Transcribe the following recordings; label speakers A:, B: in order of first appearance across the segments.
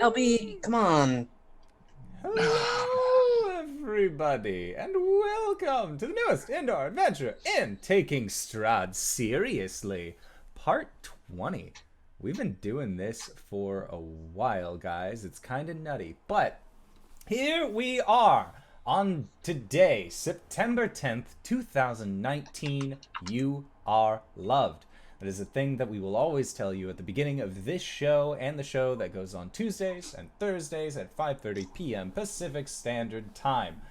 A: LB, come on.
B: Hello, everybody, and welcome to the newest indoor adventure in Taking Strahd Seriously, Part 20. We've been doing this for a while, guys. It's kind of nutty, but here we are on today, September 10th, 2019. You are loved. That is a thing that we will always tell you at the beginning of this show and the show that goes on Tuesdays and Thursdays at 5:30 p.m. Pacific Standard Time.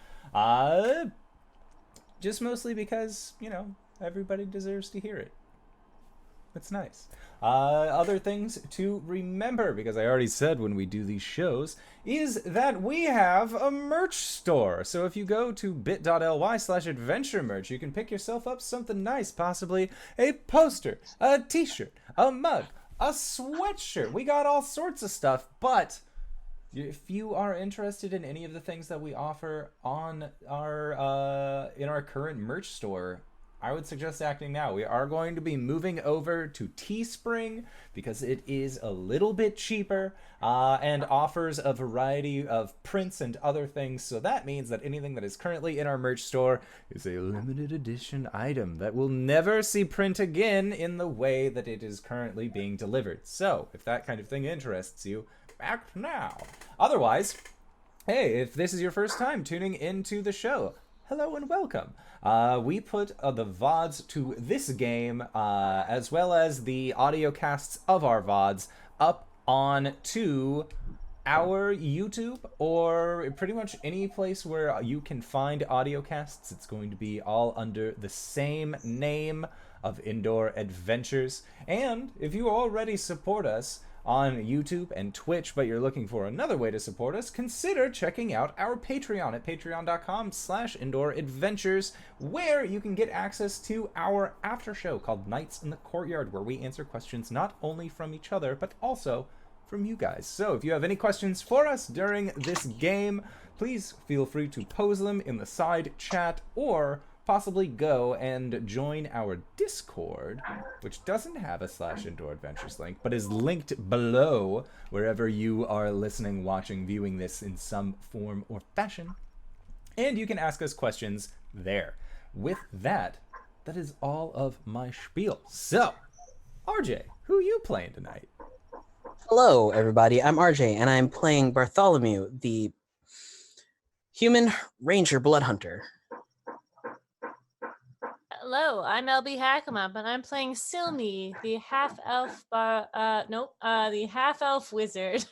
B: Just mostly because, everybody deserves to hear it. It's nice. Other things to remember, because I already said when we do these shows, is that we have a merch store. So if you go to bit.ly/adventure merch, you can pick yourself up something nice, possibly a poster, a t-shirt, a mug, a sweatshirt. We got all sorts of stuff, but if you are interested in any of the things that we offer on our in our current merch store, I would suggest acting now. We are going to be moving over to Teespring because it is a little bit cheaper and offers a variety of prints and other things. So that means that anything that is currently in our merch store is a limited edition item that will never see print again in the way that it is currently being delivered. So if that kind of thing interests you, act now. Otherwise, hey, if this is your first time tuning into the show, hello and welcome. We put the VODs to this game, as well as the audio casts of our VODs, up on to our YouTube, or pretty much any place where you can find audio casts. It's going to be all under the same name of Indoor Adventures. And if you already support us on YouTube and Twitch, but you're looking for another way to support us, consider checking out our Patreon at patreon.com/indooradventures, where you can get access to our after show called Nights in the Courtyard, where we answer questions not only from each other, but also from you guys. So if you have any questions for us during this game, please feel free to pose them in the side chat, or possibly go and join our Discord, which doesn't have a /Indoor Adventures link, but is linked below wherever you are listening, watching, viewing this in some form or fashion. And you can ask us questions there. With that, that is all of my spiel. So, RJ, who are you playing tonight?
A: Hello, everybody. I'm RJ, and I'm playing Bartholomew, the human ranger blood hunter.
C: Hello, I'm LBHackEmUp, and I'm playing Silme, the half-elf wizard.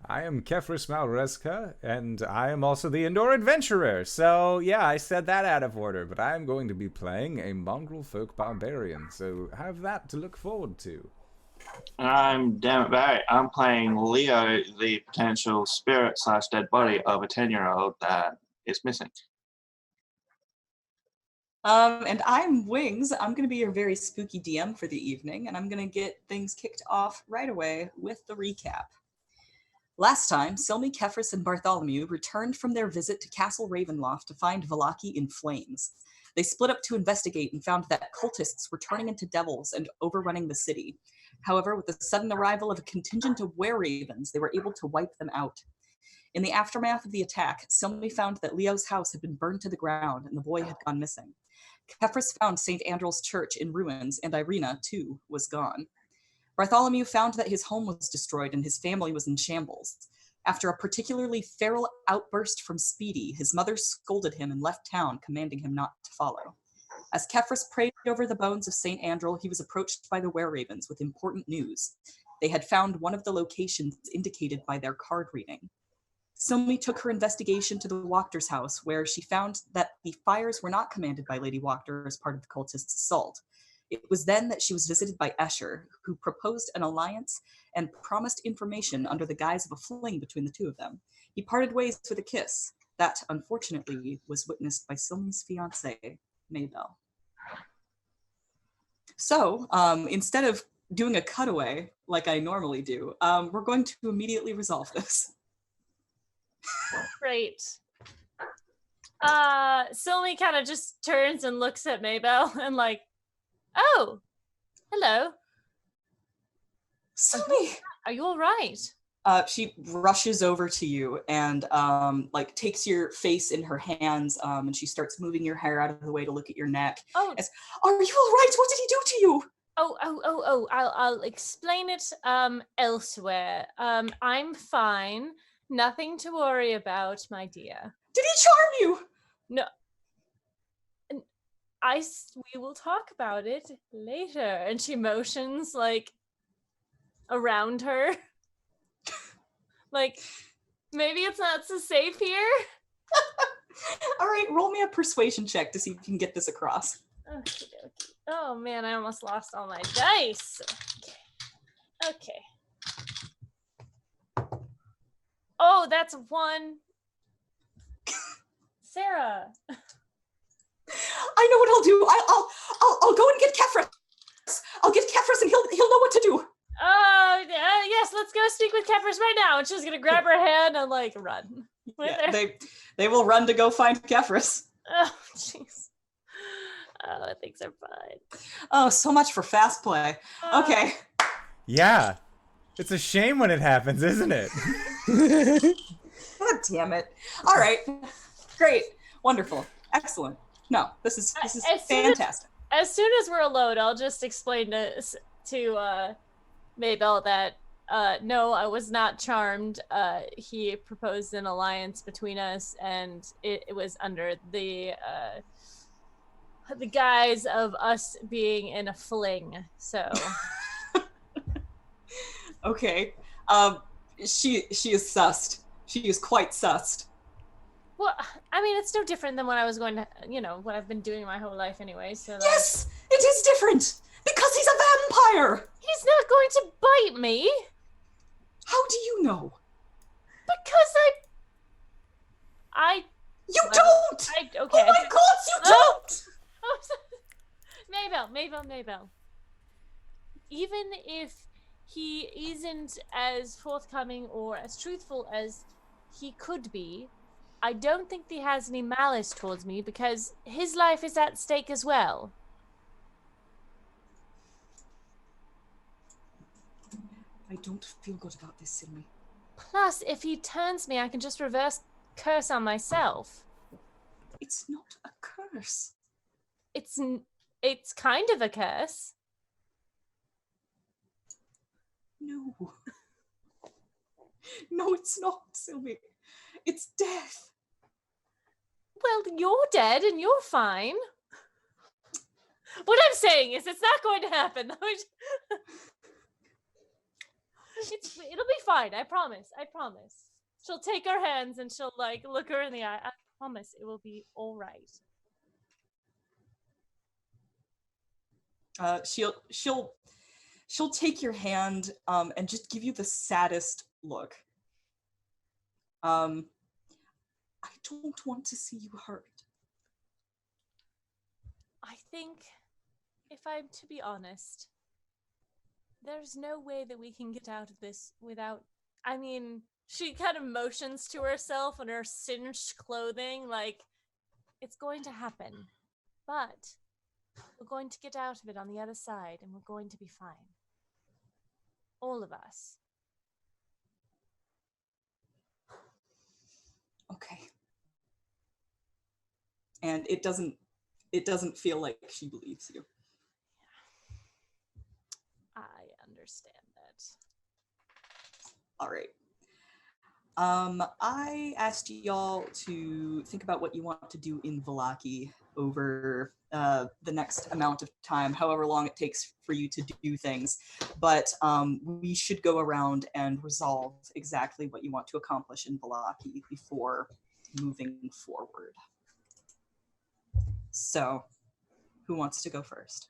B: I am Kefris Malreska, and I am also the Indoor Adventurer. So, yeah, I said that out of order, but I am going to be playing a mongrel folk barbarian, so have that to look forward to.
D: I'm Dammit Barry. I'm playing Leo, the potential spirit/dead body of a 10-year-old that is missing.
E: And I'm Wings. I'm going to be your very spooky DM for the evening, and I'm going to get things kicked off right away with the recap. Last time, Silme, Kefris, and Bartholomew returned from their visit to Castle Ravenloft to find Vallaki in flames. They split up to investigate and found that cultists were turning into devils and overrunning the city. However, with the sudden arrival of a contingent of were-ravens, they were able to wipe them out. In the aftermath of the attack, Silme found that Leo's house had been burned to the ground and the boy had gone missing. Kefris found St. Andrew's Church in ruins, and Irina, too, was gone. Bartholomew found that his home was destroyed and his family was in shambles. After a particularly feral outburst from Speedy, his mother scolded him and left town, commanding him not to follow. As Kefris prayed over the bones of St. Andrew, he was approached by the were-ravens with important news. They had found one of the locations indicated by their card reading. Silme took her investigation to the Wachters' house, where she found that the fires were not commanded by Lady Wachter as part of the cultists' assault. It was then that she was visited by Yester, who proposed an alliance and promised information under the guise of a fling between the two of them. He parted ways with a kiss that, unfortunately, was witnessed by Silme's fiancée, Maybelle. So, instead of doing a cutaway like I normally do, we're going to immediately resolve this.
C: Great. Silme kind of just turns and looks at Maybelle and like, oh, hello.
E: Silme!
C: Are you all right?
E: She rushes over to you and like takes your face in her hands, and she starts moving your hair out of the way to look at your neck.
C: Oh,
E: As, are you all right? What did he do to you?
C: oh! I'll explain it elsewhere. I'm fine. Nothing to worry about, my dear.
E: Did he charm you?
C: No. We will talk about it later. And she motions like around her. Like, maybe it's not so safe here.
E: All right, roll me a persuasion check to see if you can get this across.
C: Okay. Oh man, I almost lost all my dice. Okay. Oh, that's 1. Sarah.
E: I know what I'll do. I'll go and get Kefris. I'll get Kefris and he'll know what to do.
C: Oh, yes, let's go speak with Kefris right now. And she's gonna grab her hand and like run.
E: Yeah, they will run to go find Kefris.
C: Oh, jeez. Oh, things are fine.
E: Oh, so much for fast play. Okay.
B: Yeah. It's a shame when it happens, isn't it?
E: God damn it. All right. Great. Wonderful. Excellent. No, this is fantastic.
C: As soon as we're alone, I'll just explain to Mabel that no, I was not charmed. He proposed an alliance between us, and it was under the guise of us being in a fling. So
E: okay. She is sussed. She is quite sussed.
C: well, I mean, it's no different than what I was going to, what I've been doing my whole life anyway. So like,
E: Yes, it is different because he's a vampire.
C: he's not going to bite me
E: How do you know?
C: because I
E: You
C: Well,
E: don't.
C: okay.
E: Oh my God, you
C: Oh!
E: don't.
C: Oh, Mabel. Even if he isn't as forthcoming or as truthful as he could be, I don't think he has any malice towards me because his life is at stake as well.
E: I don't feel good about this, Silme.
C: Plus, if he turns me, I can just reverse curse on myself.
E: It's not a curse.
C: It's kind of a curse.
E: No. No, it's not, Silme. It's death.
C: Well, you're dead and you're fine. What I'm saying is it's not going to happen. It'll be fine. I promise. She'll take our hands and she'll like look her in the eye. I promise it will be all right.
E: She'll take your hand and just give you the saddest look. I don't want to see you hurt.
C: I think, if I'm to be honest, there's no way that we can get out of this without... I mean, she kind of motions to herself in her singed clothing, like, it's going to happen. But we're going to get out of it on the other side, and we're going to be fine. All of us.
E: Okay. And it doesn't feel like she believes you.
C: I understand that.
E: All right. I asked y'all to think about what you want to do in Vallaki over the next amount of time, however long it takes for you to do things. But we should go around and resolve exactly what you want to accomplish in Vallaki before moving forward. So, who wants to go first?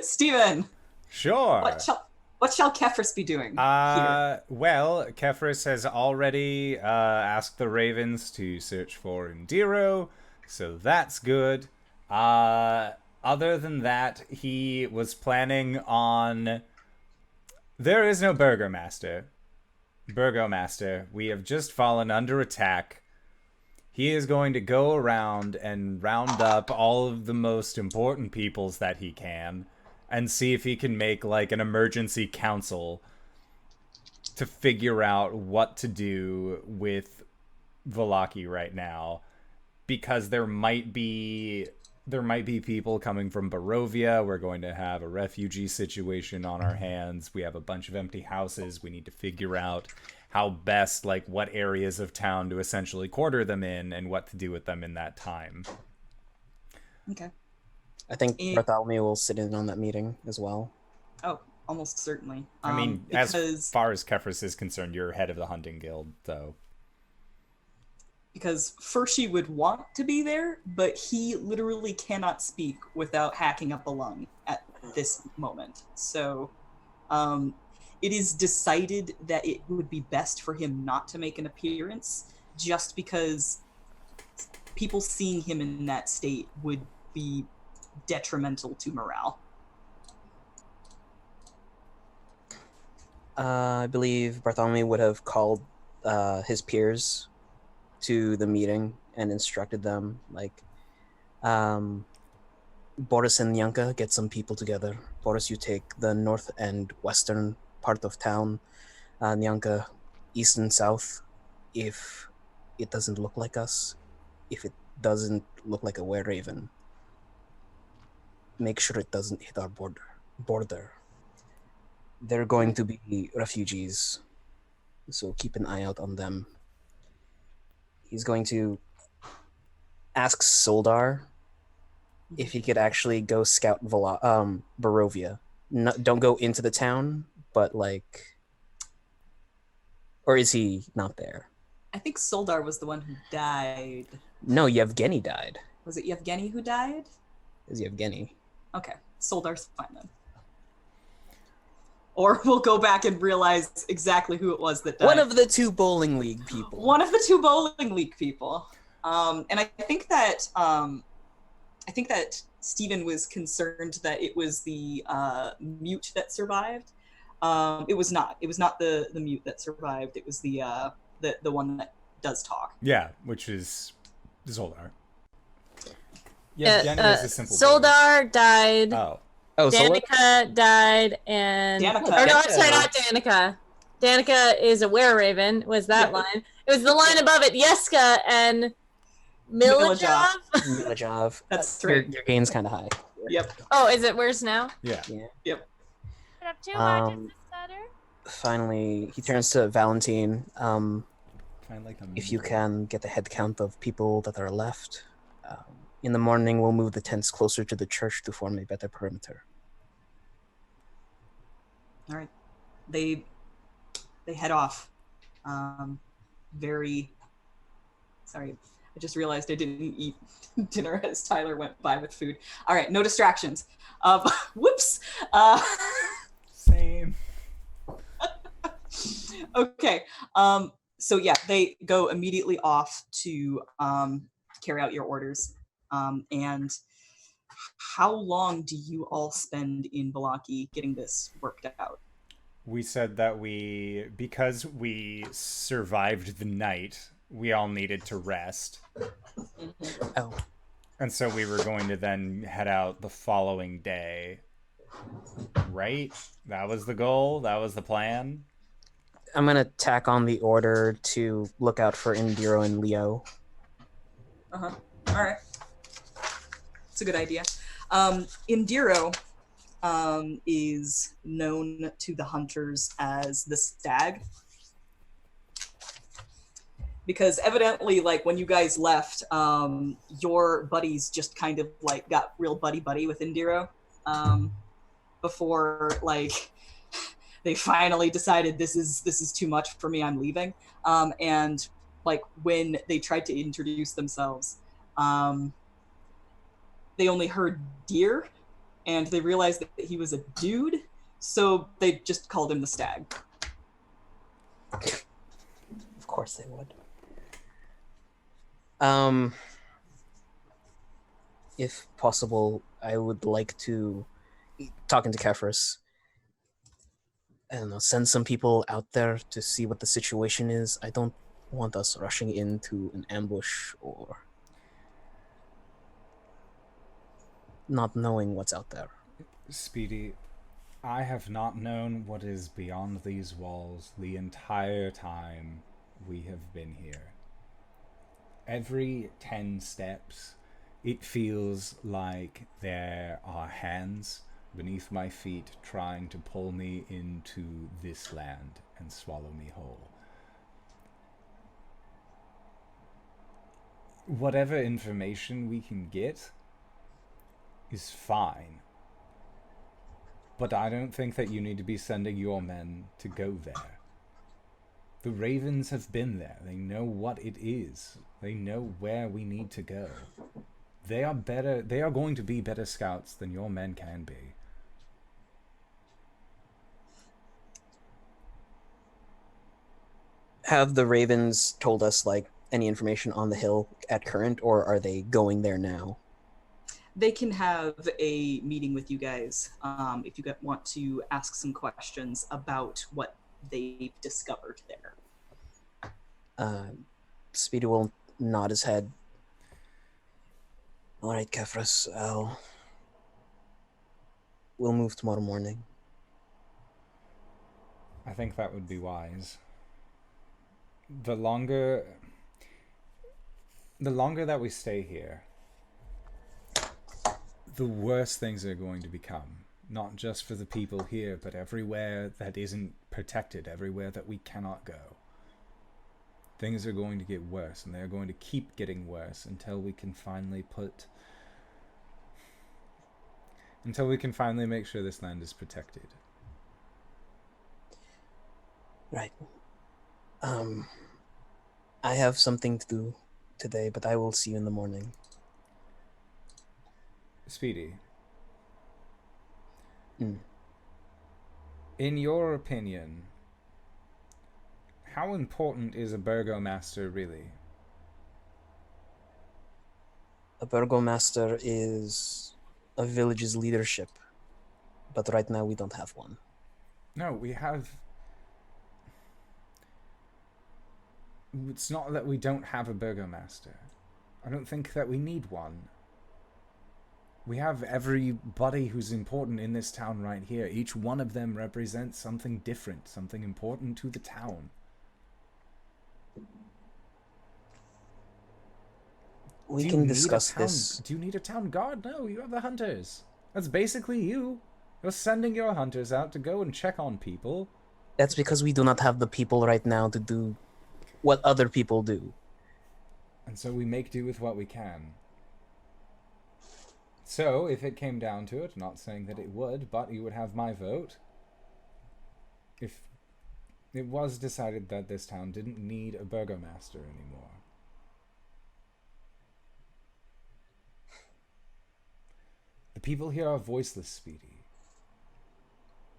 E: Steven!
B: Sure.
E: What shall Kefris be doing here?
B: Well, Kefris has already asked the ravens to search for Indiro, so that's good. Other than that, he was planning on... There is no Burgomaster. We have just fallen under attack. He is going to go around and round up all of the most important peoples that he can and see if he can make like an emergency council to figure out what to do with Vallaki right now, because there might be people coming from Barovia. We're going to have a refugee situation on our hands. We have a bunch of empty houses. We need to figure out how best, like, what areas of town to essentially quarter them in and what to do with them in that time.
E: Okay.
A: I think Bartholomew will sit in on that meeting as well.
E: Oh, almost certainly.
B: I mean,
E: because...
B: as far as Kefris is concerned, you're head of the hunting guild, so...
E: Because Fershi would want to be there, but he literally cannot speak without hacking up a lung at this moment. So it is decided that it would be best for him not to make an appearance, just because people seeing him in that state would be detrimental to morale.
A: I believe Bartholomew would have called his peers to the meeting and instructed them, like, Boris and Yanka, get some people together. Boris, you take the north and western part of town. Yanka, east and south. If it doesn't look like us, if it doesn't look like a were-raven, make sure it doesn't hit our border. They're going to be refugees, so keep an eye out on them. He's going to ask Soldar if he could actually go scout Barovia. No, don't go into the town, but like... Or is he not there?
E: I think Soldar was the one who died.
A: No, Yevgeny died.
E: Was it Yevgeny who died?
A: It was Yevgeny.
E: Okay, Soldar's fine then. Or we'll go back and realize exactly who it was that died.
A: One of the two bowling league people.
E: One of the two bowling league people. And I think that Stephen was concerned that it was the mute that survived. It was not. It was not the mute that survived. It was the one that does talk.
B: Yeah, which is Soldar. Yeah, Jenny is a simple
C: Soldar died.
A: Oh,
C: Danica died, and
E: Danica.
C: or no, I'm sorry, not Danica. Danica is a were-raven. Was that line? It was the line above it. Yeska and Milajov.
A: Milajov.
E: That's right.
A: Your gain's kind of high.
E: Yep.
C: Oh, is it worse now?
B: Yeah.
E: Yep.
C: Have two RJustice better?
A: Finally, he turns to Valentine. If you can get the head count of people that are left. In the morning, we'll move the tents closer to the church to form a better perimeter.
E: All right. They head off. Sorry, I just realized I didn't eat dinner as Tyler went by with food. All right, no distractions. Whoops.
B: Same.
E: Okay. So yeah, they go immediately off to carry out your orders. And how long do you all spend in Vallaki getting this worked out?
B: We said that because we survived the night, we all needed to rest.
E: Mm-hmm.
A: Oh.
B: And so we were going to then head out the following day. Right? That was the goal? That was the plan?
A: I'm going to tack on the order to look out for Indiro and Leo.
E: Uh-huh. All right. It's a good idea. Indiro is known to the hunters as the Stag. Because evidently, like, when you guys left, your buddies just kind of, like, got real buddy-buddy with Indiro. Before, like, they finally decided this is too much for me, I'm leaving. And, like, when they tried to introduce themselves, they only heard deer, and they realized that he was a dude, so they just called him the Stag.
A: Of course they would. If possible, I would like to, talking to Kefris, I don't know, send some people out there to see what the situation is. I don't want us rushing into an ambush or not knowing what's out there.
B: Speedy, I have not known what is beyond these walls the entire time we have been here. Every 10 steps, it feels like there are hands beneath my feet trying to pull me into this land and swallow me whole. Whatever information we can get is fine. But I don't think that you need to be sending your men to go there. The Ravens have been there. They know what it is. They know where we need to go. They are better. They are going to be better scouts than your men can be.
A: Have the Ravens told us, like, any information on the hill at current, or are they going there now?
E: They can have a meeting with you guys if you want to ask some questions about what they've discovered there.
A: Speedy will nod his head. All right, Kefris, we'll move tomorrow morning.
B: I think that would be wise. The longer that we stay here, the worse things are going to become. Not just for the people here, but everywhere that isn't protected, everywhere that we cannot go. Things are going to get worse, and they're going to keep getting worse until we can finally make sure this land is protected.
A: Right. I have something to do today, but I will see you in the morning.
B: Speedy.
A: Mm.
B: In your opinion, how important is a burgomaster really?
A: A burgomaster is a village's leadership, but right now we don't have one.
B: No, we have... It's not that we don't have a burgomaster. I don't think that we need one. We have everybody who's important in this town right here. Each one of them represents something different, something important to the town.
A: We can discuss this.
B: Do you need a town guard? No, you have the hunters. That's basically you. You're sending your hunters out to go and check on people.
A: That's because we do not have the people right now to do what other people do.
B: And so we make do with what we can. So, if it came down to it, not saying that it would, but you would have my vote. If it was decided that this town didn't need a burgomaster anymore. The people here are voiceless, Speedy.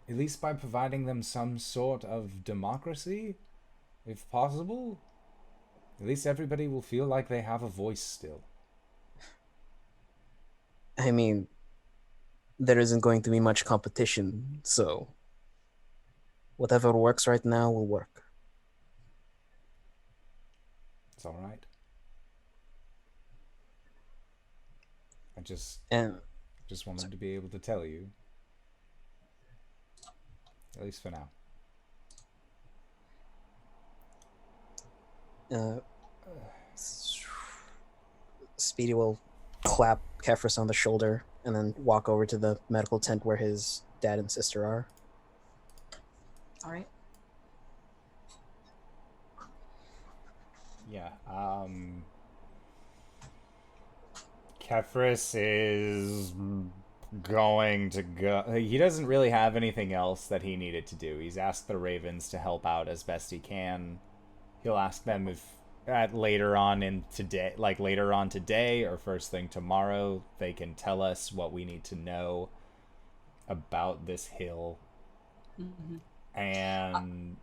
B: At least by providing them some sort of democracy, if possible, at least everybody will feel like they have a voice still.
A: I mean, there isn't going to be much competition, so whatever works right now will work.
B: It's all right. I just wanted to be able to tell you. At least for now.
A: Speedy will clap Kefris on the shoulder and then walk over to the medical tent where his dad and sister are.
E: All right.
B: Yeah, Kefris is going to go... He doesn't really have anything else that he needed to do. He's asked the Ravens to help out as best he can. He'll ask them if later on today or first thing tomorrow, they can tell us what we need to know about this hill. Mm-hmm. And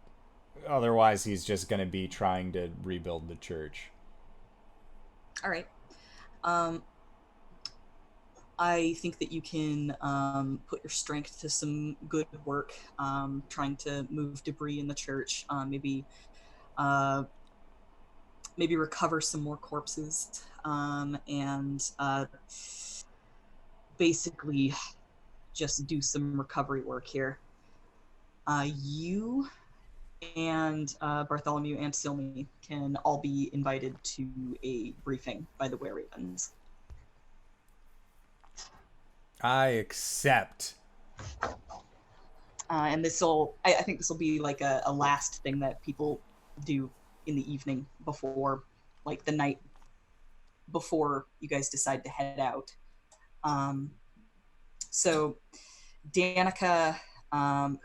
B: otherwise, he's just going to be trying to rebuild the church.
E: All right. I think that you can put your strength to some good work, trying to move debris in the church, maybe recover some more corpses, and basically just do some recovery work here. You and Bartholomew and Silme can all be invited to a briefing by the Werewolves.
B: I accept.
E: And I think this will be like a last thing that people do in the evening before, like the night before you guys decide to head out. So Danica,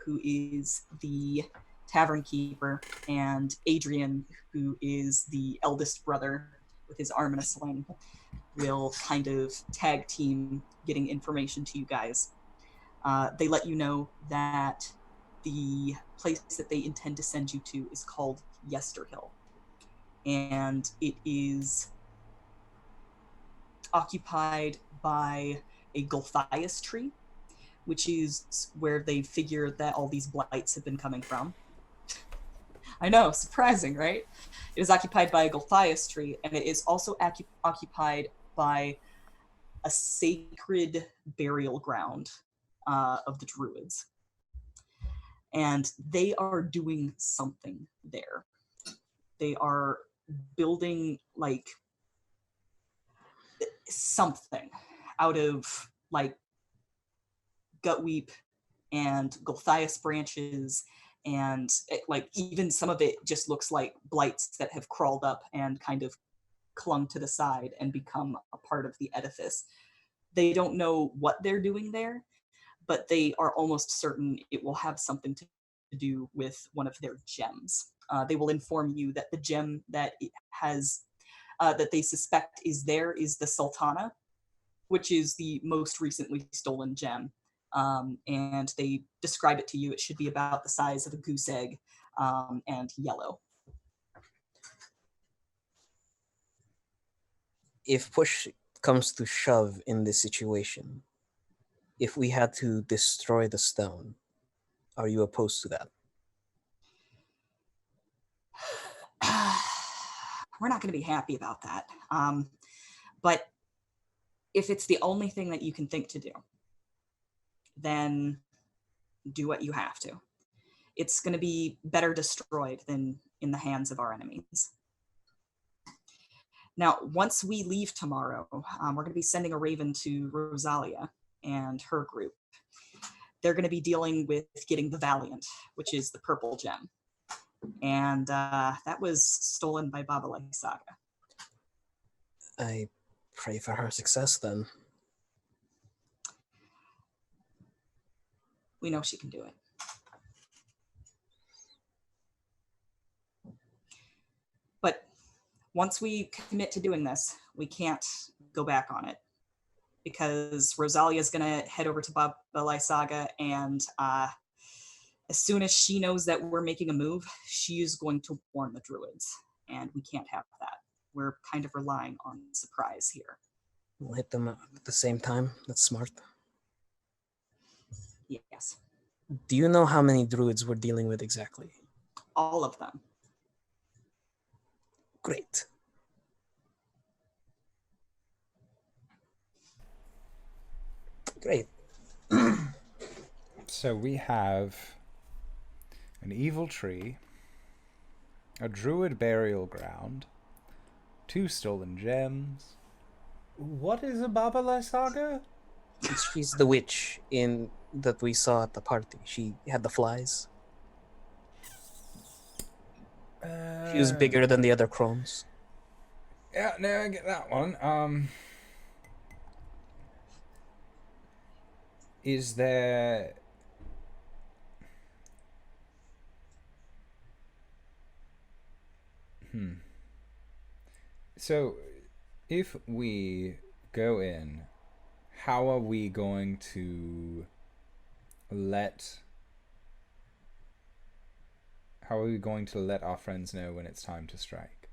E: who is the tavern keeper, and Adrian, who is the eldest brother with his arm in a sling, will kind of tag team getting information to you guys. They let you know that the place that they intend to send you to is called Yester Hill, and it is occupied by a Gulthias tree, which is where they figure that all these blights have been coming from. I know, surprising, right? It is occupied by a Gulthias tree, and it is also occupied by a sacred burial ground of the Druids. And they are doing something there. They are building, like, something out of, like, gutweep and Gulthias branches, and like even some of it just looks like blights that have crawled up and kind of clung to the side and become a part of the edifice. They don't know what they're doing there, but they are almost certain it will have something to do with one of their gems. They will inform you that the gem that it has that they suspect is there is the Sultana, which is the most recently stolen gem. And they describe it to you. It should be about the size of a goose egg, and yellow.
A: If push comes to shove in this situation, if we had to destroy the stone, are you opposed to that?
E: We're not going to be happy about that. But if it's the only thing that you can think to do, then do what you have to. It's going to be better destroyed than in the hands of our enemies. Now, once we leave tomorrow, we're going to be sending a raven to Rosalia and her group. They're going to be dealing with getting the Valiant, which is the purple gem. And that was stolen by Vallaki Saga.
A: I pray for her success then.
E: We know she can do it. But once we commit to doing this, we can't go back on it, because Rosalia is going to head over to Vallaki Saga, and as soon as she knows that we're making a move, she is going to warn the Druids, and we can't have that. We're kind of relying on surprise here.
A: We'll hit them at the same time. That's smart.
E: Yes.
A: Do you know how many druids we're dealing with exactly?
E: All of them.
A: Great. Great.
B: So we have an evil tree, a druid burial ground, 2 stolen gems. What is a Vallaki Saga?
A: She's the witch that we saw at the party. She had the flies. She was bigger than the other crones.
B: Yeah, no, I get that one. Is there... So, if we go in, how are we going to let our friends know when it's time to strike?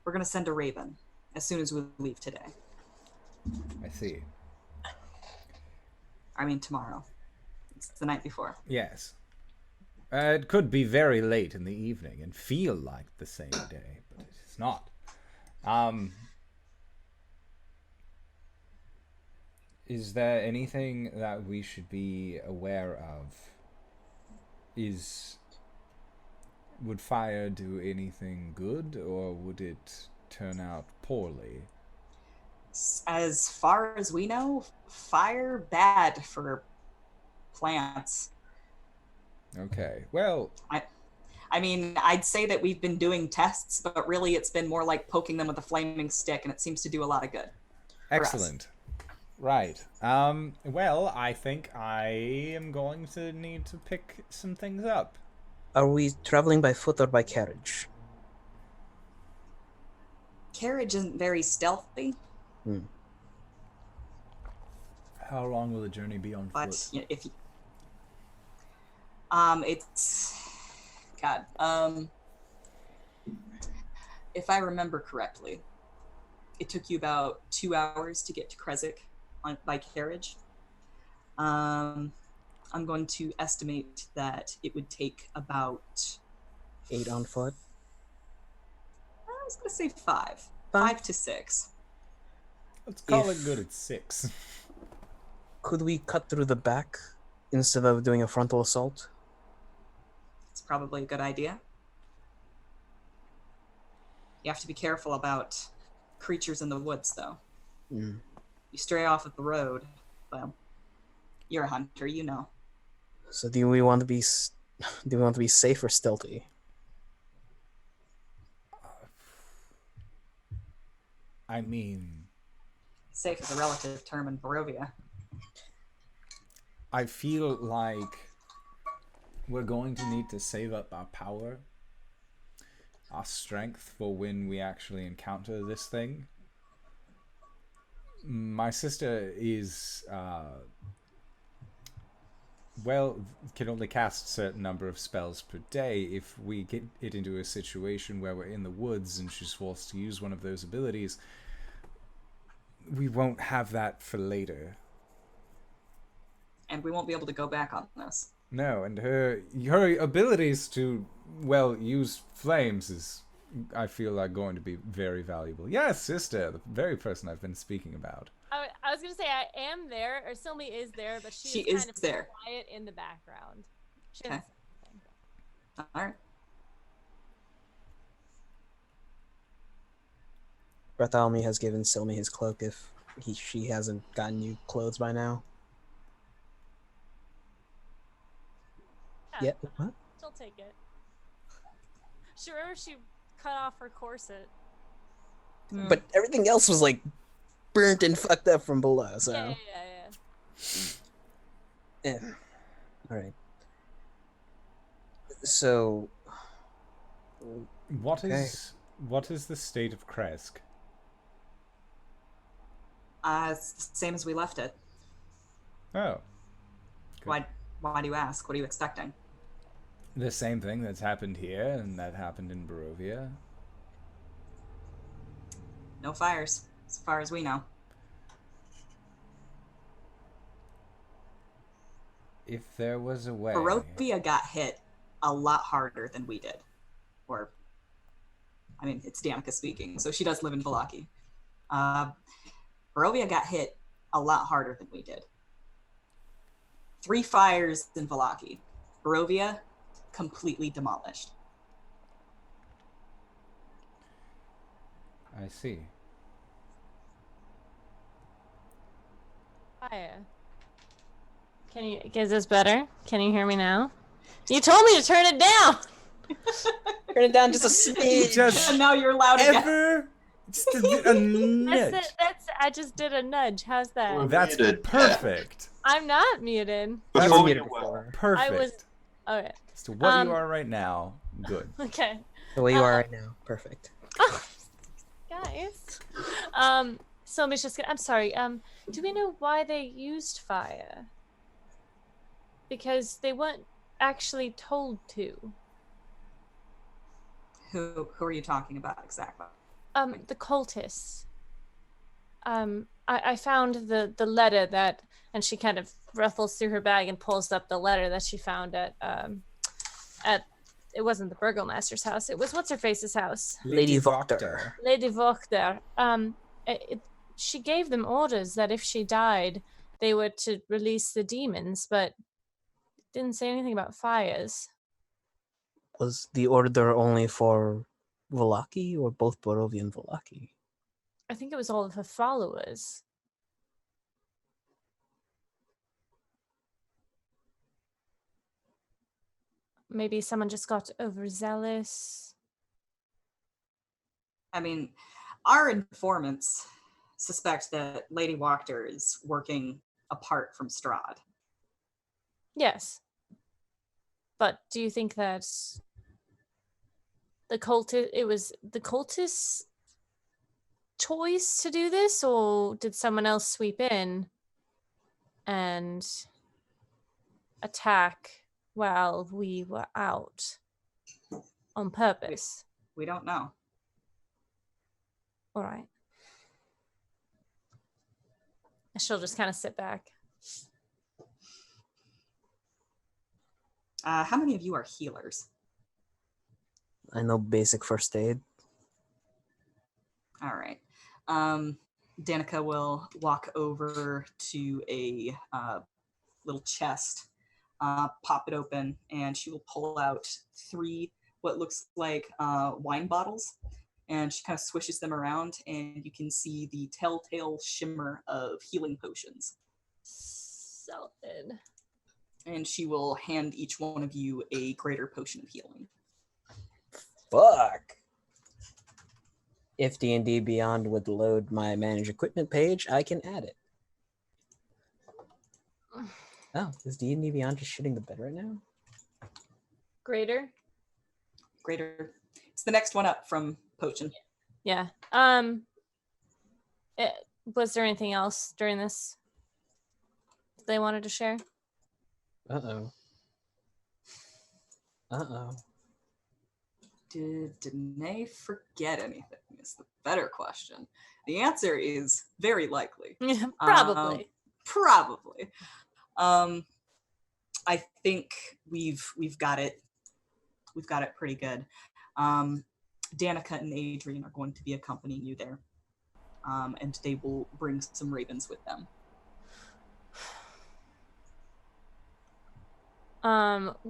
E: We're going to send a raven as soon as we leave today.
B: I see.
E: I mean, tomorrow. It's the night before.
B: Yes. It could be very late in the evening and feel like the same day, but it's not. Is there anything that we should be aware of? Would fire do anything good, or would it turn out poorly?
E: As far as we know, fire bad for plants.
B: Okay, well...
E: I mean, I'd say that we've been doing tests, but really it's been more like poking them with a flaming stick, and it seems to do a lot of good.
B: Excellent. Right. Well, I think I am going to need to pick some things up.
A: Are we traveling by foot or by carriage?
E: Carriage isn't very stealthy,
B: How long will the journey be on
E: but
B: foot?
E: you know, if you, it's God. If I remember correctly, it took you about 2 hours to get to Kresik by carriage. I'm going to estimate that it would take about
A: 8 on foot?
E: I was going to say 5. 5 to 6.
B: Let's call it good at 6.
A: Could we cut through the back instead of doing a frontal assault?
E: It's probably a good idea. You have to be careful about creatures in the woods, though. You stray off of the road, well, you're a hunter, you know.
A: So do we want to be safe or stealthy?
B: I mean...
E: Safe is a relative term in Barovia.
B: I feel like we're going to need to save up our power, our strength, for when we actually encounter this thing. My sister is, well, can only cast a certain number of spells per day. If we get it into a situation where we're in the woods and she's forced to use one of those abilities, we won't have that for later.
E: And we won't be able to go back on this.
B: No, and her abilities to, well, use flames is, I feel like, going to be very valuable. Yes, sister, the very person I've been speaking about.
C: I was going to say I am there, or Silme is there, but she
E: is
C: kind of
E: there.
C: quiet in the background. She
E: Okay.
C: doesn't say anything.
E: All right.
A: Bartholomew has given Silme his cloak if she hasn't gotten you clothes by now. Yeah. What?
C: She'll take it. She remember she cut off her corset.
A: But everything else was like burnt and fucked up from below. So.
C: Yeah.
A: Yeah. All right. So.
B: What is the state of Kresk?
E: It's the same as we left it.
B: Oh. Good.
E: Why do you ask? What are you expecting?
B: The same thing that's happened here and that happened in Barovia.
E: No fires, as far as we know.
B: If there was a way...
E: Barovia got hit a lot harder than we did. Or, I mean, it's Danica speaking, so she does live in Vallaki. Barovia got hit a lot harder than we did. 3 fires in Vallaki. Barovia, completely demolished.
B: I see.
C: Hiya. Is this better? Can you hear me now? You told me to turn it down!
A: Turn it down just a smidge.
E: And now you're loud again.
B: Just a nudge.
C: That's it. I just did a nudge. How's that?
B: That's
D: Muted.
B: perfect.
C: I'm not muted.
D: Before
A: muted
D: you were.
A: before.
B: Perfect.
C: I was... Okay.
B: As to what you are right now, good.
C: Okay.
A: The way you are right now, perfect.
C: Oh, guys. So I'm sorry. Do we know why they used fire? Because they weren't actually told to.
E: Who are you talking about exactly?
C: The cultists. I found the letter that, and she kind of ruffles through her bag and pulls up the letter that she found at it wasn't the burgomaster's house. It was what's her face's house.
A: Lady Voctor.
C: Lady Voctor. She gave them orders that if she died, they were to release the demons, but didn't say anything about fires.
A: Was the order only for Vallaki or both Barovian and Vallaki?
C: I think it was all of her followers. Maybe someone just got overzealous.
E: I mean, our informants suspect that Lady Wachter is working apart from Strahd.
C: Yes. But do you think that it was the cultists' choice to do this, or did someone else sweep in and attack while we were out on purpose?
E: We don't know.
C: All right. She'll just kind of sit back.
E: How many of you are healers?
A: I know basic first aid.
E: All right. Danica will walk over to a little chest, pop it open, and she will pull out 3 what looks like wine bottles, and she kind of swishes them around, and you can see the telltale shimmer of healing potions.
C: Solid.
E: And she will hand each one of you a greater potion of healing.
A: Fuck. If D&D Beyond would load my manage equipment page, I can add it. Oh, is D&D Beyond just shitting the bed right now?
C: Greater?
E: Greater. It's the next one up from potion.
C: Yeah. Was there anything else during this they wanted to share?
A: Uh-oh. Uh-oh.
E: Did Danae forget anything is the better question. The answer is very likely.
C: Probably.
E: Probably. I think we've got it. We've got it pretty good. Danica and Adrian are going to be accompanying you there. And they will bring some ravens with them.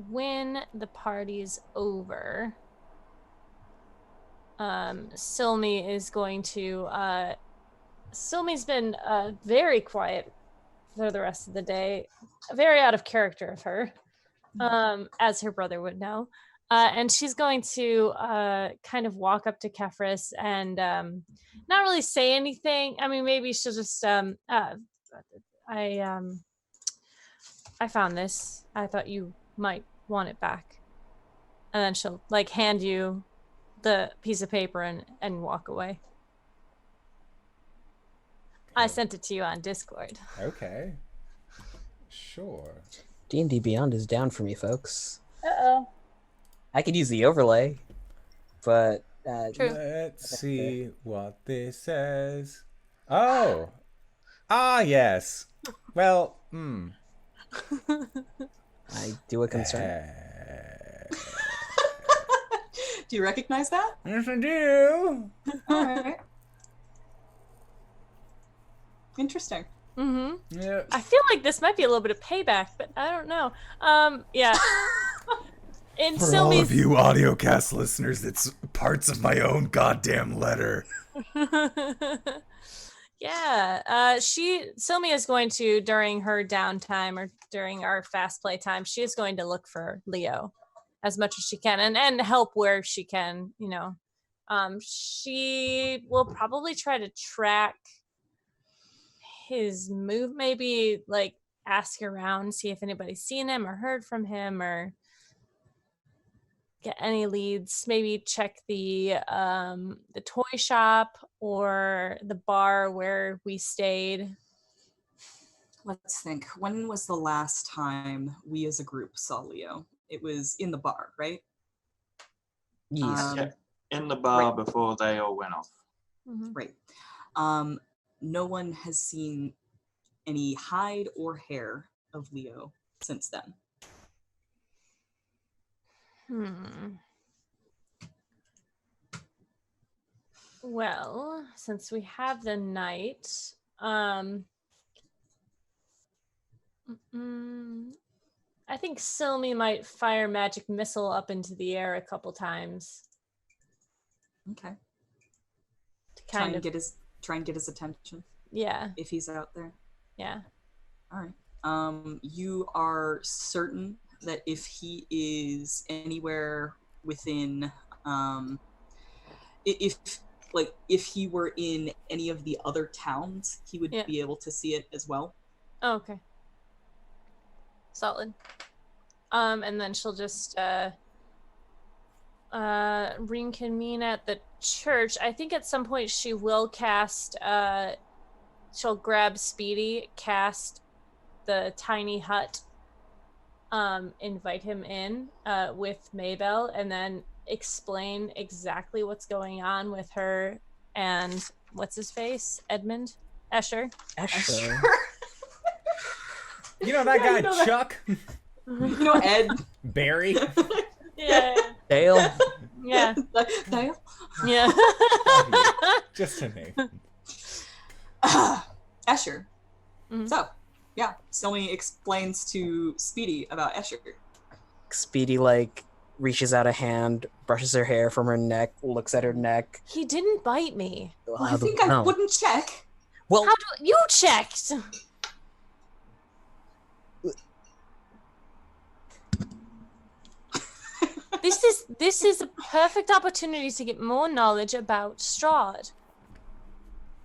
C: When the party's over, Silme is going to Silme's been very quiet for the rest of the day. Very out of character of her. As her brother would know. And she's going to kind of walk up to Kefris and not really say anything. I mean, maybe she'll just I found this. I thought you might want it back. And then she'll like hand you the piece of paper and walk away. I sent it to you on Discord.
B: Okay. Sure.
A: D&D Beyond is down for me, folks.
C: Uh-oh.
A: I could use the overlay, but...
C: True.
B: Let's see what this says. Oh. Ah, yes. Well,
A: I do a concern.
E: Do you recognize that?
B: Yes, I do.
E: All right. Interesting.
C: Mm-hmm.
B: Yeah.
C: I feel like this might be a little bit of payback, but I don't know. Yeah. In
B: For all of you audiocast listeners, it's parts of my own goddamn letter.
C: Yeah. Silme is going to, during her downtime or during our fast play time, she is going to look for Leo as much as she can and help where she can, you know. She will probably try to track his move, maybe like ask around, see if anybody's seen him or heard from him or get any leads. Maybe check the toy shop or the bar where we stayed.
E: Let's think. When was the last time we as a group saw Leo? It was in the bar, right?
A: Yes.
D: Yeah, in the bar
E: Right.
D: before they all went off.
C: Mm-hmm.
E: Right. No one has seen any hide or hair of Leo since then.
C: Well, since we have the night, I think Silme might fire magic missile up into the air a couple times.
E: Okay.
C: To
E: Try
C: kind
E: and
C: of
E: get his attention
C: yeah.
E: if he's out there.
C: Yeah.
E: All right. You are certain that if he is anywhere within, if he were in any of the other towns, he would be able to see it as well.
C: Oh, okay. Solid. And then she'll just reconvene at the church. I think at some point she will cast she'll grab Speedy, cast the tiny hut, invite him in with Maybell, and then explain exactly what's going on with her and what's his face? Edmund? Escher.
B: You know that guy, Chuck?
E: You know Ed.
B: Barry?
C: Yeah.
A: Dale?
C: Yeah.
E: Dale?
C: Yeah.
B: Just a name.
E: Escher.
C: Mhm.
E: So, yeah, Silme explains to Speedy about Escher.
A: Speedy, like, reaches out a hand, brushes her hair from her neck, looks at her neck.
C: He didn't bite me.
E: Well, I think I wouldn't check.
A: Well,
C: How do you checked? This is a perfect opportunity to get more knowledge about Strahd.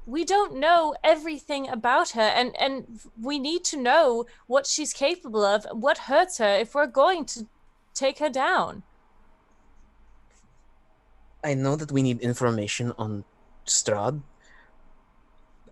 C: We don't know everything about her, and we need to know what she's capable of, what hurts her, if we're going to take her down.
A: I know that we need information on Strahd.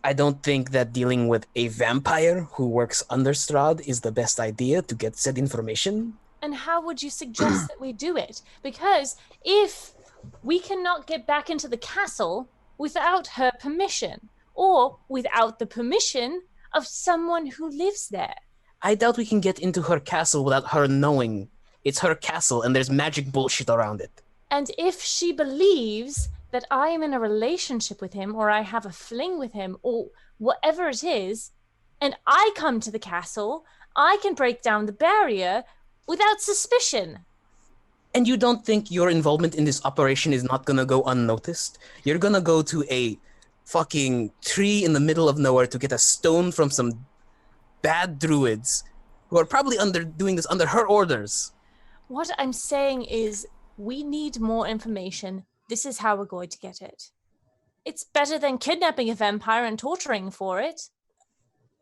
A: I don't think that dealing with a vampire who works under Strahd is the best idea to get said information.
C: And how would you suggest that we do it? Because if we cannot get back into the castle without her permission, or without the permission of someone who lives there.
A: I doubt we can get into her castle without her knowing it's her castle and there's magic bullshit around it.
C: And if she believes that I am in a relationship with him, or I have a fling with him, or whatever it is, and I come to the castle, I can break down the barrier without suspicion.
A: And you don't think your involvement in this operation is not gonna go unnoticed? You're gonna go to a fucking tree in the middle of nowhere to get a stone from some bad druids who are probably doing this under her orders.
C: What I'm saying is we need more information. This is how we're going to get it. It's better than kidnapping a vampire and torturing for it.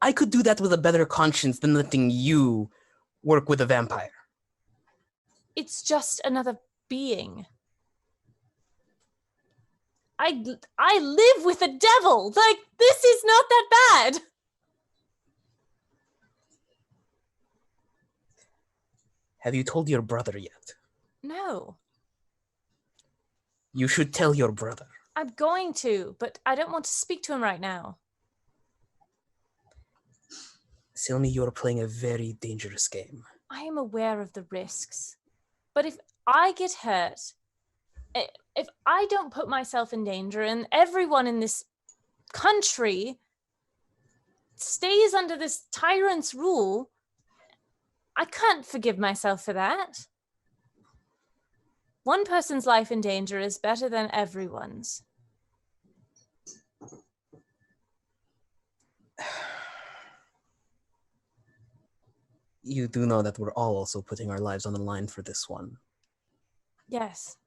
A: I could do that with a better conscience than letting you work with a vampire.
C: It's just another being. I live with the devil. Like, this is not that bad.
A: Have you told your brother yet?
C: No.
A: You should tell your brother.
C: I'm going to, but I don't want to speak to him right now.
A: Silme, you're playing a very dangerous game.
C: I am aware of the risks. But if I get hurt, if I don't put myself in danger and everyone in this country stays under this tyrant's rule, I can't forgive myself for that. One person's life in danger is better than everyone's.
A: You do know that we're all also putting our lives on the line for this one.
C: Yes.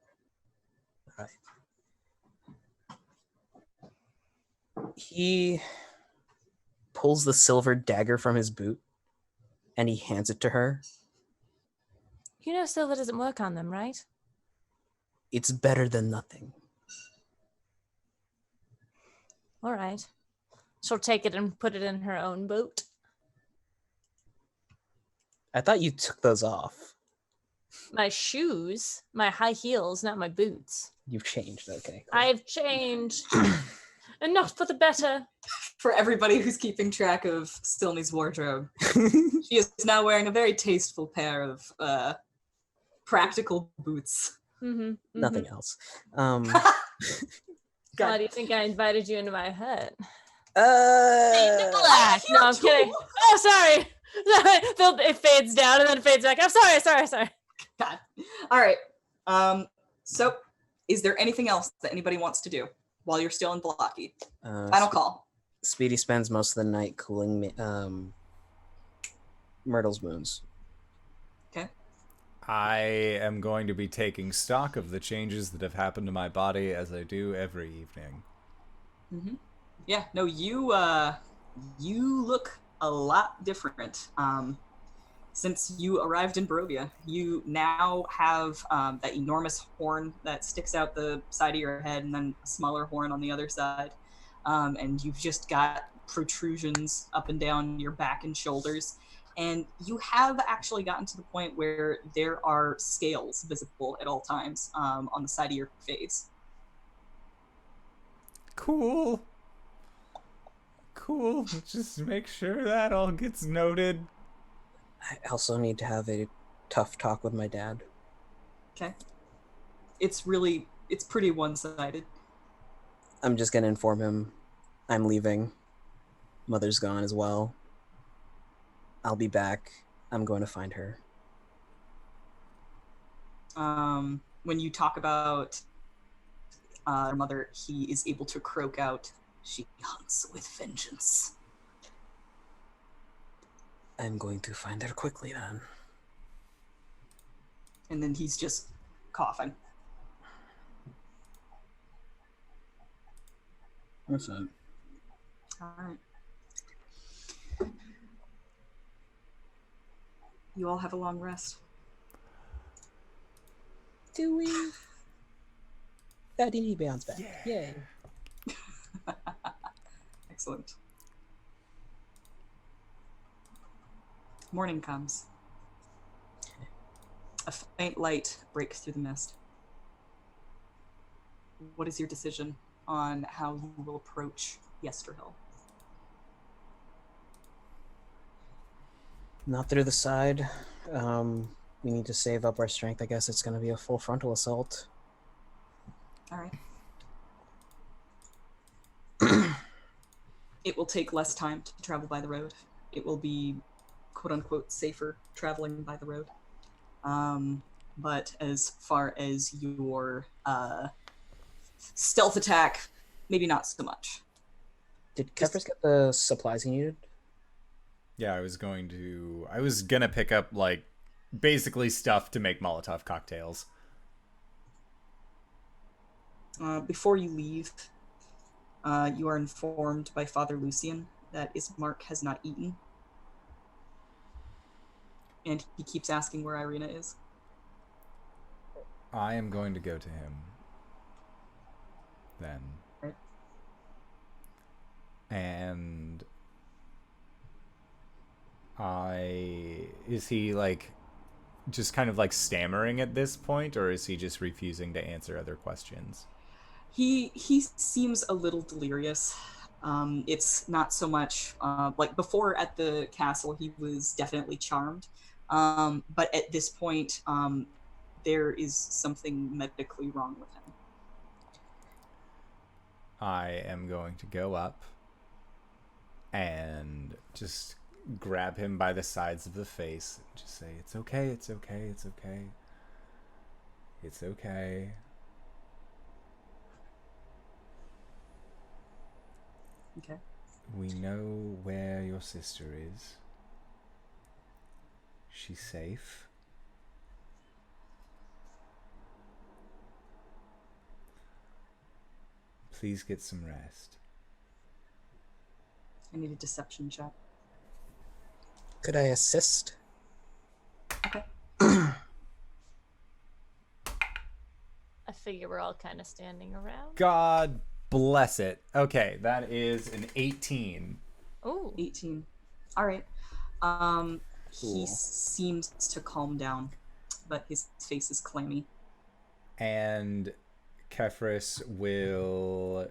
A: Right. He pulls the silver dagger from his boot and he hands it to her.
C: You know silver doesn't work on them, right?
A: It's better than nothing.
C: All right. She'll take it and put it in her own boot.
A: I thought you took those off.
C: My shoes, my high heels, not my boots.
A: You've changed, okay. Cool.
C: I've changed. And not for the better.
E: For everybody who's keeping track of Silme's wardrobe, she is now wearing a very tasteful pair of practical boots.
C: Mm-hmm, mm-hmm.
A: Nothing else.
C: Why do you think I invited you into my hut?
E: Hey,
C: No, I'm kidding. Oh, sorry. It fades down and then fades back. I'm sorry.
E: God. All right. So, is there anything else that anybody wants to do while you're still in Vallaki? Final call.
A: Speedy spends most of the night cooling Myrtle's wounds.
E: Okay.
B: I am going to be taking stock of the changes that have happened to my body as I do every evening.
E: Mm-hmm. Yeah. No, you look a lot different. Since you arrived in Barovia, you now have that enormous horn that sticks out the side of your head and then a smaller horn on the other side. And you've just got protrusions up and down your back and shoulders. And you have actually gotten to the point where there are scales visible at all times on the side of your face.
B: Cool. Just make sure that all gets noted.
A: I also need to have a tough talk with my dad.
E: Okay. It's pretty one-sided.
A: I'm just going to inform him I'm leaving. Mother's gone as well. I'll be back. I'm going to find her.
E: When you talk about her mother, he is able to croak out, "She hunts with vengeance."
A: I'm going to find her quickly then.
E: And then he's just coughing.
A: What's up?
E: All right. You all have a long rest.
A: Do we? Daddy bounce back.
B: Yeah.
A: Yay.
E: Excellent. Morning comes. A faint light breaks through the mist. What is your decision on how you will approach Yesterhill?
A: Not through the side. We need to save up our strength. I guess it's going to be a full frontal assault.
E: All right. It will take less time to travel by the road. It will be, quote unquote, safer traveling by the road. But as far as your stealth attack, maybe not so much.
A: Did Kefris get the supplies he needed?
B: Yeah, I was gonna pick up, like, basically stuff to make Molotov cocktails.
E: Before you leave, you are informed by Father Lucian that Ismark has not eaten. And he keeps asking where Irina is.
B: I am going to go to him. Then.
E: Right.
B: And is he, like, just kind of, like, stammering at this point, or is he just refusing to answer other questions?
E: He seems a little delirious. It's not so much like before at the castle he was definitely charmed, but at this point there is something medically wrong with him.
B: I am going to go up and just grab him by the sides of the face and just say, "It's okay, it's okay, it's okay. It's okay."
E: Okay.
B: We know where your sister is. She's safe. Please get some rest.
E: I need a deception check.
A: Could I assist?
E: Okay.
C: I figure we're all kind of standing around.
B: God bless it. Okay, that is an 18.
C: Ooh.
E: 18. All right. He seems to calm down, but his face is clammy.
B: And Kefris will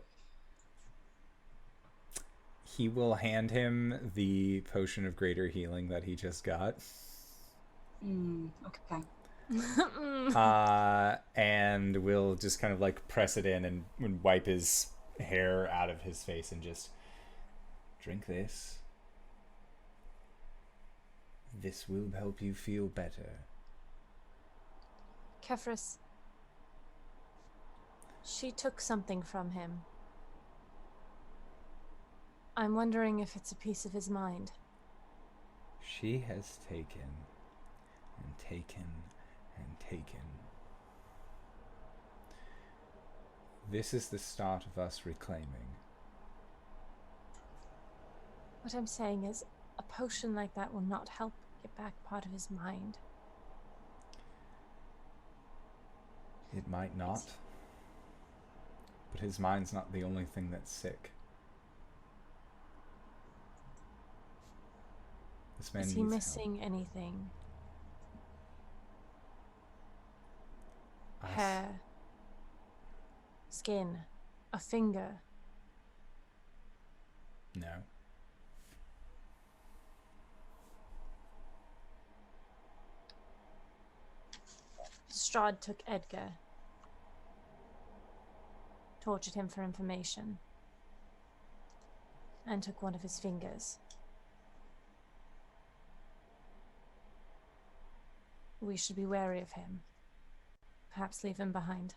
B: hand him the potion of greater healing that he just got.
E: Okay.
B: And we'll just kind of like press it in and wipe his hair out of his face and just drink this. This will help you feel better.
C: Kefris, she took something from him. I'm wondering if it's a piece of his mind.
B: She has taken and taken and taken. This is the start of us reclaiming.
C: What I'm saying is, a potion like that will not help get back part of his mind.
B: It might not. But his mind's not the only thing that's sick. This man
C: Is he
B: needs
C: missing
B: help.
C: anything?
B: Us.
C: Hair, skin, a finger.
B: No.
C: Strahd took Edgar, tortured him for information, and took one of his fingers. We should be wary of him. Perhaps leave him behind.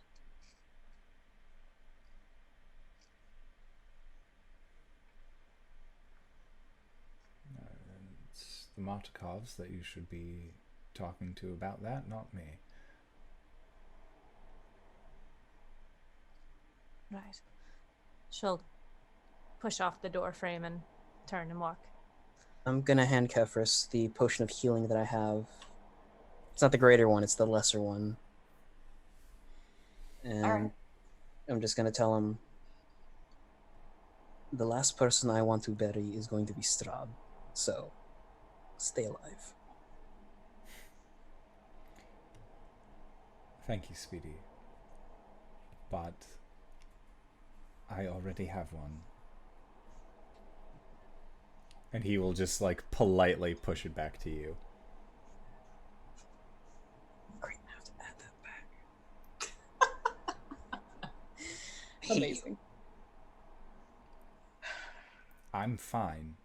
B: It's the Martikovs that you should be talking to about that, not me.
C: Right. She'll push off the door frame and turn and walk.
A: I'm gonna hand Kefris the potion of healing that I have. It's not the greater one, it's the lesser one. And
E: Alright.
A: I'm just gonna tell him the last person I want to bury is going to be Strahd. So stay alive.
B: Thank you, Speedy. But I already have one. And he will just, like, politely push it back to you.
A: Great, I have to add that back.
E: Amazing.
B: I'm fine.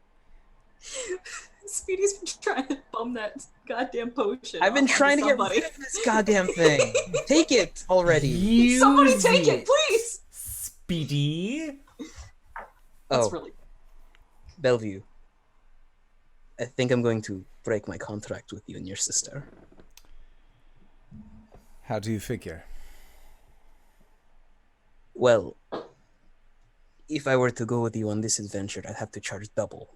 E: Speedy's been trying to bum that goddamn potion.
A: I've been
E: off onto
A: trying to get
E: somebody.
A: rid of this goddamn thing. Take it already.
E: Somebody take it, please!
B: Speedy!
E: That's
A: Oh,
E: really...
A: Bellevue. I think I'm going to break my contract with you and your sister.
B: How do you figure?
A: Well, if I were to go with you on this adventure, I'd have to charge double.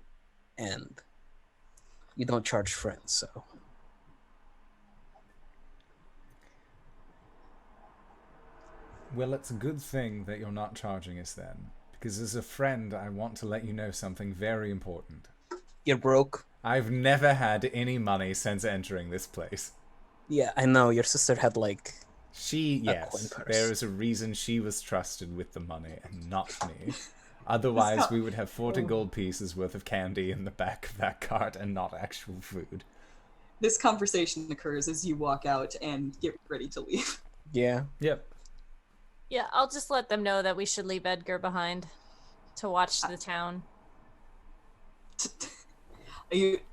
A: And you don't charge friends, so...
B: Well, it's a good thing that you're not charging us then. Because as a friend, I want to let you know something very important.
A: You're broke?
B: I've never had any money since entering this place.
A: Yeah, I know. Your sister had, like...
B: She,
A: A
B: yes,
A: coin purse.
B: there is a reason she was trusted with the money and not me. Otherwise, we would have 40 gold pieces worth of candy in the back of that cart and not actual food.
E: This conversation occurs as you walk out and get ready to leave.
A: Yeah.
B: Yep.
C: Yeah, I'll just let them know that we should leave Edgar behind to watch the town.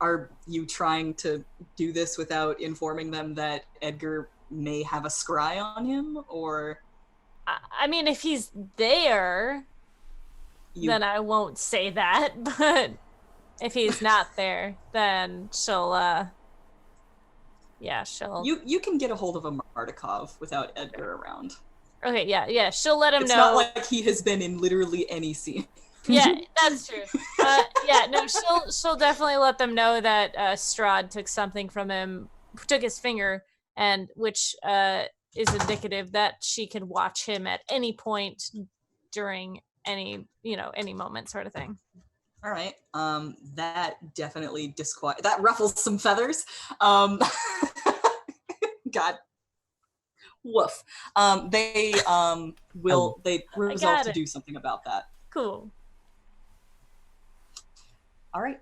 E: Are you trying to do this without informing them that Edgar may have a scry on him, or
C: I mean, if he's there, then I won't say that. But if he's not there, then she'll. Yeah, she'll.
E: You can get a hold of a Martikov without Edgar around.
C: Okay, yeah. She'll let him
E: It's
C: know.
E: not like he has been in literally any scene.
C: Yeah, that's true. Yeah, no, she'll definitely let them know that Strahd took something from him, took his finger, and which is indicative that she can watch him at any point during any moment, sort of thing.
E: All right. That definitely that ruffles some feathers. God. Woof. They they resolve to do something about that.
C: Cool.
E: All right.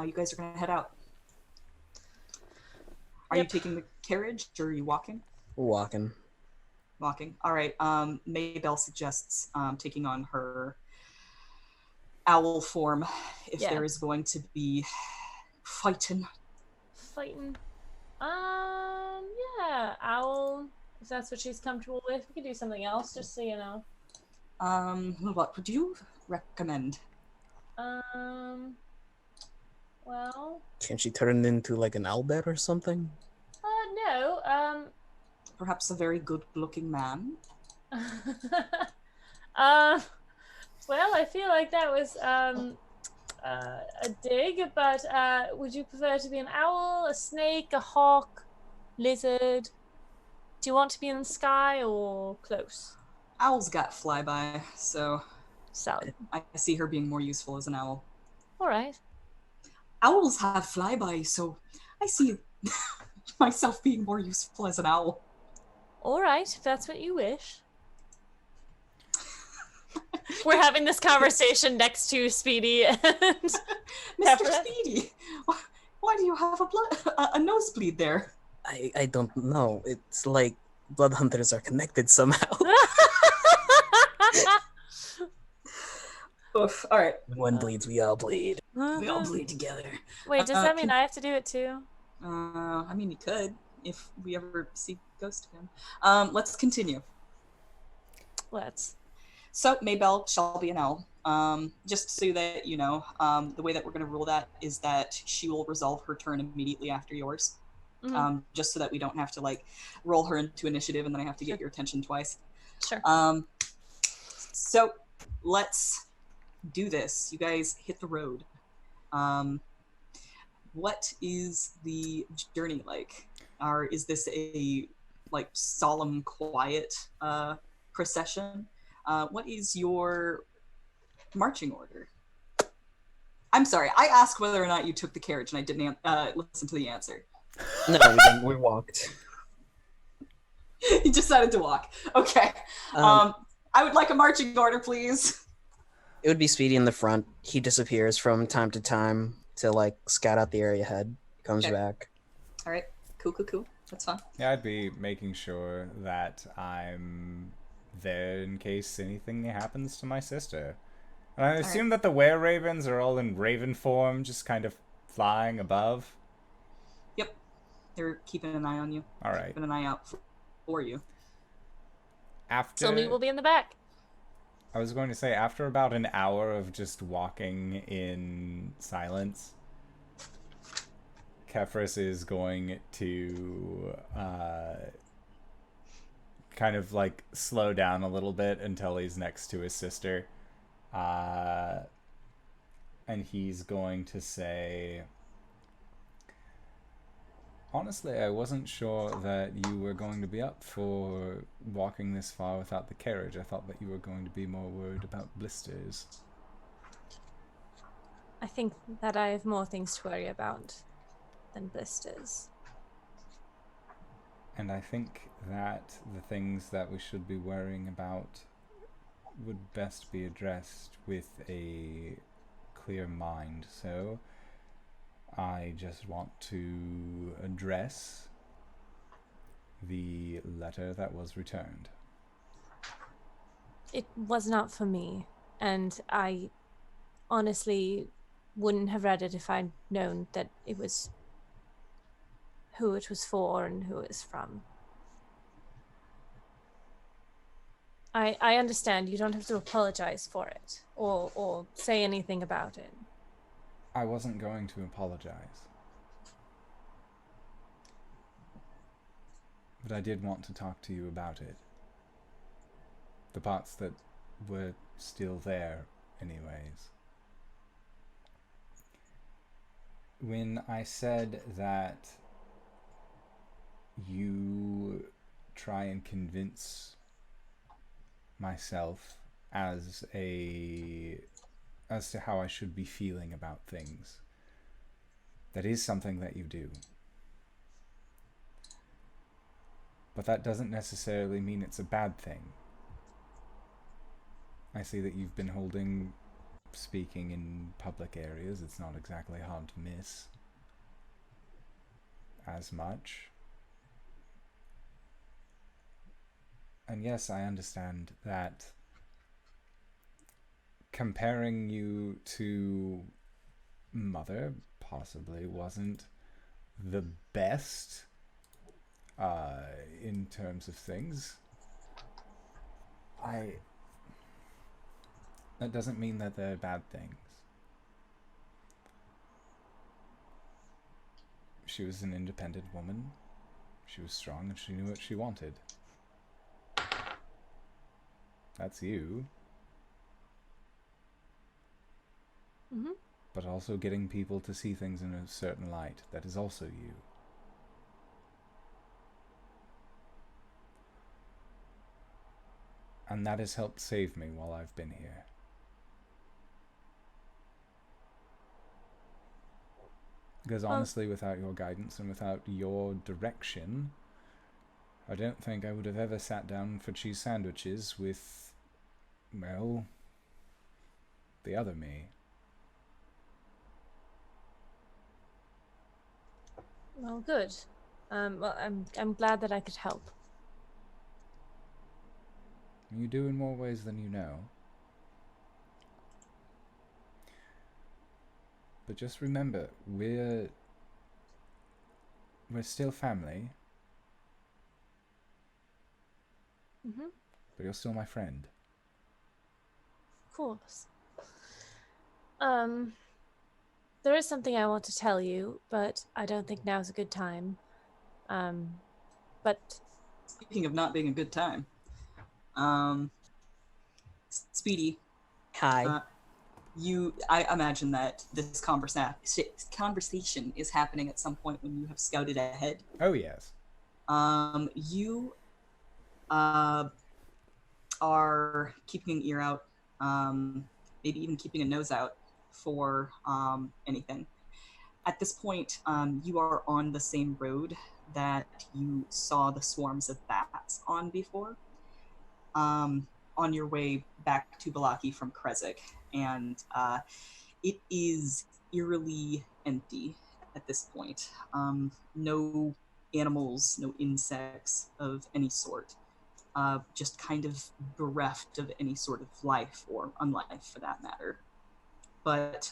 E: You guys are going to head out. Are you taking the carriage or are you walking?
A: Walking.
E: Walking. All right. Maybelle suggests taking on her owl form if there is going to be fighting.
C: fighting. Yeah, owl. If that's what she's comfortable with, we could do something else, just so you know.
E: What would you recommend?
C: Well,
A: Can she turn into like an owlbear or something?
C: no,
E: Perhaps a very good-looking man?
C: well, I feel like that was, a dig, but, would you prefer to be an owl, a snake, a hawk, lizard? Do you want to be in the sky or close?
E: Owl's got flyby, so
C: Solid.
E: I see her being more useful as an owl.
C: All right.
E: Owls have flyby, so I see myself being more useful as an owl.
C: All right, if that's what you wish. We're having this conversation next to Speedy and
E: Mr.
C: Pepper.
E: Speedy, why do you have a nosebleed there?
A: I don't know. It's like blood hunters are connected somehow.
E: Oof. All right.
A: When one bleeds, we all bleed. We all bleed together.
C: Wait, does that mean I have to do it too?
E: I mean, you could if we ever see Ghost again. Let's continue.
C: Let's.
E: So Maybelle shall be an owl. Just so that you know, the way that we're going to rule that is that she will resolve her turn immediately after yours.
C: Mm-hmm.
E: Just so that we don't have to like roll her into initiative and then I have to get your attention twice.
C: Sure.
E: So let's do this. You guys hit the road. What is the journey like? Or is this a like solemn, quiet procession? What is your marching order? I'm sorry, I asked whether or not you took the carriage and I didn't listen to the answer.
A: No, we didn't. We walked.
E: You decided to walk. Okay. I would like a marching order, please.
A: It would be Speedy in the front. He disappears from time to time to like scout out the area ahead. Comes back.
E: All right. Cool. That's fine.
B: Yeah, I'd be making sure that I'm there in case anything happens to my sister. And I assume that the were-ravens are all in raven form, just kind of flying above.
E: Yep. They're keeping an eye on you.
B: All right.
E: Keeping an eye out for you.
B: After
C: Silme will be in the back.
B: I was going to say, after about an hour of just walking in silence, Kefris is going to kind of like slow down a little bit until he's next to his sister. And he's going to say, honestly, I wasn't sure that you were going to be up for walking this far without the carriage. I thought that you were going to be more worried about blisters.
C: I think that I have more things to worry about than blisters.
B: And I think that the things that we should be worrying about would best be addressed with a clear mind. So I just want to address the letter that was returned.
C: It was not for me, and I honestly wouldn't have read it if I'd known that it was who it was for and who it was from. I understand you don't have to apologize for it or say anything about it.
B: I wasn't going to apologize. But I did want to talk to you about it. The parts that were still there, anyways. When I said that you try and convince myself as to how I should be feeling about things, that is something that you do. But that doesn't necessarily mean it's a bad thing. I see that you've been holding speaking in public areas. It's not exactly hard to miss as much. And yes, I understand that comparing you to Mother possibly wasn't the best in terms of things. That doesn't mean that they're bad things. She was an independent woman. She was strong and she knew what she wanted. That's you.
C: Mm-hmm.
B: But also getting people to see things in a certain light. That is also you. And that has helped save me while I've been here. Because honestly, without your guidance and without your direction, I don't think I would have ever sat down for cheese sandwiches with, well, the other me.
C: Well, good. I'm glad that I could help.
B: You do in more ways than you know. But just remember, we're still family.
C: Mm-hmm.
B: But you're still my friend.
C: Of course. There is something I want to tell you, but I don't think now's a good time. But
E: Speaking of not being a good time, Speedy,
A: Hi.
E: I imagine that this conversation is happening at some point when you have scouted ahead.
B: Oh, yes.
E: You are keeping an ear out, maybe even keeping a nose out for anything. At this point, you are on the same road that you saw the swarms of bats on before, on your way back to Vallaki from Krezik, and it is eerily empty at this point. No animals, no insects of any sort. Just kind of bereft of any sort of life or unlife for that matter. But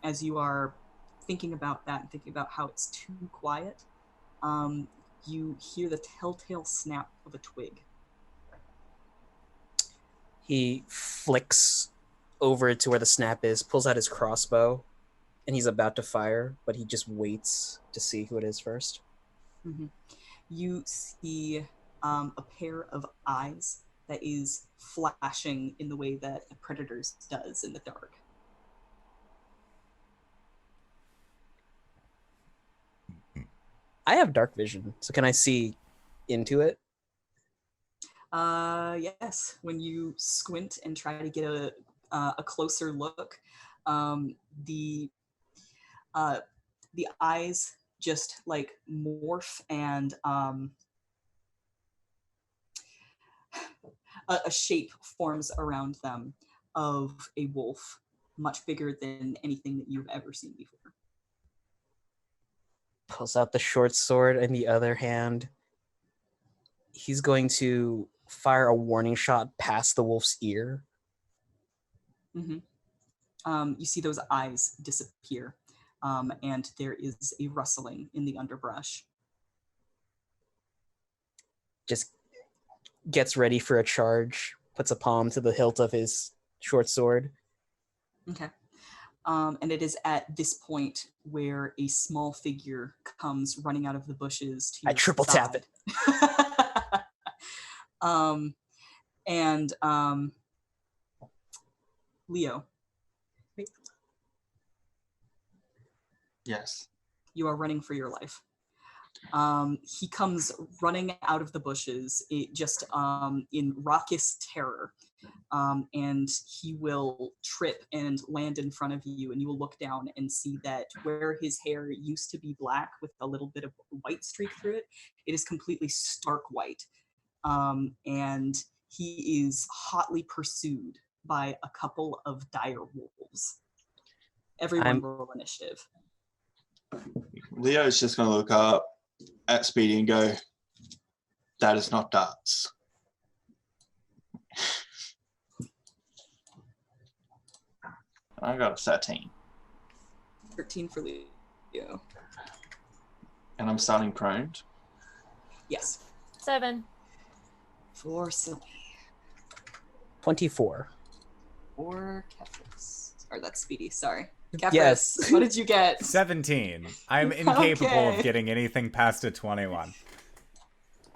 E: as you are thinking about that and thinking about how it's too quiet, you hear the telltale snap of a twig.
A: He flicks over to where the snap is, pulls out his crossbow, and he's about to fire, but he just waits to see who it is first.
E: Mm-hmm. You see a pair of eyes that is flashing in the way that a predator's does in the dark.
A: I have dark vision, so can I see into it?
E: Yes. When you squint and try to get a closer look, the eyes just like morph and a shape forms around them of a wolf, much bigger than anything that you've ever seen before.
A: Pulls out the short sword in the other hand. He's going to fire a warning shot past the wolf's ear.
E: Mm-hmm. You see those eyes disappear, and there is a rustling in the underbrush.
A: Just gets ready for a charge, puts a palm to the hilt of his short sword.
E: Okay. And it is at this point where a small figure comes running out of the bushes to
A: I
E: your
A: triple
E: side.
A: tap it.
E: Leo,
D: Yes.
E: you are running for your life. He comes running out of the bushes, in raucous terror, and he will trip and land in front of you, and you will look down and see that where his hair used to be black with a little bit of white streak through it, it is completely stark white, and he is hotly pursued by a couple of dire wolves. Everyone roll initiative.
D: Leo's just going to look up at Speedy and go, "That is not darts." I got a 13.
E: 13 for Leo.
D: And I'm starting prone.
E: Yes.
C: 7.
E: For Silme.
A: 24.
E: Or Kefris. Or that's Speedy, sorry. Kefris,
A: Yes.
E: what did you get?
B: 17. I'm incapable
E: Okay.
B: of getting anything past a 21.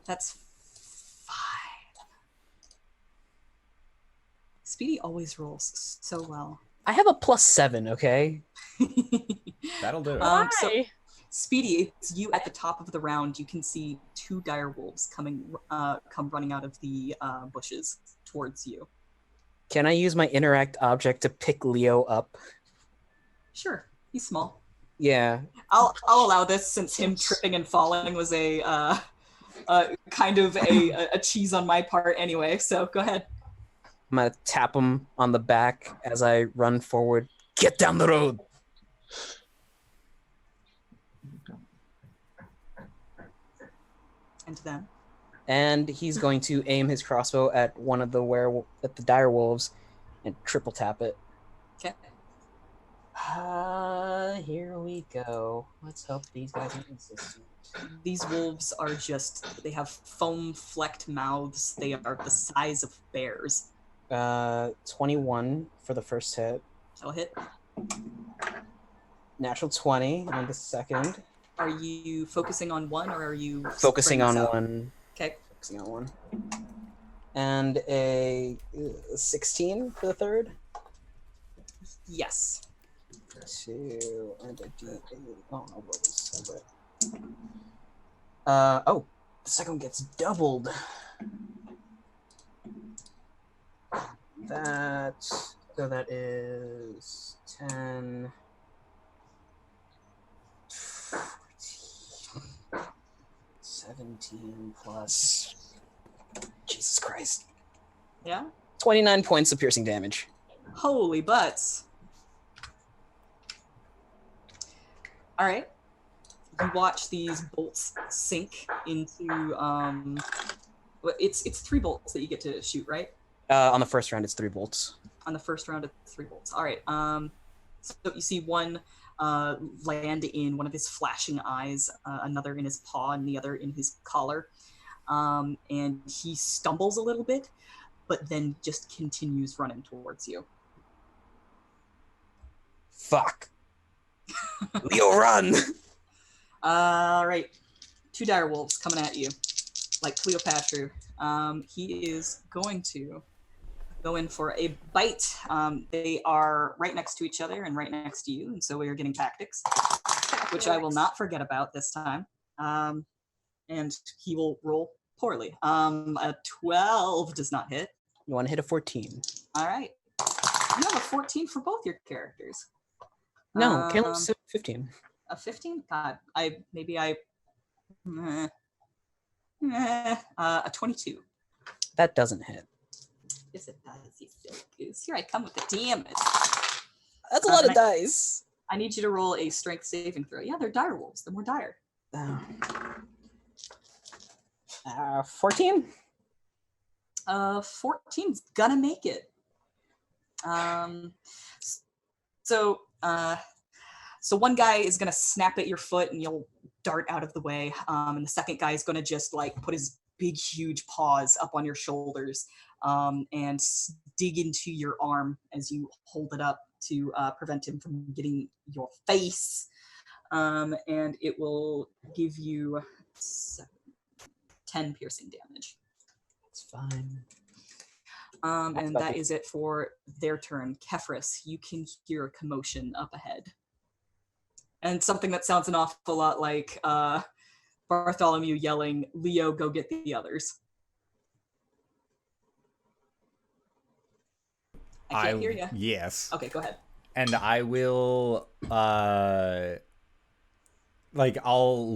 E: That's 5. Speedy always rolls so well.
A: I have a +7, okay?
B: That'll do it.
C: Why?
E: So Speedy, it's you at the top of the round. You can see 2 dire wolves come running out of the bushes towards you.
A: Can I use my interact object to pick Leo up?
E: Sure, he's small.
A: Yeah.
E: I'll allow this since him tripping and falling was a kind of a cheese on my part anyway. So go ahead.
A: I'm gonna tap him on the back as I run forward. Get down the road.
E: And then
A: And he's going to aim his crossbow at one of the dire wolves and triple tap it.
E: okay.
A: Here we go. Let's hope these guys are consistent.
E: These wolves are they have foam flecked mouths. They are the size of bears.
A: 21 for the first hit.
E: That'll hit.
A: Natural 20 on the second.
E: Are you focusing on one or are you
A: Focusing on
E: spreading this out?
A: one.
E: Okay.
A: Focusing on one. And a 16 for the third.
E: Yes.
A: 2 and a D8. Oh, no, what is separate? Oh, the second one gets doubled. So that is 10. 17 plus. Jesus Christ.
E: Yeah?
A: 29 points of piercing damage.
E: Holy butts. All right. You watch these bolts sink into it's 3 bolts that you get to shoot, right?
A: On the first round, it's 3 bolts.
E: On the first round, it's 3 bolts. All right. So you see one land in one of his flashing eyes, another in his paw, and the other in his collar. And he stumbles a little bit, but then just continues running towards you.
A: Fuck. Leo, run!
E: All right. 2 dire wolves coming at you, like Cleopatra. He is going to go in for a bite. They are right next to each other and right next to you, and so we are getting tactics, which I will not forget about this time. And he will roll poorly. A 12 does not hit.
A: You want to hit a 14?
E: All right. You have a 14 for both your characters.
A: No, Caleb's 15.
E: A 15? God, a 22.
A: That doesn't hit.
E: Yes, it does. You silly goose. Here I come with the damage.
A: That's a lot of dice.
E: I need you to roll a strength saving throw. Yeah, they're dire wolves. They're more dire.
A: 14?
E: 14's gonna make it. So one guy is gonna snap at your foot and you'll dart out of the way. And the second guy is gonna just like put his big, huge paws up on your shoulders and dig into your arm as you hold it up to prevent him from getting your face. And it will give you 10 piercing damage.
A: It's fine.
E: And that is it for their turn. Kefris, you can hear a commotion up ahead. And something that sounds an awful lot like Bartholomew yelling, "Leo, go get the others." I can't hear you.
B: Yes.
E: Okay, go ahead.
B: And I will, I'll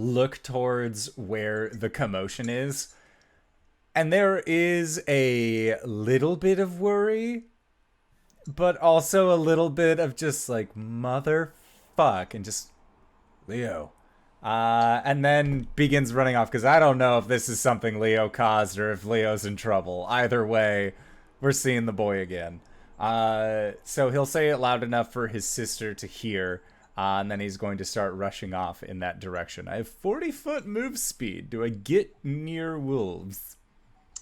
B: look towards where the commotion is. And there is a little bit of worry, but also a little bit of just like, motherfuck, and just, Leo. And then begins running off, because I don't know if this is something Leo caused or if Leo's in trouble. Either way, we're seeing the boy again. So he'll say it loud enough for his sister to hear. And then he's going to start rushing off in that direction. I have 40-foot move speed. Do I get near wolves?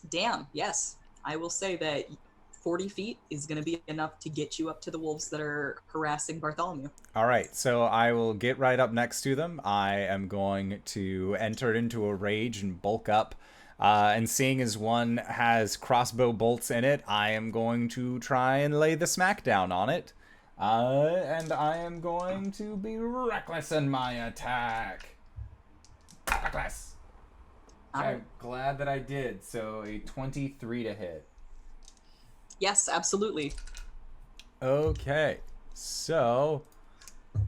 E: Damn, yes. I will say that 40 feet is going to be enough to get you up to the wolves that are harassing Bartholomew.
B: All right, so I will get right up next to them. I am going to enter into a rage and bulk up. And seeing as one has crossbow bolts in it, I am going to try and lay the smackdown on it. And I am going to be reckless in my attack. Reckless. I'm glad that I did. So a 23 to hit.
E: Yes, absolutely.
B: Okay. So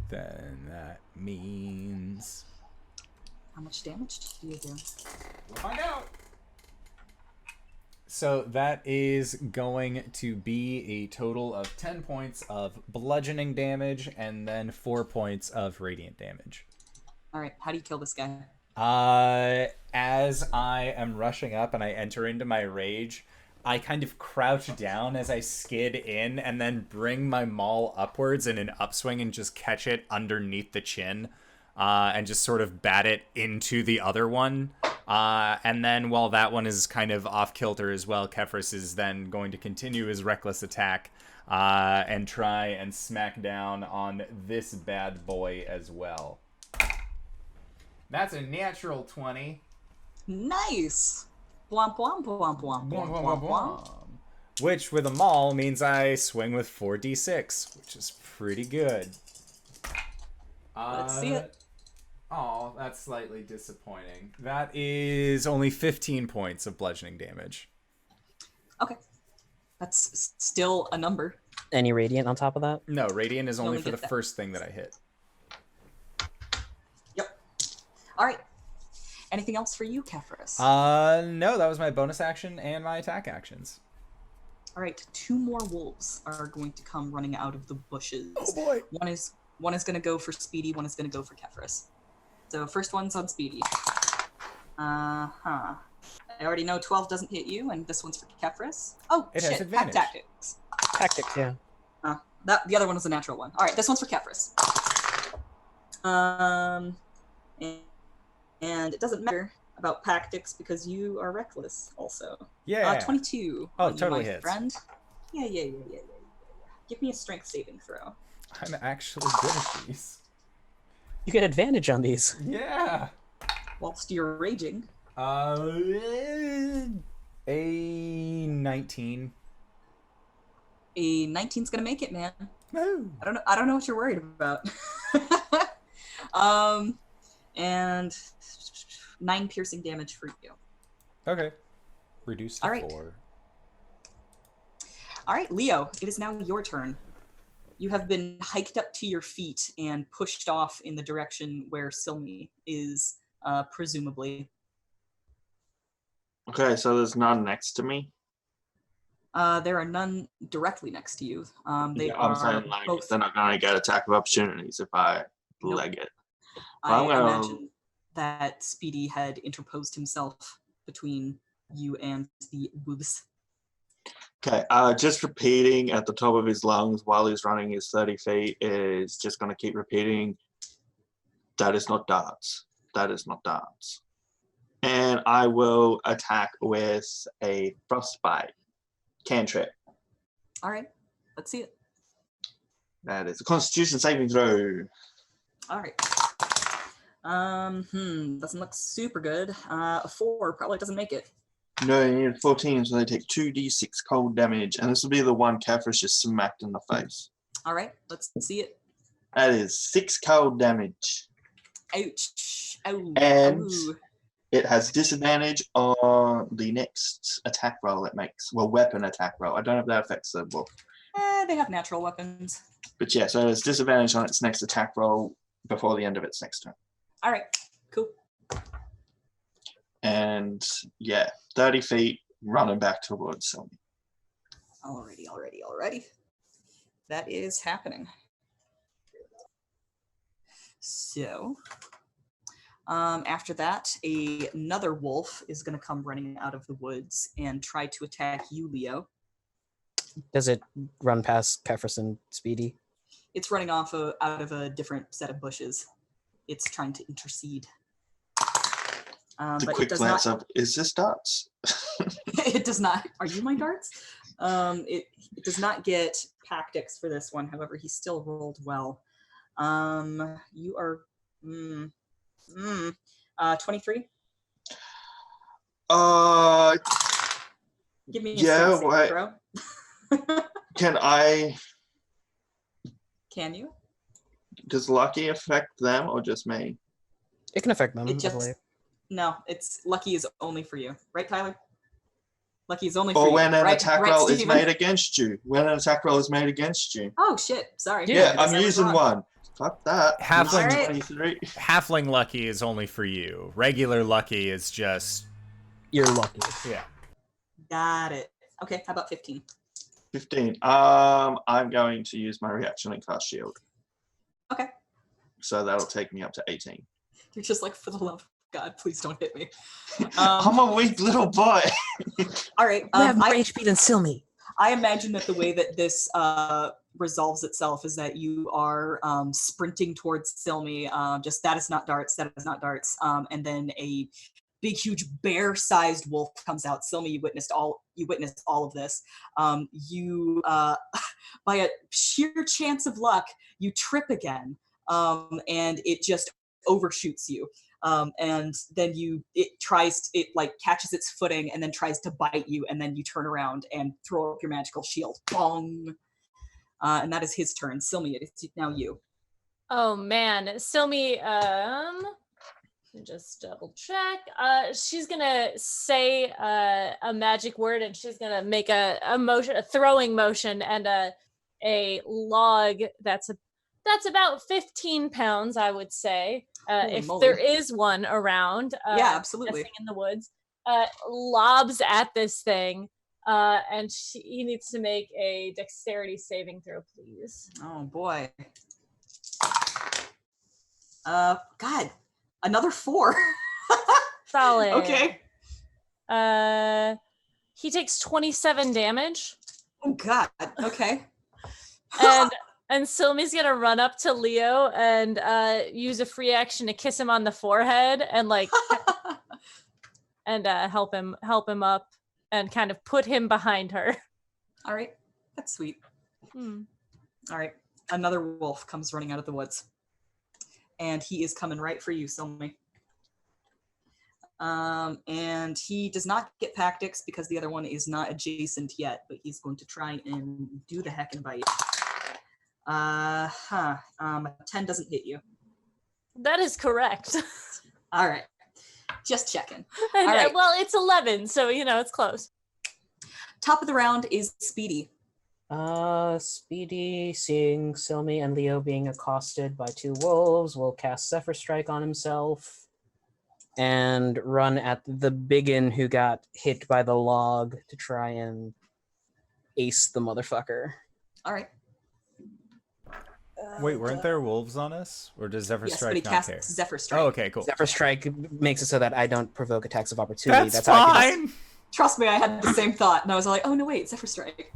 B: then that means...
E: How much damage do you do?
B: We'll find out. So that is going to be a total of 10 points of bludgeoning damage and then 4 points of radiant damage.
E: All right, how do you kill this guy?
B: As I am rushing up and I enter into my rage, I kind of crouch down as I skid in and then bring my maul upwards in an upswing and just catch it underneath the chin. And just sort of bat it into the other one. And then while that one is kind of off kilter as well, Kefris is then going to continue his reckless attack and try and smack down on this bad boy as well. That's a natural 20.
E: Nice! Blomp, blomp, blomp, blomp, blomp, blomp, blomp.
B: Which, with a maul, means I swing with 4d6, which is pretty good.
E: Let's see it.
B: Oh, that's slightly disappointing. That is only 15 points of bludgeoning damage.
E: Okay. That's still a number.
A: Any radiant on top of that?
B: No, radiant is only
E: only
B: for the
E: get that.
B: first thing that I hit.
E: Yep. All right. Anything else for you, Kefris?
B: No, that was my bonus action and my attack actions.
E: All right, 2 more wolves are going to come running out of the bushes.
B: Oh boy.
E: One is going to go for Speedy, one is going to go for Kefris. So first one's on Speedy. I already know 12 doesn't hit you, and this one's for Kefris. Oh,
B: It
E: shit,
B: has advantage.
E: Pack tactics.
A: Tactics, yeah.
E: The other one was a natural one. All right, this one's for Kefris. And it doesn't matter about tactics because you are reckless also.
B: Yeah.
E: 22.
B: Oh,
E: on you,
B: totally
E: my
B: hits.
E: friend. Yeah. Give me a strength saving throw.
B: I'm actually good at these.
A: You get advantage on these.
B: Yeah.
E: Whilst you're raging.
B: A 19.
E: A 19's gonna make it, man.
B: Woo.
E: I don't know what you're worried about. And 9 piercing damage for you.
B: Okay. Reduced to
E: All right.
B: 4.
E: All right, Leo, it is now your turn. You have been hiked up to your feet and pushed off in the direction where Silme is, presumably.
D: Okay, so there's none next to me.
E: There are none directly next to you. They
D: Yeah,
E: are
D: I'm saying like
E: both.
D: they're not gonna get attack of opportunities if I
E: Nope.
D: leg it.
E: I
D: I'm gonna-
E: imagine that Speedy had interposed himself between you and the wolves.
D: Okay, just repeating at the top of his lungs while he's running his 30 feet is just gonna keep repeating, that is not darts. That is not darts. And I will attack with a frostbite cantrip.
E: All right, let's see it.
D: That is a Constitution saving throw.
E: All right. Doesn't look super good. A 4 probably doesn't make it.
D: No, you need 14, so they take 2d6 cold damage, and this will be the one Kefris just smacked in the face.
E: All right, let's see it.
D: That is 6 cold damage.
E: Ouch. Ow.
D: And
E: Ow.
D: it has disadvantage on the next attack roll it makes. Well, weapon attack roll. I don't know if that affects the wolf.
E: They have natural weapons.
D: But yeah, so there's disadvantage on its next attack roll before the end of its next turn.
E: All right, cool.
D: And yeah, 30 feet running back towards Silme.
E: Alrighty. That is happening. So, after that, another wolf is going to come running out of the woods and try to attack you, Leo.
A: Does it run past Kefris and Speedy?
E: It's running out of a different set of bushes. It's trying to intercede.
D: The
E: But
D: quick
E: it does
D: glance
E: not.
D: of, is this darts?
E: It does not. Are you my darts? It does not get tactics for this one. However, he still rolled well. You are 23. Give me a
D: Yeah,
E: strength saving throw.
D: Can I?
E: Can you?
D: Does lucky affect them or just me?
A: It can affect them,
E: It
A: I
E: just
A: believe.
E: no. It's lucky is only for you, right, Tyler? Lucky is only for
D: Or
E: you.
D: when an
E: right,
D: attack
E: right,
D: roll is
E: Steven?
D: made against you. When an attack roll is made against you.
E: Oh shit! Sorry.
A: Yeah,
D: Yeah,
E: I guess
D: I'm
E: I was
D: using
E: wrong.
D: one. Fuck that.
B: Halfling-
E: Alright.
D: 23.
B: Halfling lucky is only for you. Regular lucky is just
A: You're lucky.
B: yeah.
E: Got it. Okay. How about 15?
D: 15. I'm going to use my reaction and cast shield.
E: Okay.
D: So that'll take me up to 18.
E: You're just like, for the love of God, please don't hit me.
D: I'm a weak little boy.
E: All right.
A: You have more HP than Silme.
E: I imagine that the way that this resolves itself is that you are sprinting towards Silme. Just that is not darts. That is not darts. And then a big, huge bear-sized wolf comes out. Silme, you witnessed all of this. You, by a sheer chance of luck, you trip again, and it just overshoots you. And then it catches its footing and then tries to bite you, and then you turn around and throw up your magical shield. Bong! And that is his turn. Silme, it's now you.
C: Oh man, Silme, just double check. She's gonna say a magic word, and she's gonna make a throwing motion, and a log that's about 15 pounds, I would say, if
E: moly.
C: there is one around.
E: Yeah, absolutely.
C: Guessing in the woods, lobs at this thing, and he needs to make a dexterity saving throw, please.
E: Oh boy. God, another 4.
C: Solid.
E: Okay.
C: He takes 27 damage.
E: Oh God. Okay.
C: And Silme's gonna run up to Leo and use a free action to kiss him on the forehead and and help him up and kind of put him behind her.
E: All right. That's sweet.
C: Hmm.
E: All right. Another wolf comes running out of the woods. And he is coming right for you, Silme. And he does not get tactics because the other one is not adjacent yet, but he's going to try and do the heck and bite. 10 doesn't hit you.
C: That is correct.
E: All right. Just checking. All right.
C: Well, it's 11, so it's close.
E: Top of the round is Speedy.
A: Speedy, seeing Silme and Leo being accosted by 2 wolves, will cast Zephyr Strike on himself and run at the biggin who got hit by the log to try and ace the motherfucker.
E: All right.
B: Wait, weren't there wolves on us? Or does Zephyr
E: Yes,
B: Strike
E: but he
B: not
E: casts
B: care?
E: Zephyr Strike.
B: Oh, okay, cool.
A: Zephyr Strike makes it so that I don't provoke attacks of opportunity.
B: That's
A: how I
B: fine.
E: Trust me, I had the same thought, and I was like, oh no, wait, Zephyr Strike.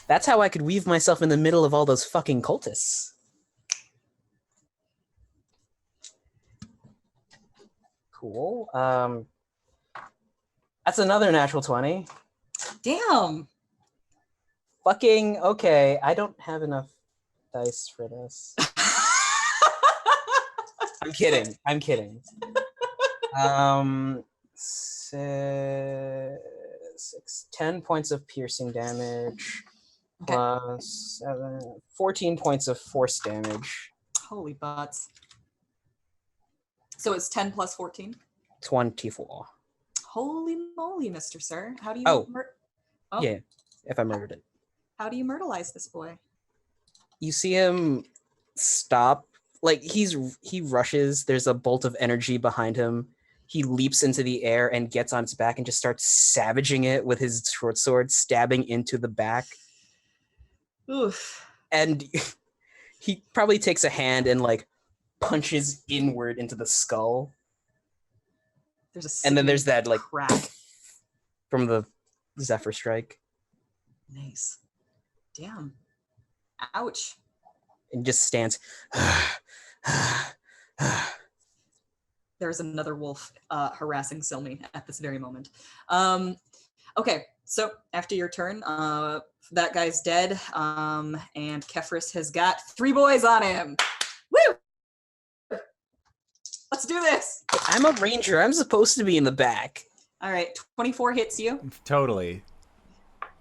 A: That's how I could weave myself in the middle of all those fucking cultists. Cool. That's another natural 20.
E: Damn.
A: Fucking okay. I don't have enough dice for this. I'm kidding. 10 points of piercing damage.
E: Okay.
A: Plus 14 points of force damage.
E: Holy butts. So it's 10 plus 14?
A: 24.
E: Holy moly, Mr. Sir. How do you
A: Yeah, if I murdered it.
E: How do you myrtleize this boy?
A: You see him stop. Like, he rushes. There's a bolt of energy behind him. He leaps into the air and gets on its back and just starts savaging it with his short sword, stabbing into the back.
E: Oof.
A: And he probably takes a hand and punches inward into the skull.
E: And
A: then there's that
E: crack
A: from the Zephyr Strike.
E: Nice. Damn. Ouch.
A: and just stands.
E: There's another wolf harassing Silme at this very moment. Okay, so after your turn, that guy's dead, and Kefris has got 3 boys on him. Woo! Let's do this.
A: I'm a ranger. I'm supposed to be in the back.
E: All right, 24 hits you.
B: Totally.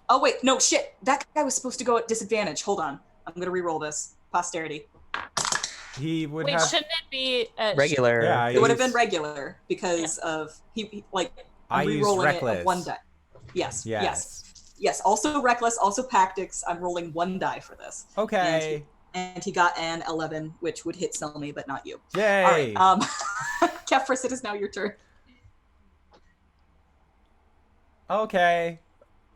E: Oh, wait, no, shit. That guy was supposed to go at disadvantage. Hold on. I'm going to re-roll this. Posterity.
B: He would
C: Wait,
B: have
C: shouldn't it be
A: Regular.
B: Yeah,
E: It would have been regular because of, I'm
B: used
E: re-rolling it
B: reckless.
E: of 1 die. Yes.
B: Yes.
E: Yes, also reckless, also tactics. I'm rolling 1 die for this.
B: Okay.
E: And he got an 11, which would hit Silme, but not you.
B: Yay.
E: All right, Kefris, it is now your turn.
B: Okay.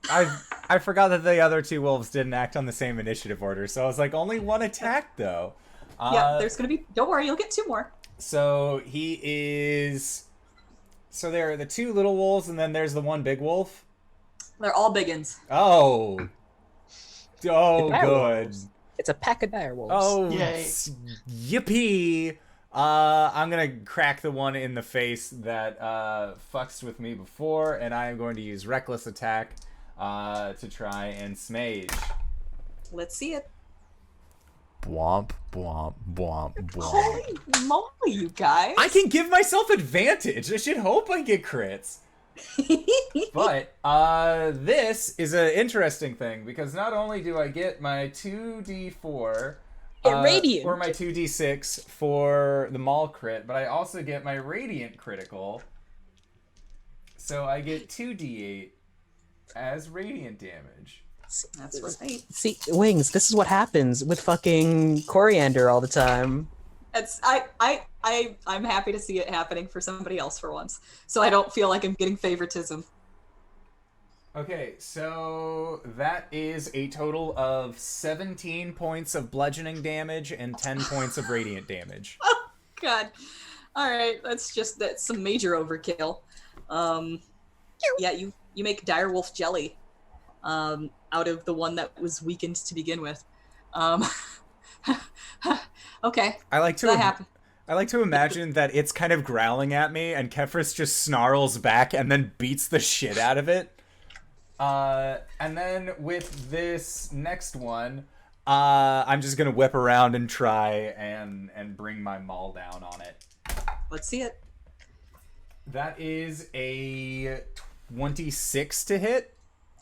B: I forgot that the other 2 wolves didn't act on the same initiative order, so I was like, only 1 attack though.
E: Yeah, there's gonna be. Don't worry, you'll get 2 more.
B: So he is. So there are the 2 little wolves, and then there's the 1 big wolf.
E: They're all biggins.
B: Oh. Oh,
A: Dire
B: good.
A: wolves. It's a pack of dire wolves.
B: Oh,
D: Yay.
B: yippee! I'm gonna crack the one in the face that fucks with me before, and I am going to use reckless attack to try and smage.
E: Let's see it.
B: Bwomp, bwomp, bwomp, bwomp.
E: Holy moly, you guys!
B: I can give myself advantage. I should hope I get crits. But this is an interesting thing because not only do I get my 2d4
A: radiant.
B: or my 2d6 for the maul crit, but I also get my radiant critical. So I get 2d8 as radiant damage.
E: That's right.
A: See, Wings, this is what happens with fucking coriander all the time.
E: It's I'm happy to see it happening for somebody else for once, so I don't feel like I'm getting favoritism.
B: Okay, so that is a total of 17 points of bludgeoning damage and 10 points of radiant damage.
E: Oh God! All right, that's some major overkill. Yeah, you make direwolf jelly out of the one that was weakened to begin with. Okay.
B: I like
E: That happened.
B: to imagine that it's kind of growling at me, and Kefris just snarls back and then beats the shit out of it. And then with this next one, I'm just gonna whip around and try and bring my maul down on it.
E: Let's see it.
B: That is a 26 to hit.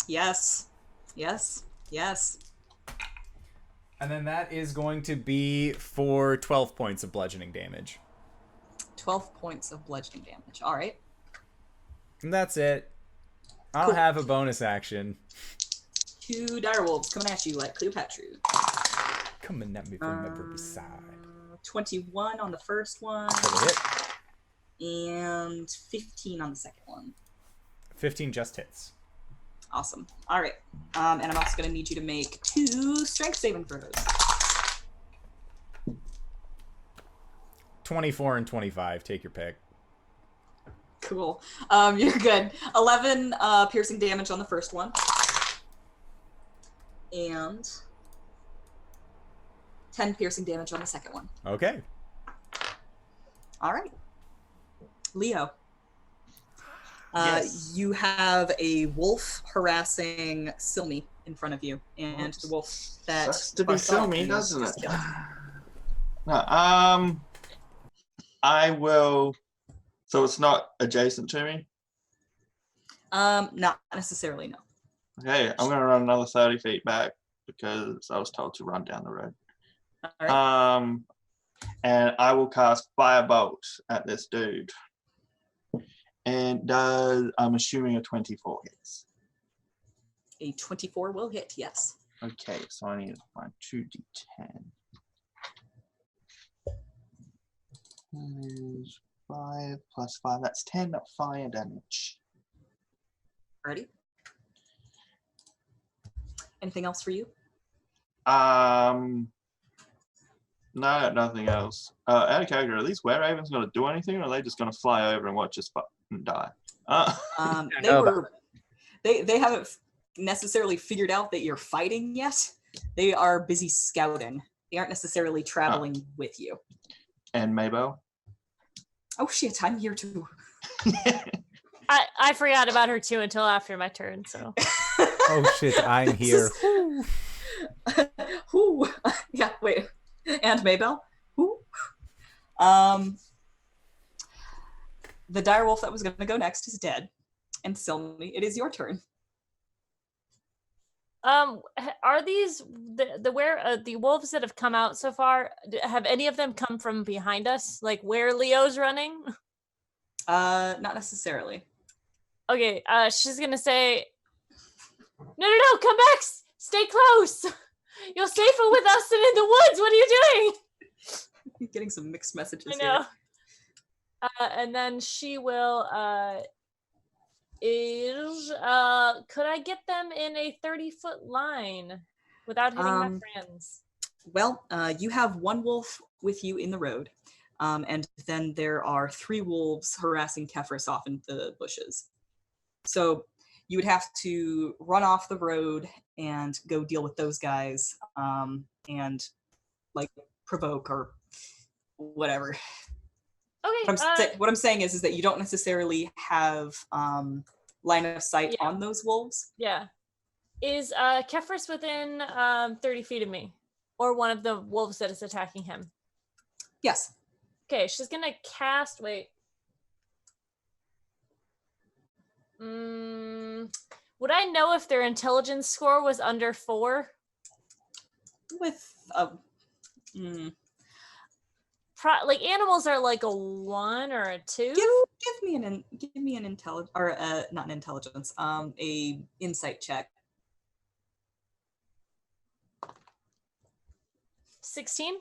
E: Yes. Yes. Yes.
B: And then that is going to be for 12 points of bludgeoning damage.
E: 12 points of bludgeoning damage. All right.
B: And that's it. I don't have a bonus action.
E: 2 direwolves coming at you like Cleopatra.
B: Coming at me from every side.
E: 21 on the first one.
B: For the hit.
E: And 15 on the second one.
B: 15 just hits.
E: Awesome. All right. And I'm also going to need you to make 2 strength saving throws.
B: 24 and 25. Take your pick.
E: Cool. You're good. 11 piercing damage on the first one. And 10 piercing damage on the second one.
B: Okay.
E: All right. Leo.
D: Yes.
E: You have a wolf harassing Silme in front of you, and the wolf that
D: Sucks to be
E: Bartholomew
D: Silme, doesn't
E: just
D: it?
E: killed.
D: No, I will. So it's not adjacent to me.
E: Not necessarily, no.
D: Okay, I'm gonna run another 30 feet back because I was told to run down the road.
E: All right.
D: And I will cast Firebolt at this dude. And I'm assuming a 24 hits.
E: A 24 will hit, yes.
D: Okay, so I need my 2d10. Is 5 plus 5, that's 10 fire damage.
E: Ready? Anything else for you?
D: No, nothing else. Out of character, are these were-ravens going to do anything, or are they just going to fly over and watch us die?
E: They haven't necessarily figured out that you're fighting yet. They are busy scouting They aren't necessarily traveling with you.
D: And Mabel?
E: Oh shit, I'm here too.
C: I forgot about her too until after my turn, so.
B: Oh shit, I'm here.
E: Who? Yeah, wait. And Mabel? Who? The direwolf that was going to go next is dead. And Silme, it is your turn.
C: Are these the wolves that have come out so far? Have any of them come from behind us, like where Leo's running?
E: Not necessarily.
C: Okay. She's gonna say, "No, come back! Stay close. You're safer with us than in the woods. What are you doing?"
E: You're getting some mixed messages
C: I know.
E: here.
C: And then she will. Could I get them in a 30-foot line without hitting my friends?
E: Well, you have one wolf with you in the road, and then there are 3 wolves harassing Kefris off in the bushes. So you would have to run off the road and go deal with those guys, and like provoke or whatever.
C: Okay.
E: What I'm saying is that you don't necessarily have line of sight on those wolves.
C: Yeah. Is Kefris within 30 feet of me? Or one of the wolves that is attacking him?
E: Yes.
C: Okay, she's gonna cast, wait. Would I know if their intelligence score was under 4?
E: With
C: like animals are like a 1 or a 2?
E: Give me an intelligence, or not an intelligence, a insight check.
C: 16?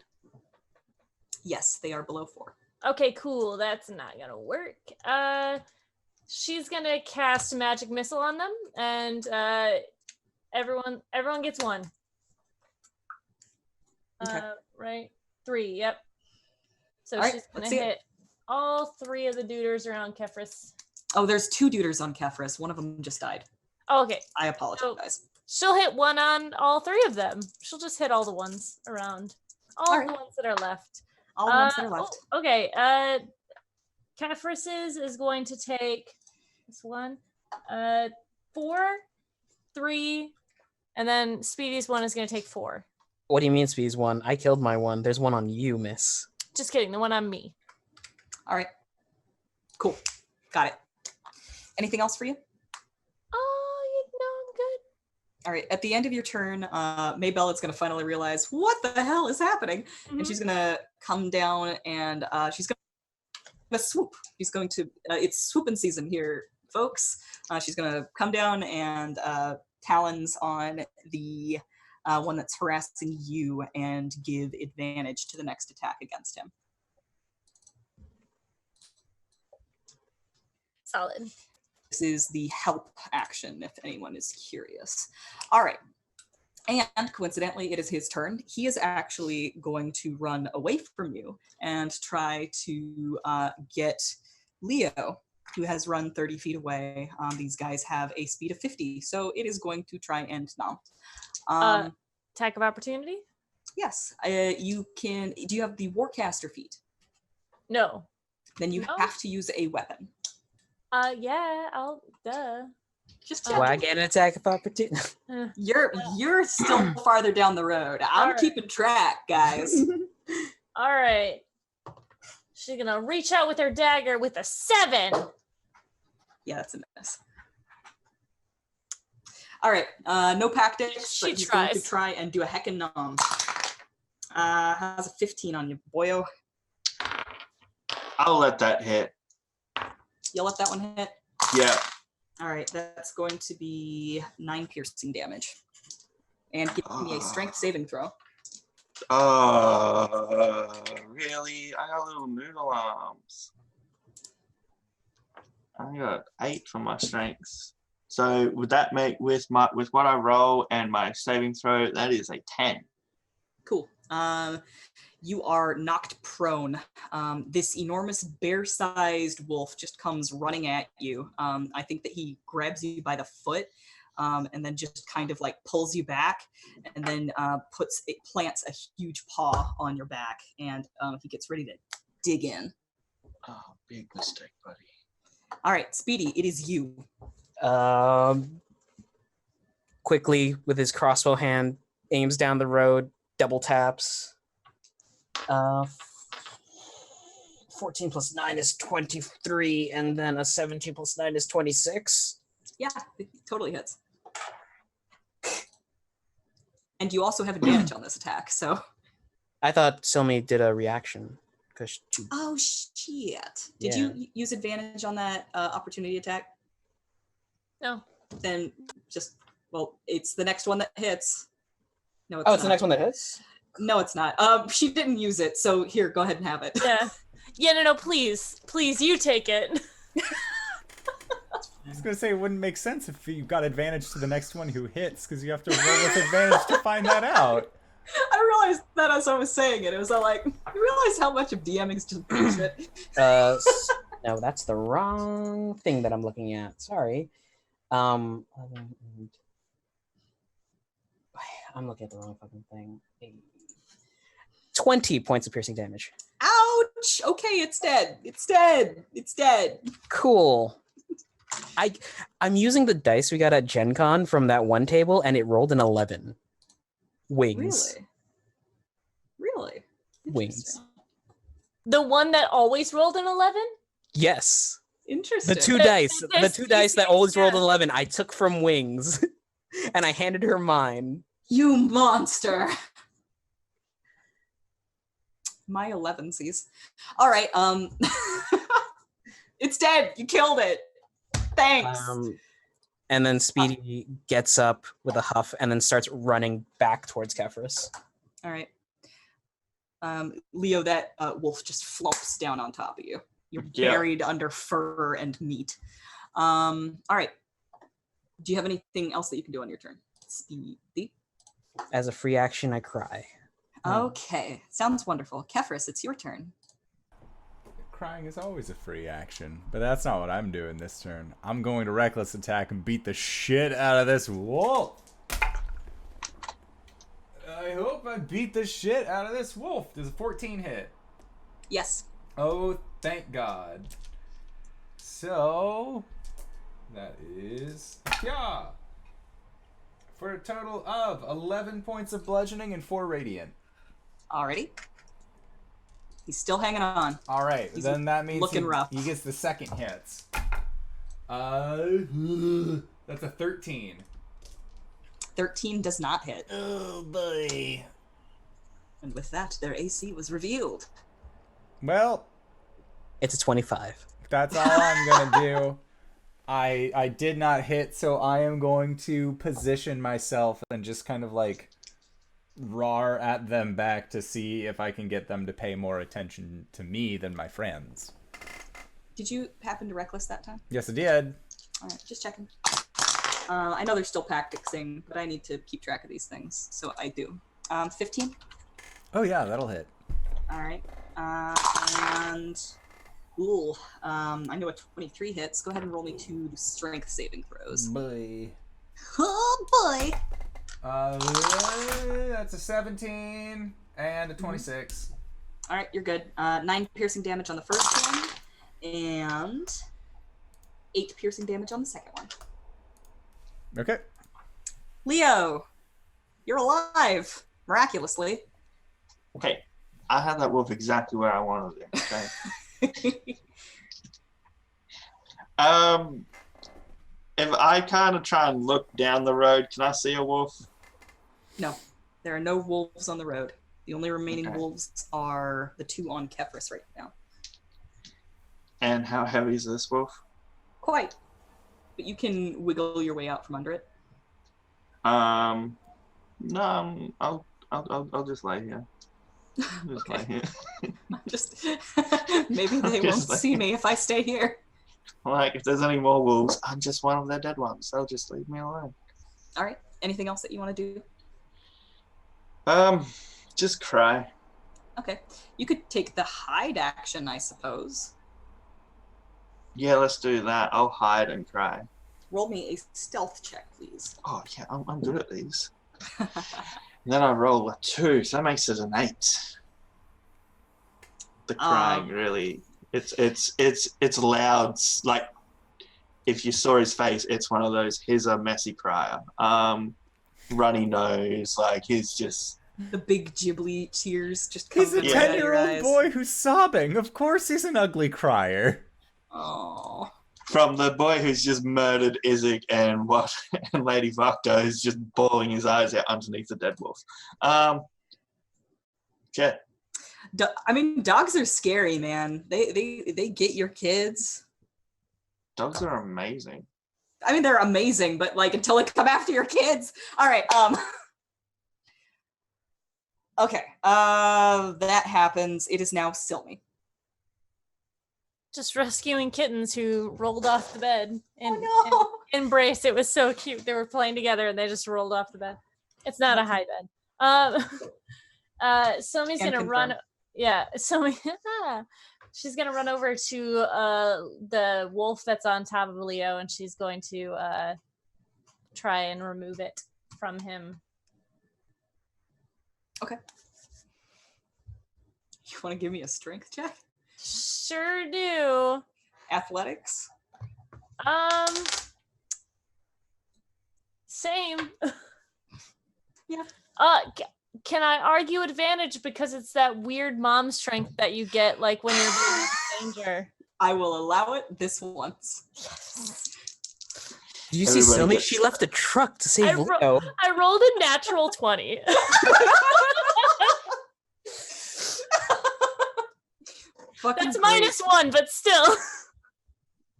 E: Yes, they are below 4.
C: Okay, cool. That's not gonna work. She's gonna cast a magic missile on them, and everyone gets 1.
E: Okay.
C: Right? 3. Yep. So
E: all right,
C: she's gonna hit all 3 of the duders around Kefris.
E: Oh, there's 2 duders on Kefris. One of them just died.
C: Oh, okay.
E: I apologize.
C: So she'll hit 1 on all 3 of them. She'll just hit all the ones around. All the ones that are left.
E: All the ones that are left.
C: Oh, okay. Kefris's is going to take this one. 4, 3, and then Speedy's one is going to take 4.
A: What do you mean, Speedy's 1? I killed my 1. There's 1 on you, miss.
C: Just kidding. The one on me.
E: All right. Cool. Got it. Anything else for you?
C: I'm good.
E: All right. At the end of your turn, Maybell is going to finally realize what the hell is happening, and she's going to come down and she's going to swoop. She's going to. It's swooping season here, folks. She's going to come down and talons on the one that's harassing you and give advantage to the next attack against him.
C: Solid.
E: This is the help action, if anyone is curious. All right. And coincidentally, it is his turn. He is actually going to run away from you and try to get Leo, who has run 30 feet away. These guys have a speed of 50, so it is going to try and nom.
C: Attack of opportunity?
E: Yes. You can. Do you have the Warcaster feat?
C: No.
E: Then you have to use a weapon.
C: Yeah, duh.
E: Just
A: Do I get an attack of opportunity?
E: You're still farther down the road. I'm keeping track, guys.
C: All right. She's gonna reach out with her dagger with a 7.
E: Yeah, that's a miss. All right, no tactics, but he's going to try and do a heckin' nom. Has a 15 on you, boyo.
D: I'll let that hit.
E: You'll let that one hit?
D: Yeah.
E: All right, that's going to be 9 piercing damage. And give me a strength saving throw.
D: Really? I got little noodle arms. I got 8 for my strengths. So would that make with what I roll and my saving throw, that is a 10.
E: Cool. You are knocked prone. This enormous bear-sized wolf just comes running at you. I think that he grabs you by the foot and then just kind of like pulls you back, and then plants a huge paw on your back, and he gets ready to dig in.
D: Oh, big mistake, buddy.
E: All right, Speedy, it is you.
A: Quickly, with his crossbow hand, aims down the road, double taps. 14 plus 9 is 23, and then a 17 plus 9 is 26.
E: Yeah, it totally hits. And you also have advantage on this attack, so...
A: I thought Silme did a reaction.
E: Oh, shit. Did you use advantage on that opportunity attack?
C: No.
E: Then just, well, it's the next one that hits. No, it's
A: Oh,
E: not.
A: it's the next one that hits?
E: No, it's not. She didn't use it, so here, go ahead and have it.
C: Yeah. Yeah, no, please. Please, you take it.
B: I was going to say it wouldn't make sense if you got advantage to the next one who hits, because you have to roll with advantage to find that out.
E: I realized that as I was saying it. It was all like, you realize how much of DMing is just bullshit.
A: No, that's the wrong thing that I'm looking at. Sorry. I'm looking at the wrong fucking thing. 20 points of piercing damage.
E: Ouch! Okay, it's dead. It's dead. It's dead.
A: Cool. I'm using the dice we got at Gen Con from that one table, and it rolled an 11. Wings.
E: Really?
A: Wings.
C: The one that always rolled an 11?
A: Yes.
E: Interesting.
A: The two dice that always rolled an 11, I took from Wings, and I handed her mine.
E: You monster. My 11sies. All right, it's dead. You killed it. Thanks.
A: And then Speedy gets up with a huff and then starts running back towards Kefris.
E: All right. Leo, that wolf just flumps down on top of you. You're buried under fur and meat. All right. Do you have anything else that you can do on your turn? Speedy?
A: As a free action, I cry.
E: Okay. Sounds wonderful. Kefris, it's your turn.
B: Crying is always a free action, but that's not what I'm doing this turn. I'm going to reckless attack and beat the shit out of this wolf. I hope I beat the shit out of this wolf. Does a 14 hit?
E: Yes.
B: Oh, thank God. So, that is, for a total of 11 points of bludgeoning and 4 radiant.
E: Alrighty. He's still hanging on.
B: All right,
E: He's
B: then that means
E: looking rough.
B: He gets the second hits. That's a 13.
E: 13 does not hit.
B: Oh boy.
E: And with that, their AC was revealed.
B: Well,
A: It's a 25.
B: that's all I'm gonna do. I did not hit, so I am going to position myself and just kind of like roar at them back to see if I can get them to pay more attention to me than my friends.
E: Did you happen to reckless that time?
B: Yes, I did.
E: All right, just checking. I know they're still practicing, but I need to keep track of these things, so I do. 15?
B: Oh yeah, that'll hit.
E: All right. And... Ooh, I know a 23 hits. Go ahead and roll me 2 strength saving throws.
B: Boy.
E: Oh, boy!
B: That's a 17 and a 26.
E: All right, you're good. 9 piercing damage on the first one, and 8 piercing damage on the second one.
B: Okay.
E: Leo, you're alive, miraculously.
D: Okay, I had that wolf exactly where I wanted it. Okay. If I kind of try and look down the road, can I see a wolf?
E: No, there are no wolves on the road. The only remaining
D: Okay.
E: wolves are the 2 on Kefris right now.
D: And how heavy is this wolf?
E: Quite, but you can wiggle your way out from under it.
D: No, I'll just lay here. I'll just lay here.
E: Just maybe they
D: Just
E: won't
D: like-
E: see me if I stay here.
D: Like, if there's any more wolves, I'm just one of their dead ones. They'll just leave me alone.
E: All right. Anything else that you want to do?
D: Just cry.
E: Okay. You could take the hide action, I suppose.
D: Yeah, let's do that. I'll hide and cry.
E: roll me a stealth check, please.
D: Oh yeah, I'm good at these. And then I roll a 2, so that makes it an 8. The crying really, it's loud. Like if you saw his face, it's one of those. He's a messy crier. Runny nose, like he's just.
E: The big ghibli tears just come
B: He's a
E: out of your
B: 10-year-old
E: eyes.
B: boy who's sobbing. Of course he's an ugly crier.
E: Oh.
D: From the boy who's just murdered Izzy and Lady Vakta is just bawling his eyes out underneath the dead wolf. Yeah.
E: I mean, dogs are scary, man. They get your kids.
D: Dogs are amazing.
E: I mean, they're amazing, but like until they come after your kids. All right. Okay. That happens. It is now Silme.
C: Just rescuing kittens who rolled off the bed and,
E: Oh,
C: and embraced. It was so cute. They were playing together and they just rolled off the bed. It's not a high bed. Silme's
E: Can
C: gonna run.
E: confirm.
C: Yeah, Silme. She's gonna run over to the wolf that's on top of Leo, and she's going to try and remove it from him.
E: Okay. You want to give me a strength check?
C: Sure do.
E: Athletics?
C: Same.
E: Yeah.
C: Can I argue advantage because it's that weird mom strength that you get like when you're in danger?
E: I will allow it this once.
A: Did you see
D: Everybody
A: Silme?
D: gets-
A: She left a truck to save
C: I ro-
A: Leo.
C: I rolled a natural 20.
E: Fucking
C: That's
E: great.
C: -1, but still.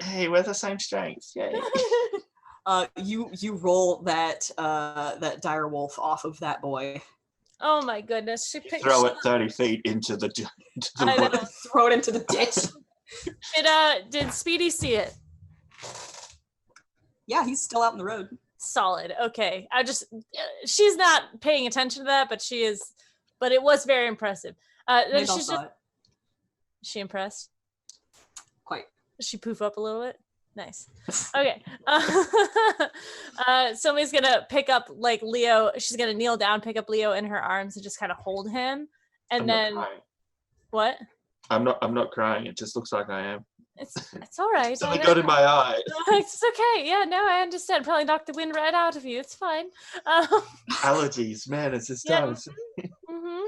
D: Hey, we're the same strength. Yay.
E: You roll that that dire wolf off of that boy.
C: Oh my goodness. She picked
D: Throw it 30 feet into the
C: I know.
D: woods.
E: Throw it into the ditch.
C: Did Speedy see it?
E: Yeah, he's still out in the road.
C: Solid. Okay. She's not paying attention to that, but she is, but it was very impressive. Then
E: Maybe
C: she's
E: saw
C: just,
E: it.
C: is she impressed?
E: Quite.
C: Does she poof up a little bit? Nice. Okay. Somebody's gonna pick up like Leo. She's gonna kneel down, pick up Leo in her arms, and just kind of hold him. And
D: I'm
C: then
D: not crying.
C: what?
D: I'm not crying. It just looks like I am.
C: It's all right.
D: Something got in my eye.
C: It's okay. Yeah, no, I understand. Probably knocked the wind right out of you. It's fine.
D: Allergies, man. It's just
C: Yeah.
D: time.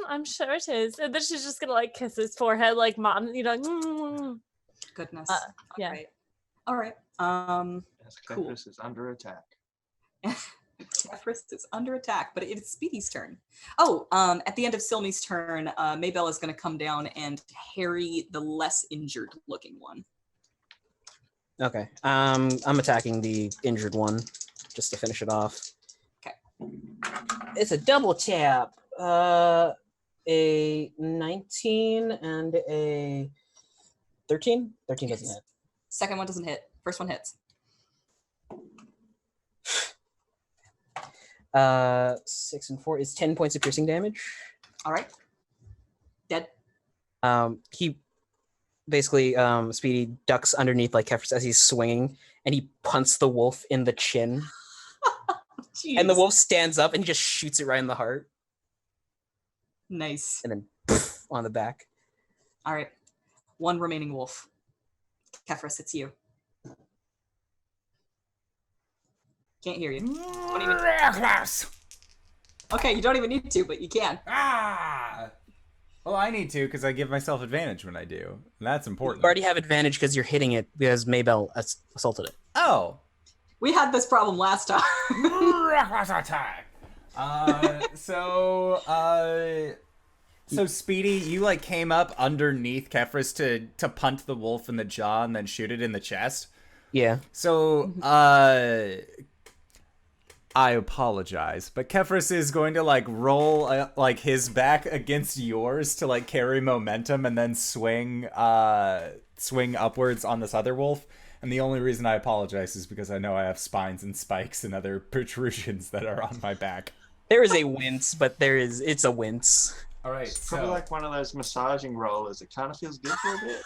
C: I'm sure it is. And then she's just gonna like kiss his forehead, like mom, mm.
E: Goodness.
C: Yeah.
E: All right. Cool.
D: Kefris is under attack.
E: Kefris is under attack, but it is Speedy's turn. Oh, at the end of Silme's turn, Maybelle is going to come down and harry the less injured looking one.
A: Okay. I'm attacking the injured one just to finish it off.
E: Okay.
A: It's a double tap. A 19 and a 13. 13 doesn't hit.
E: Second one doesn't hit. First one hits.
A: 6 and 4 is 10 points of piercing damage.
E: All right. Dead.
A: He basically, Speedy ducks underneath like Kefris as he's swinging, and he punts the wolf in the chin.
E: Jeez.
A: And the wolf stands up and just shoots it right in the heart,
E: Nice.
A: and then poof, on the back.
E: All right. One remaining wolf. Kefris, it's you. Can't hear you. Don't even... Okay, you don't even need to, but you can.
B: Well, I need to because I give myself advantage when I do. And that's important.
A: You already have advantage because you're hitting it because Maybelle assaulted it.
B: Oh.
E: We had this problem last time.
B: Reckless attack. So Speedy, you like came up underneath Kefris to punt the wolf in the jaw and then shoot it in the chest.
A: Yeah.
B: So I apologize, but Kefris is going to like roll like his back against yours to like carry momentum and then swing upwards on this other wolf. And the only reason I apologize is because I know I have spines and spikes and other protrusions that are on my back.
A: There is a wince, but it's a wince.
B: All right,
D: It's probably like one of those massaging rollers. It kind of feels good for a bit.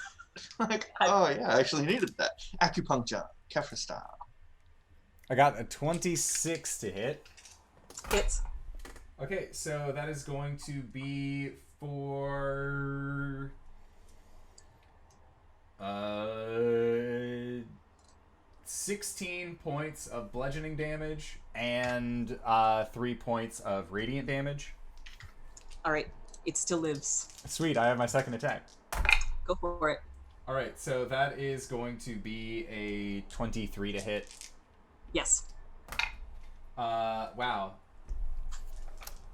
D: Like, oh yeah, I actually needed that. Acupuncture, Kefris style.
B: I got a 26 to hit.
E: Hits.
B: Okay, so that is going to be for 16 points of bludgeoning damage and 3 points of radiant damage.
E: All right. It still lives.
B: Sweet, I have my second attack.
E: Go for it.
B: All right, so that is going to be a 23 to hit.
E: Yes.
B: Wow.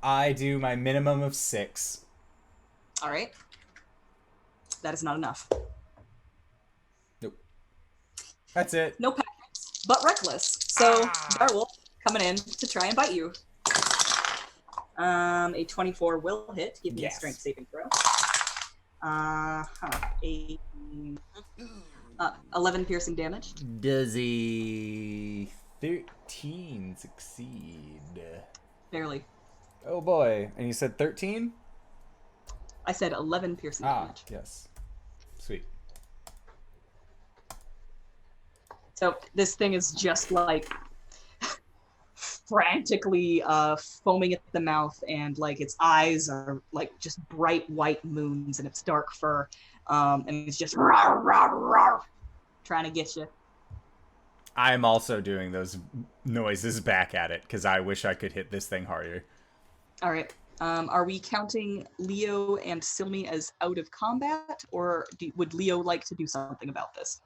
B: I do my minimum of 6.
E: All right. That is not enough.
B: Nope. That's it.
E: No packs, but reckless. So, Darwolf coming in to try and bite you. A 24 will hit. Give me
B: Yes.
E: a strength saving throw. 11 piercing damage.
B: Does a 13 succeed?
E: Barely.
B: Oh boy. And you said 13?
E: I said 11 piercing damage.
B: Yes. Sweet.
E: So this thing is just like frantically foaming at the mouth, and like its eyes are like just bright white moons in its dark fur, and it's just rawr, rawr, rawr, trying to get you.
B: I'm also doing those noises back at it because I wish I could hit this thing harder.
E: All right. Are we counting Leo and Silme as out of combat, or would Leo like to do something about this?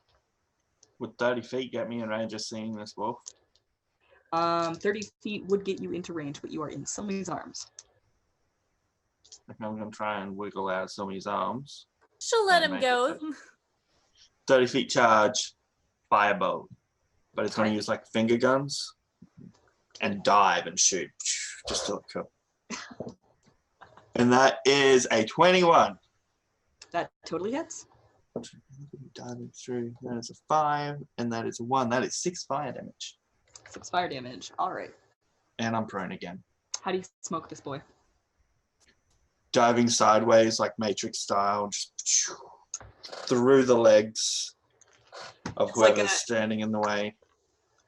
D: Would 30 feet get me in range of seeing this wolf?
E: 30 feet would get you into range, but you are in Silme's arms.
D: Okay, I'm going to try and wiggle out of some of his arms.
C: She'll let
D: And
C: him
D: make
C: go.
D: it 30 feet charge, firebolt. But it's going to use like finger guns and dive and shoot. Just to look cool. And that is a 21.
E: That totally hits.
D: Diving through. That is a 5, and that is a 1. That is 6 fire damage.
E: 6 fire damage. All right.
D: And I'm prone again.
E: How do you smoke this boy?
D: Diving sideways, like Matrix style, just through the legs of
E: It's like
D: whoever's standing in the way.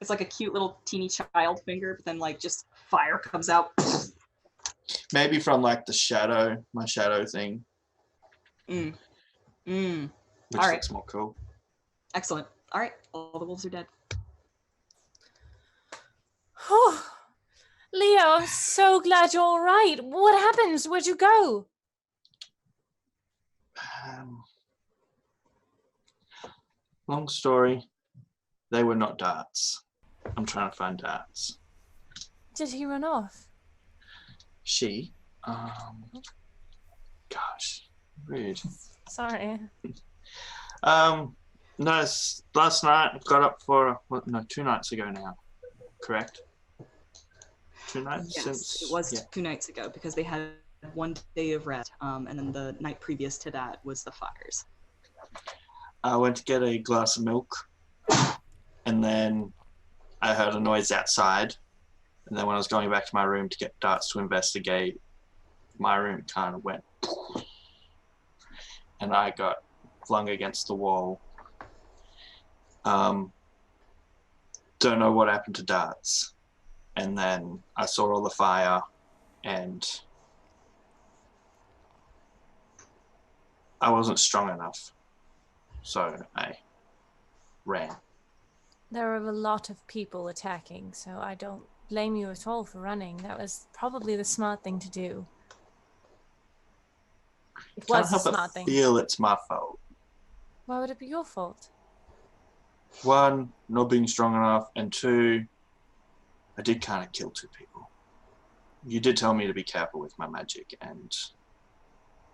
E: It's like a cute little teeny child finger, but then like just fire comes out.
D: Maybe from like the shadow, my shadow thing,
E: Mm.
D: which
E: All right.
D: looks more cool.
E: Excellent. All right. All the wolves are dead.
C: Oh, Leo, I'm so glad you're all right. What happened? Where'd you go?
D: Long story. They were not darts. I'm trying to find darts.
C: Did he run off?
D: She, gosh, rude.
C: Sorry.
D: No, last night I got up for, 2 nights ago now, correct? 2 nights
E: Yes,
D: since?
E: it was
D: Yeah.
E: 2 nights ago because they had 1 day of rest, and then the night previous to that was the fires.
D: I went to get a glass of milk, and then I heard a noise outside. And then when I was going back to my room to get darts to investigate, my room kind of went, and I got flung against the wall. Don't know what happened to darts. And then I saw all the fire, and I wasn't strong enough. So I ran.
C: There were a lot of people attacking, so I don't blame you at all for running. That was probably the smart thing to do. It
D: Can't
C: was a
D: help but
C: smart thing.
D: feel it's my fault.
C: Why would it be your fault?
D: 1, not being strong enough, and 2, I did kind of kill 2 people. You did tell me to be careful with my magic, and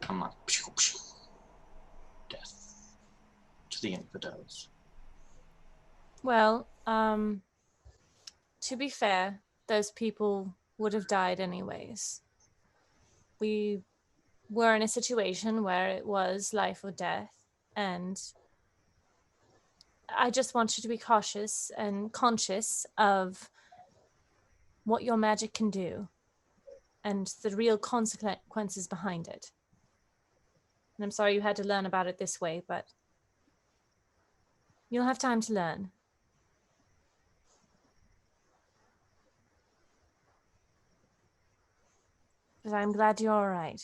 D: I'm like, pew, pew. Death to the infidels.
C: Well, to be fair, those people would have died anyways. We were in a situation where it was life or death, and I just want you to be cautious and conscious of what your magic can do and the real consequences behind it. And I'm sorry you had to learn about it this way, but you'll have time to learn. But I'm glad you're all right.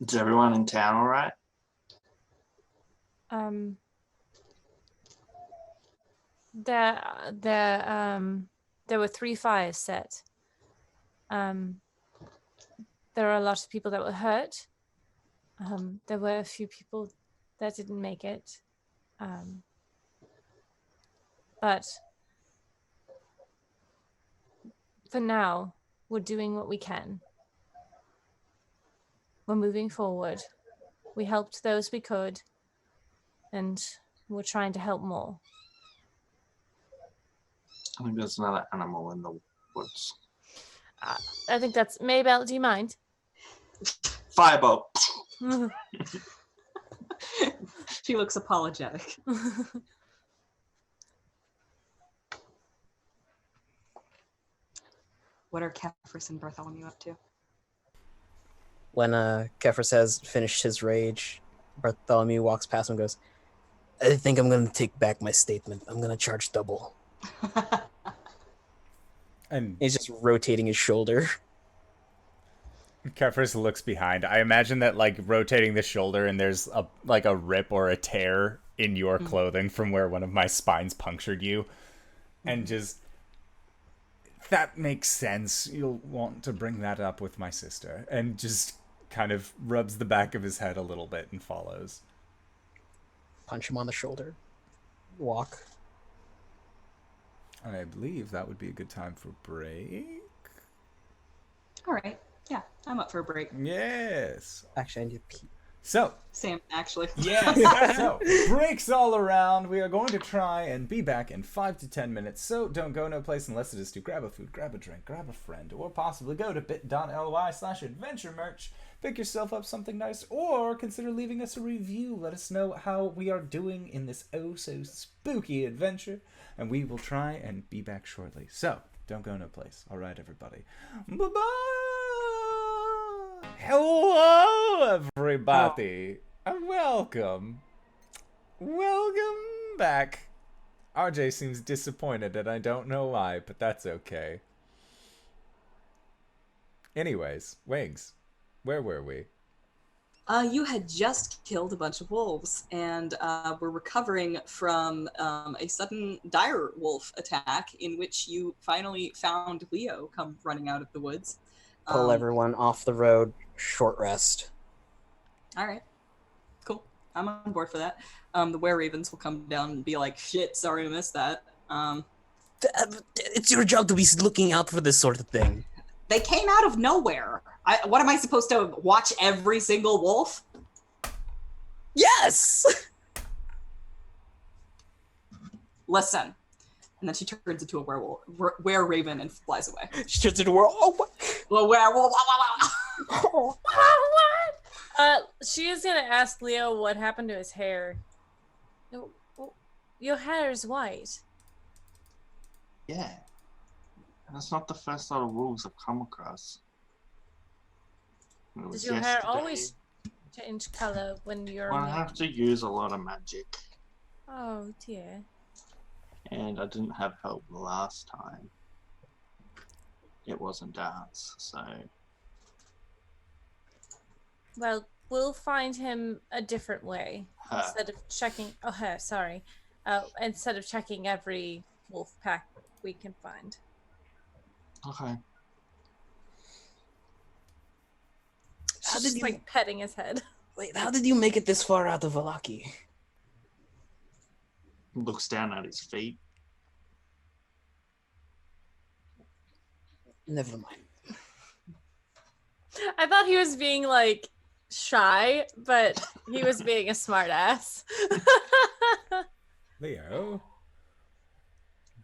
D: Is everyone in town all right?
C: There were 3 fires set. There are a lot of people that were hurt. There were a few people that didn't make it. But for now, we're doing what we can. We're moving forward. We helped those we could, and we're trying to help more.
D: I think there's another animal in the woods.
C: I think that's... Maybell, do you mind?
D: Firebolt.
E: She looks apologetic. What are Kefris and Bartholomew up to?
A: When Kefris has finished his rage, Bartholomew walks past him and goes, I think I'm going to take back my statement. I'm going to charge double.
B: And
A: He's just rotating his shoulder.
B: Kefris looks behind. I imagine that, like, rotating the shoulder and there's a rip or a tear in your clothing from where one of my spines punctured you. And just... That makes sense. You'll want to bring that up with my sister. And just kind of rubs the back of his head a little bit and follows.
A: Punch him on the shoulder. Walk.
B: I believe that would be a good time for break.
E: All right. Yeah, I'm up for a break.
B: Yes.
A: Actually, I need to pee.
B: So,
E: Same, actually.
B: yes. So, breaks all around. We are going to try and be back in 5 to 10 minutes. So, don't go no place unless it is to grab a food, grab a drink, grab a friend, or possibly go to bit.ly/adventure merch. Pick yourself up something nice, or consider leaving us a review. Let us know how we are doing in this oh-so-spooky adventure, and we will try and be back shortly. So, don't go no place. All right, everybody. Bye-bye! Hello, everybody, and welcome. Welcome back. RJ seems disappointed, and I don't know why, but that's okay. Anyways, Wings, where were we?
E: You had just killed a bunch of wolves, and were recovering from a sudden dire wolf attack in which you finally found Leo come running out of the woods.
A: Pull everyone off the road. Short rest.
E: All right. Cool. I'm on board for that. The were-ravens will come down and be like, shit, sorry I missed that.
A: It's your job to be looking out for this sort of thing.
E: They came out of nowhere. What am I supposed to watch every single wolf?
A: Yes!
E: Listen. And then she turns into a werewolf, were-raven, and flies away.
A: She turns into a world. Oh, what?
E: Well, werewolf.
C: She is gonna ask Leo what happened to his hair. Your hair is white.
D: Yeah. And that's not the first lot of wolves I've come across. It was
C: Does your hair
D: yesterday.
C: always change color when you're
D: Well, I
C: young?
D: have to use a lot of magic.
C: Oh dear.
D: And I didn't have help the last time. It wasn't dance, so...
C: Well, we'll find him a different way.
D: Her.
C: Instead of checking... Oh, her, sorry. Instead of checking every wolf pack we can find.
D: Okay.
C: She's just, like, petting his head.
A: Wait, how did you make it this far out of Vallaki?
D: Looks down at his feet.
A: Never mind.
C: I thought he was being, like, shy, but he was being a smartass.
B: Leo,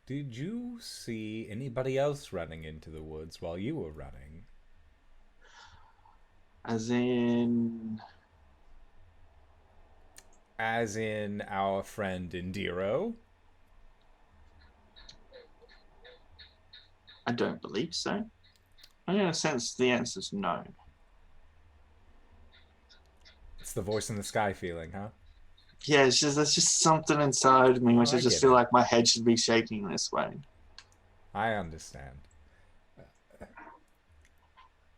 B: did you see anybody else running into the woods while you were running?
D: As in...
B: As in our friend Indiro?
D: I don't believe so. In a sense, the answer's no.
B: It's the voice in the sky feeling, huh?
D: Yeah, it's just there's just something inside me which
B: I
D: I just
B: get
D: feel
B: it.
D: like my head should be shaking this way.
B: I understand.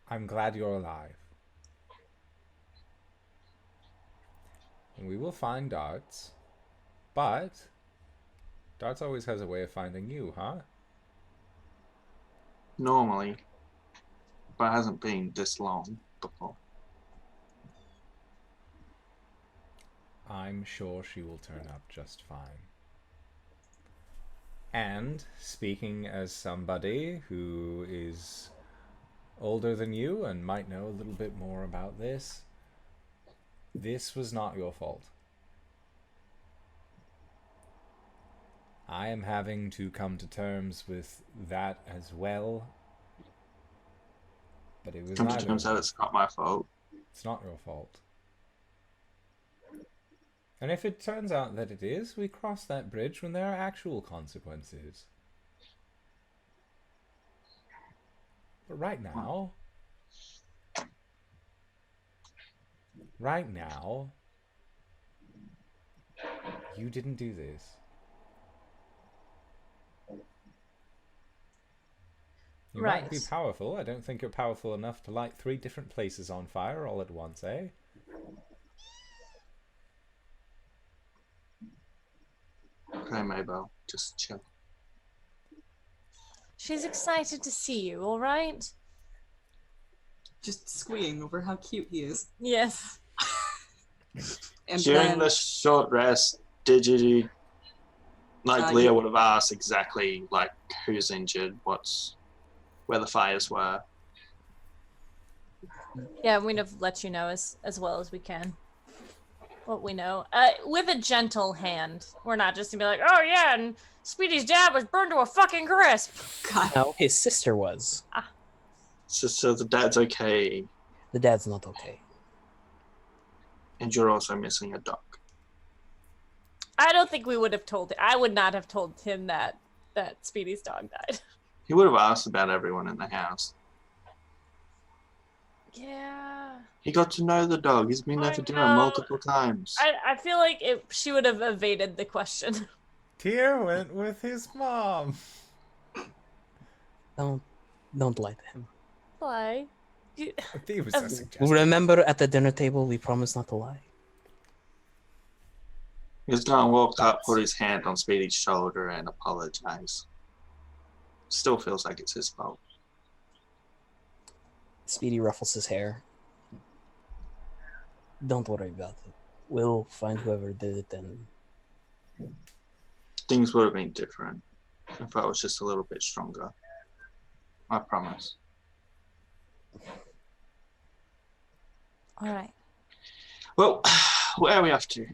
B: I'm glad you're alive. We will find Darts, but Darts always has a way of finding you, huh?
D: Normally. But it hasn't been this long before.
B: I'm sure she will turn up just fine. And, speaking as somebody who is older than you and might know a little bit more about this was not your fault. I am having to come to terms with that as well. But it was
D: Come to terms that it's not my fault.
B: It's not your fault. And if it turns out that it is, we cross that bridge when there are actual consequences. But right now, you didn't do this. You might be powerful. I don't think you're powerful enough to light 3 different places on fire all at once, eh?
D: Okay, Mabel, just chill.
C: She's excited to see you, all right?
E: Just squeeing over how cute he is.
C: Yes.
E: And
D: during
E: then,
D: the short rest, did you, like Leah
E: you-
D: would have asked exactly like who's injured, where the fires were.
C: Yeah, we'd have let you know as well as we can. What we know. With a gentle hand. We're not just gonna be like, oh yeah, and Speedy's dad was burned to a fucking crisp.
E: God,
A: No, his sister was.
D: So the dad's okay,
A: The dad's not okay.
D: and you're also missing a dog.
C: I don't think we would have told him. I would not have told him that Speedy's dog died.
D: He would have asked about everyone in the house.
C: Yeah.
D: He got to know the dog. He's been there
C: I
D: for dinner
C: know.
D: multiple times.
C: I feel like she would have evaded the question.
B: Tyr went with his mom.
A: Don't lie to him.
C: Why?
B: He was a suggestion.
A: Remember at the dinner table we promised not to lie.
D: He's gonna walk up, put his hand on Speedy's shoulder, and apologize. Still feels like it's his fault.
A: Speedy ruffles his hair. Don't worry about it. We'll find whoever did it and
D: Things would have been different if I was just a little bit stronger. I promise.
C: All right.
D: Well, where are we off to?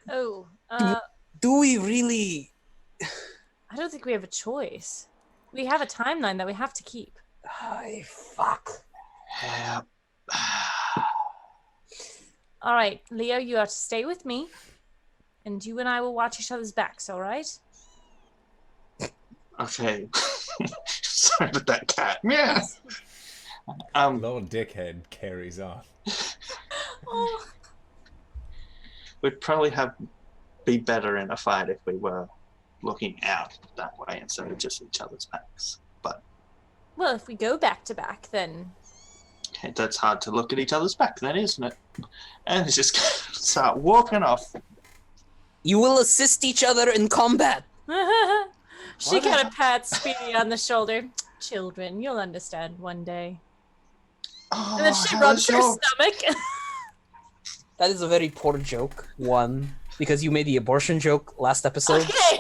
C: Oh,
A: do we really?
C: I don't think we have a choice. We have a timeline that we have to keep.
A: Ay, fuck.
C: All right, Leo, you have to stay with me, and you and I will watch each other's backs. All right?
D: Okay. Sorry about that cat. Yeah.
B: Little dickhead carries on.
C: Oh.
D: We'd probably be better in a fight if we were looking out that way instead of just each other's backs. But
C: Well, if we go back to back, then
D: that's hard to look at each other's back then, isn't it? And it's just gonna start walking off.
A: You will assist each other in combat.
C: she kind of pats Speedy on the shoulder. Children, you'll understand one day.
D: Oh,
C: And then she
D: how
C: rubs
D: is
C: her
D: your-
C: stomach.
A: That is a very poor joke. One, because you made the abortion joke last episode.
C: Okay.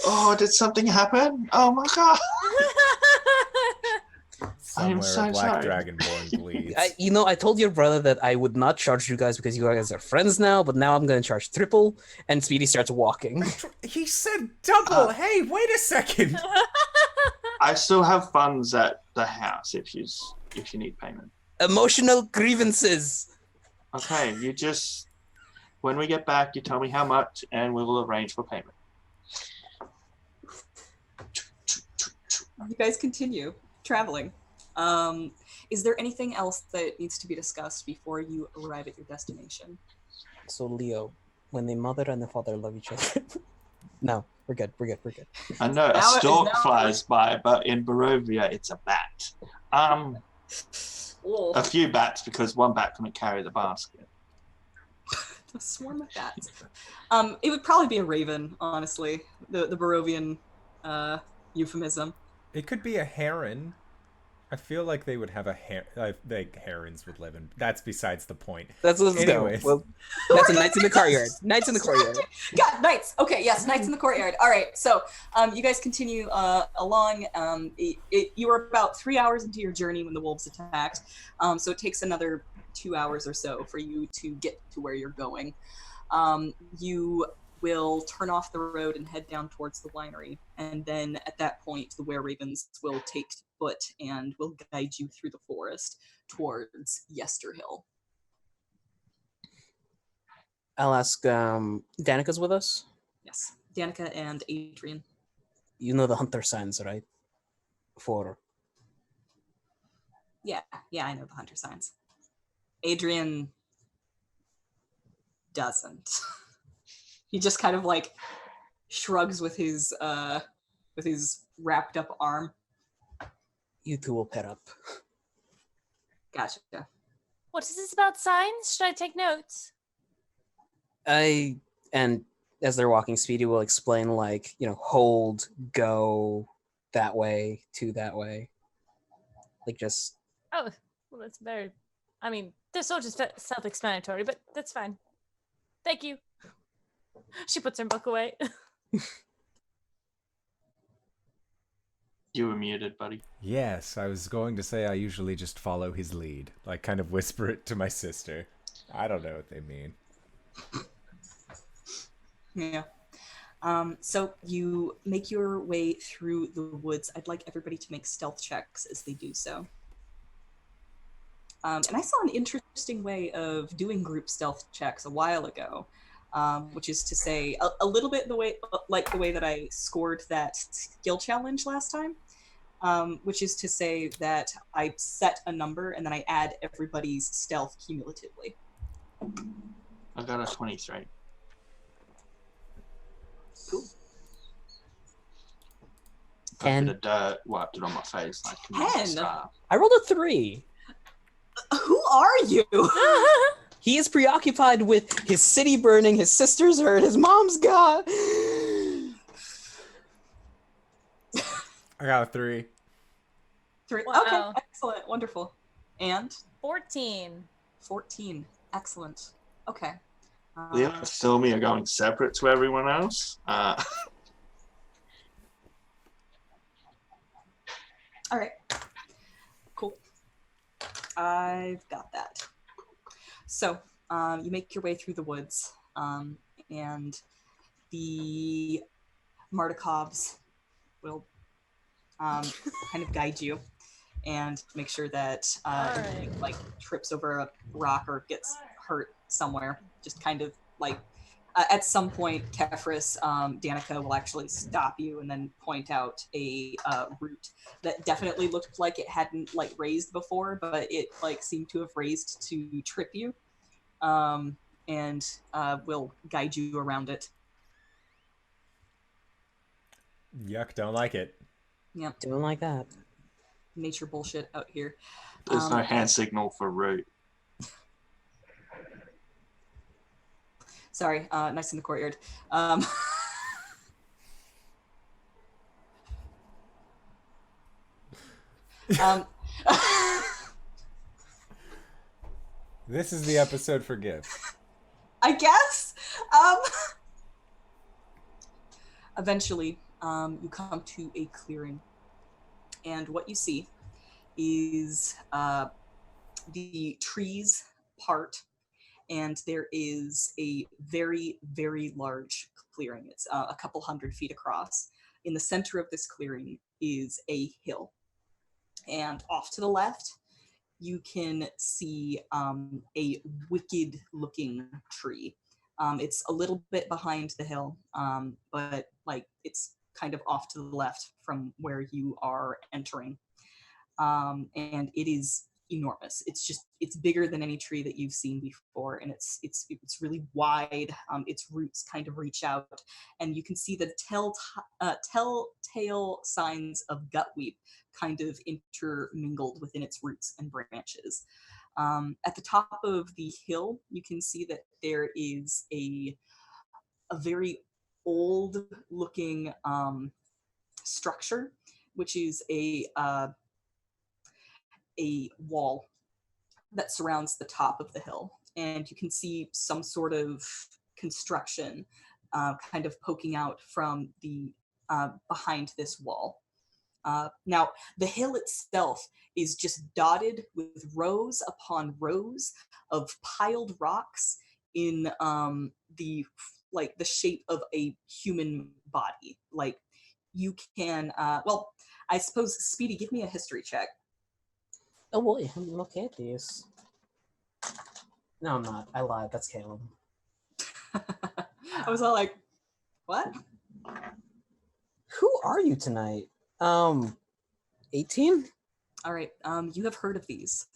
D: Oh, did something happen? Oh my god.
B: Somewhere
D: so
B: a black
D: sorry.
B: dragonborn bleeds.
A: I told your brother that I would not charge you guys because you guys are friends now, but now I'm going to charge triple, and Speedy starts walking.
B: He said double! Hey, wait a second!
D: I still have funds at the house if you need payment.
A: Emotional grievances.
D: Okay, you just when we get back, you tell me how much, and we will arrange for payment.
E: you guys continue traveling. Is there anything else that needs to be discussed before you arrive at your destination?
A: So, Leo, when the mother and the father love each other... No, We're good. We're good. We're good.
D: I know a
E: Now-
D: stork
E: now-
D: flies by, but in Barovia it's a bat.
E: Oh,
D: A few bats because one bat couldn't carry the basket.
E: a swarm of bats. It would probably be a raven, honestly. The Barovian euphemism.
B: It could be a heron. I feel like they would have a like herons would live in. That's besides the point.
A: Let's
B: Anyways.
A: go. Well, that's a Knights in the Courtyard. Knights in the Courtyard.
E: God, knights. Okay, yes, knights in the courtyard. All right, so you guys continue along. You were about 3 hours into your journey when the wolves attacked. So it takes another 2 hours or so for you to get to where you're going. You will turn off the road and head down towards the winery. And then at that point, the were-ravens will take foot and will guide you through the forest towards Yester Hill.
A: I'll ask. Danica's with us.
E: Yes, Danica and Adrian.
A: You know the hunter signs, right? For
E: Yeah, I know the hunter signs. Adrian doesn't. He just kind of like shrugs with his wrapped up arm.
A: you two will pair up.
E: Gotcha.
C: What is this about signs? Should I take notes?
A: And as they're walking, Speedy will explain, like, hold, go, that way, to that way. Like, just...
C: Oh, well, that's very... I mean, this all just self-explanatory, but that's fine. Thank you. She puts her book away.
D: You were muted, buddy.
B: Yes, I was going to say I usually just follow his lead. Like, kind of whisper it to my sister. I don't know what they mean.
E: Yeah. So you make your way through the woods. I'd like everybody to make stealth checks as they do so. And I saw an interesting way of doing group stealth checks a while ago, which is to say a little bit the way that I scored that skill challenge last time, which is to say that I set a number and then I add everybody's stealth cumulatively.
D: I got a 23.
E: Cool.
D: Got a
A: 10.
D: bit of dirt wiped it on my face like a
E: 10?
D: star.
A: I rolled a 3.
E: Who are you?
A: He is preoccupied with his city burning, his sister's hurt, his mom's gone.
B: I got a 3.
E: 3.
C: Wow.
E: Okay, excellent, wonderful. And
C: 14.
E: 14, excellent. Okay.
D: Leo and Silme are going separate to everyone else.
E: All right. Cool. I've got that. So you make your way through the woods, and the Martikovs will kind of guide you and make sure that
C: Alright.
E: like trips over a rock or gets hurt somewhere. Just kind of like at some point, Kefris, Danica will actually stop you and then point out a route that definitely looked like it hadn't like raised before, but it like seemed to have raised to trip you, and will guide you around it.
B: Yuck, don't like it.
E: Yep,
A: Doing like that.
E: nature bullshit out here.
D: There's no hand signal for route.
E: Sorry, nice in the courtyard.
B: This is the episode for gifts.
E: I guess. Eventually, you come to a clearing, and what you see is the trees part, and there is a very, very large clearing. It's a couple 100 feet across. In the center of this clearing is a hill, and off to the left, you can see a wicked-looking tree. It's a little bit behind the hill, but like it's kind of off to the left from where you are entering. And it is enormous. It's bigger than any tree that you've seen before, and it's really wide. Its roots kind of reach out, and you can see the telltale signs of gutweep kind of intermingled within its roots and branches. At the top of the hill, you can see that there is a very old looking structure, which is a wall that surrounds the top of the hill. And you can see some sort of construction kind of poking out from the behind this wall. Now, the hill itself is just dotted with rows upon rows of piled rocks in the shape of a human body. Like, you can, well, I suppose, Speedy, give me a history check.
A: Oh boy, I'm looking at these. No, I'm not. I lied. That's Caleb.
E: I was all like, what?
A: Who are you tonight? 18?
E: All right, you have heard of these.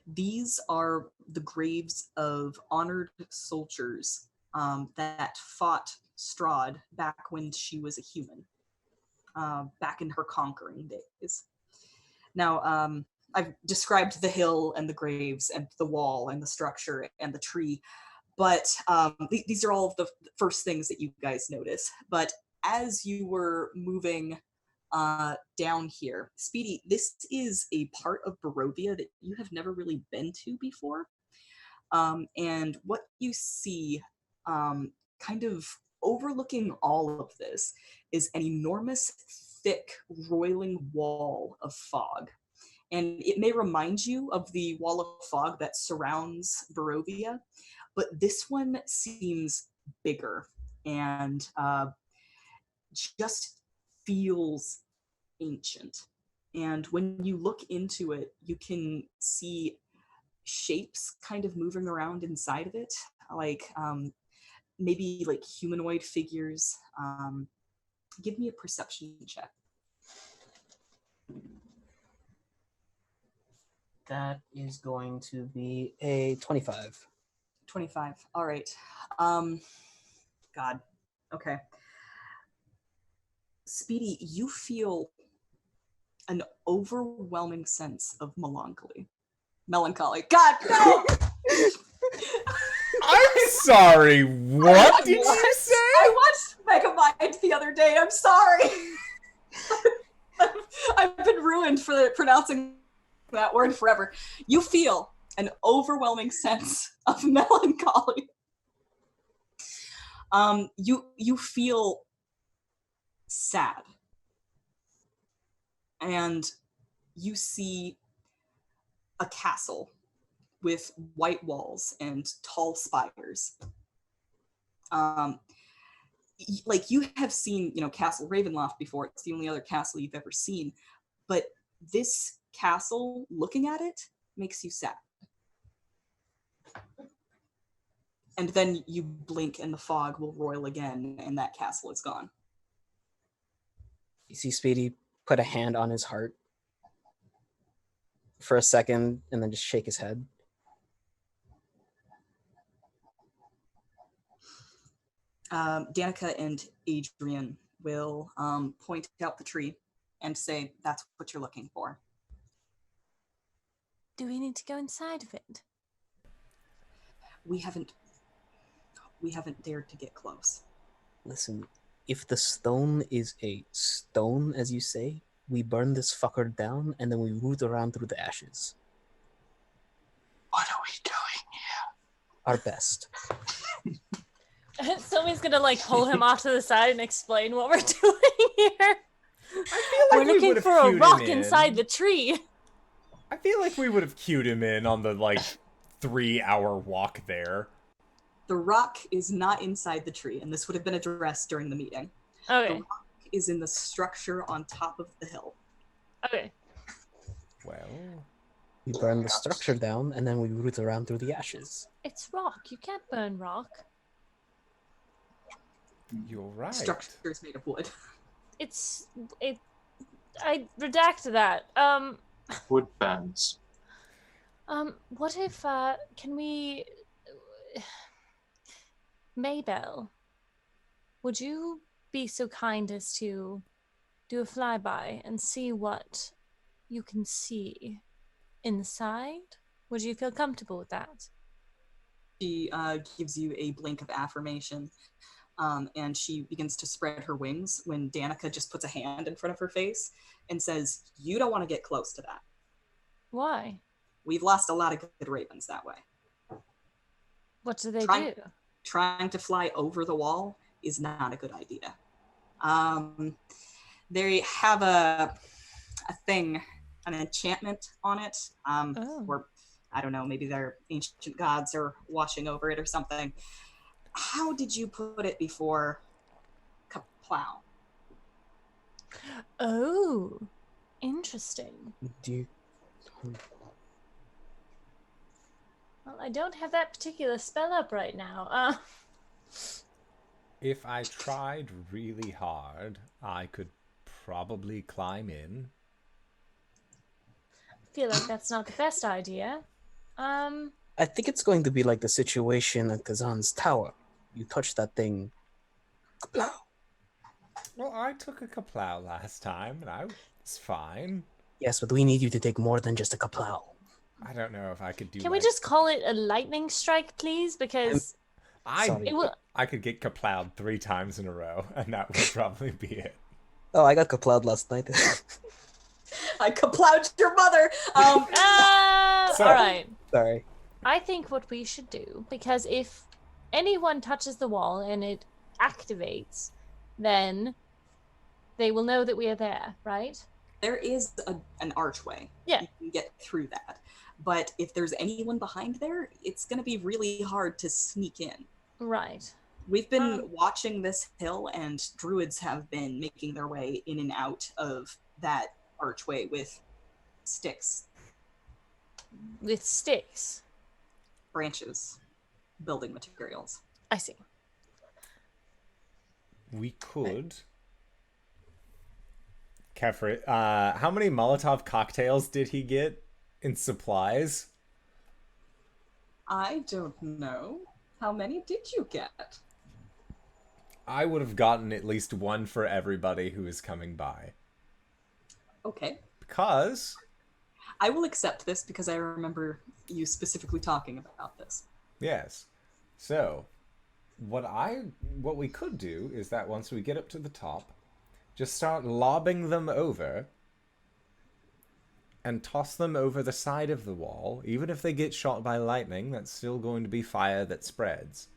E: These are the graves of honored soldiers that fought Strahd back when she was a human, back in her conquering days. Now, I've described the hill and the graves and the wall and the structure and the tree, but these are all of the first things that you guys notice. But as you were moving down here, Speedy, this is a part of Barovia that you have never really been to before. And what you see kind of overlooking all of this is an enormous, thick, roiling wall of fog. And it may remind you of the wall of fog that surrounds Barovia, but this one seems bigger and just feels ancient. And when you look into it, you can see shapes kind of moving around inside of it, like maybe like humanoid figures. Give me a perception check.
A: That is going to be a 25.
E: 25. All right. God. Okay. Speedy, you feel an overwhelming sense of melancholy. God, no!
B: I'm sorry, what did you say?
E: I watched Megamind the other day. I'm sorry. I've been ruined for pronouncing that word forever. You feel an overwhelming sense of melancholy. You feel sad. And you see a castle with white walls and tall spires. Like, you have seen, Castle Ravenloft before. It's the only other castle you've ever seen. But this castle, looking at it, makes you sad. And then you blink and the fog will roil again and that castle is gone.
A: You see Speedy put a hand on his heart for a second and then just shake his head.
E: Danica and Adrian will point out the tree and say, that's what you're looking for.
C: Do we need to go inside of it?
E: We haven't dared to get close.
A: Listen, if the stone is a stone, as you say, we burn this fucker down and then we root around through the ashes.
D: What are we doing here?
A: Our best.
C: Somebody's gonna pull him off to the side and explain what we're doing here.
B: I feel like
C: We're
B: we
C: looking
B: would've
C: for a
B: cued
C: rock
B: him in.
C: inside the tree.
B: I feel like we would have cued him in on the 3-hour walk there.
E: The rock is not inside the tree, and this would have been addressed during the meeting.
C: Okay.
E: The rock is in the structure on top of the hill.
C: Okay.
B: Well,
A: We burn the structure down and then we root around through the ashes.
C: It's rock. You can't burn rock.
B: you're right.
E: Structure is made of wood.
C: I redact that.
D: Wood bands.
C: What if, can we... Maybell, would you be so kind as to do a flyby and see what you can see inside? Would you feel comfortable with that?
E: She gives you a blink of affirmation, and she begins to spread her wings when Danica just puts a hand in front of her face and says, "You don't want to get close to that.
C: Why?
E: We've lost a lot of good ravens that way.
C: What do they do?
E: Trying to fly over the wall is not a good idea. They have a thing, an enchantment on it, or I don't know, maybe their ancient gods are watching over it or something. How did you put it before? Kaplow.
C: Oh, interesting.
A: Do you...
C: Well, I don't have that particular spell up right now.
B: If I tried really hard, I could probably climb in.
C: I feel like that's not the best idea.
A: I think it's going to be like the situation at Kazan's tower. You touch that thing. Kaplow.
B: Well, I took a kaplow last time, and I was fine.
A: Yes, but we need you to take more than just a kaplow.
B: I don't know if I could do.
C: Can we just call it a lightning strike, please? Because
B: I could get kaplowed 3 times in a row, and that would probably be it.
A: Oh, I got kaplowed last night.
E: I kaplowed your mother.
C: all right.
A: Sorry.
C: I think what we should do, because if anyone touches the wall and it activates, then they will know that we are there, right?
E: There is an archway.
C: Yeah.
E: You can get through that. But if there's anyone behind there, it's going to be really hard to sneak in.
C: Right.
E: We've been watching this hill, and druids have been making their way in and out of that archway with sticks.
C: With sticks?
E: Branches. Building materials.
C: I see.
B: We could... Kefri, how many Molotov cocktails did he get in supplies?
E: I don't know. How many did you get?
B: I would have gotten at least 1 for everybody who is coming by.
E: Okay.
B: Because...
E: I will accept this because I remember you specifically talking about this.
B: Yes. So, what we could do is that once we get up to the top, just start lobbing them over and toss them over the side of the wall. Even if they get shot by lightning, that's still going to be fire that spreads.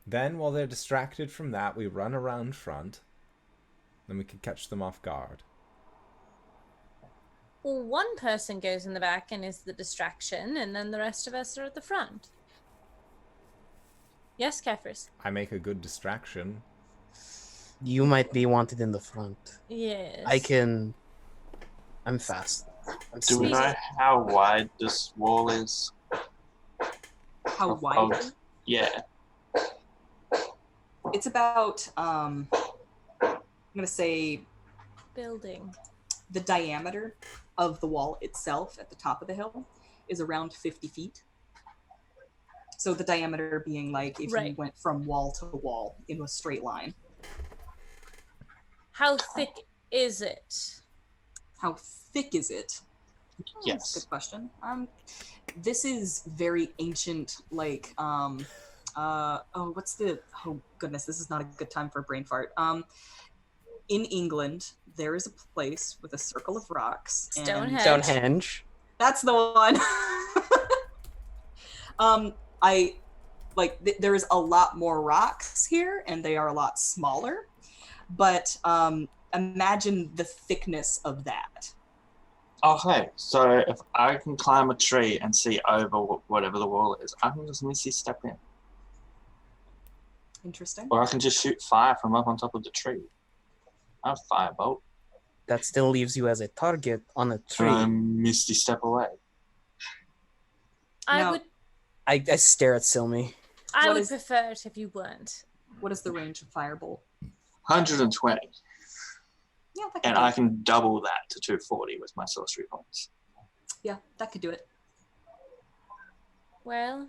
B: Then, while they're distracted from that, we run around front. Then we can catch them off guard.
C: Well, one person goes in the back and is the distraction, and then the rest of us are at the front. Yes, Kefris?
B: I make a good distraction.
A: You might be wanted in the front.
C: Yes.
A: I'm fast.
D: Do we know how wide this wall is?
E: How wide?
D: Yeah.
E: It's about, I'm going to say...
C: Building.
E: The diameter of the wall itself at the top of the hill is around 50 feet. So the diameter being like if you went from wall to wall in a straight line.
C: How thick is it?
E: How thick is it?
D: Yes.
E: That's a good question. This is very ancient, like, oh goodness, this is not a good time for a brain fart. In England, there is a place with a circle of rocks.
A: Stonehenge.
E: That's the one. There is a lot more rocks here, and they are a lot smaller. But imagine the thickness of that.
D: Okay, so if I can climb a tree and see over whatever the wall is, I can just misty step in.
E: Interesting.
D: Or I can just shoot fire from up on top of the tree. I have firebolt.
A: That still leaves you as a target on a tree.
D: Misty step away.
A: I stare at Silme.
C: I would prefer it if you weren't.
E: What is the range of firebolt?
D: 120.
E: Yeah,
D: and I can double that to 240 with my sorcery points.
E: Yeah, that could do it.
C: Well,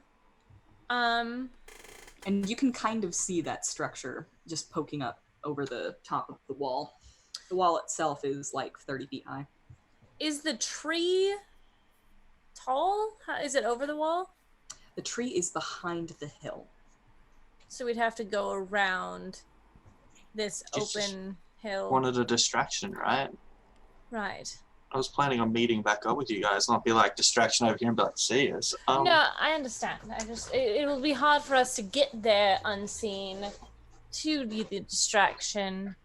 E: And you can kind of see that structure just poking up over the top of the wall. The wall itself is like 30 feet high.
C: is the tree tall? Is it over the wall?
E: The tree is behind the hill.
C: So we'd have to go around this
D: Just
C: open hill.
D: Wanted a distraction, right?
C: Right.
D: I was planning on meeting back up with you guys, not be like distraction over here and be like, see us.
C: No, I understand. It will be hard for us to get there unseen to be the distraction.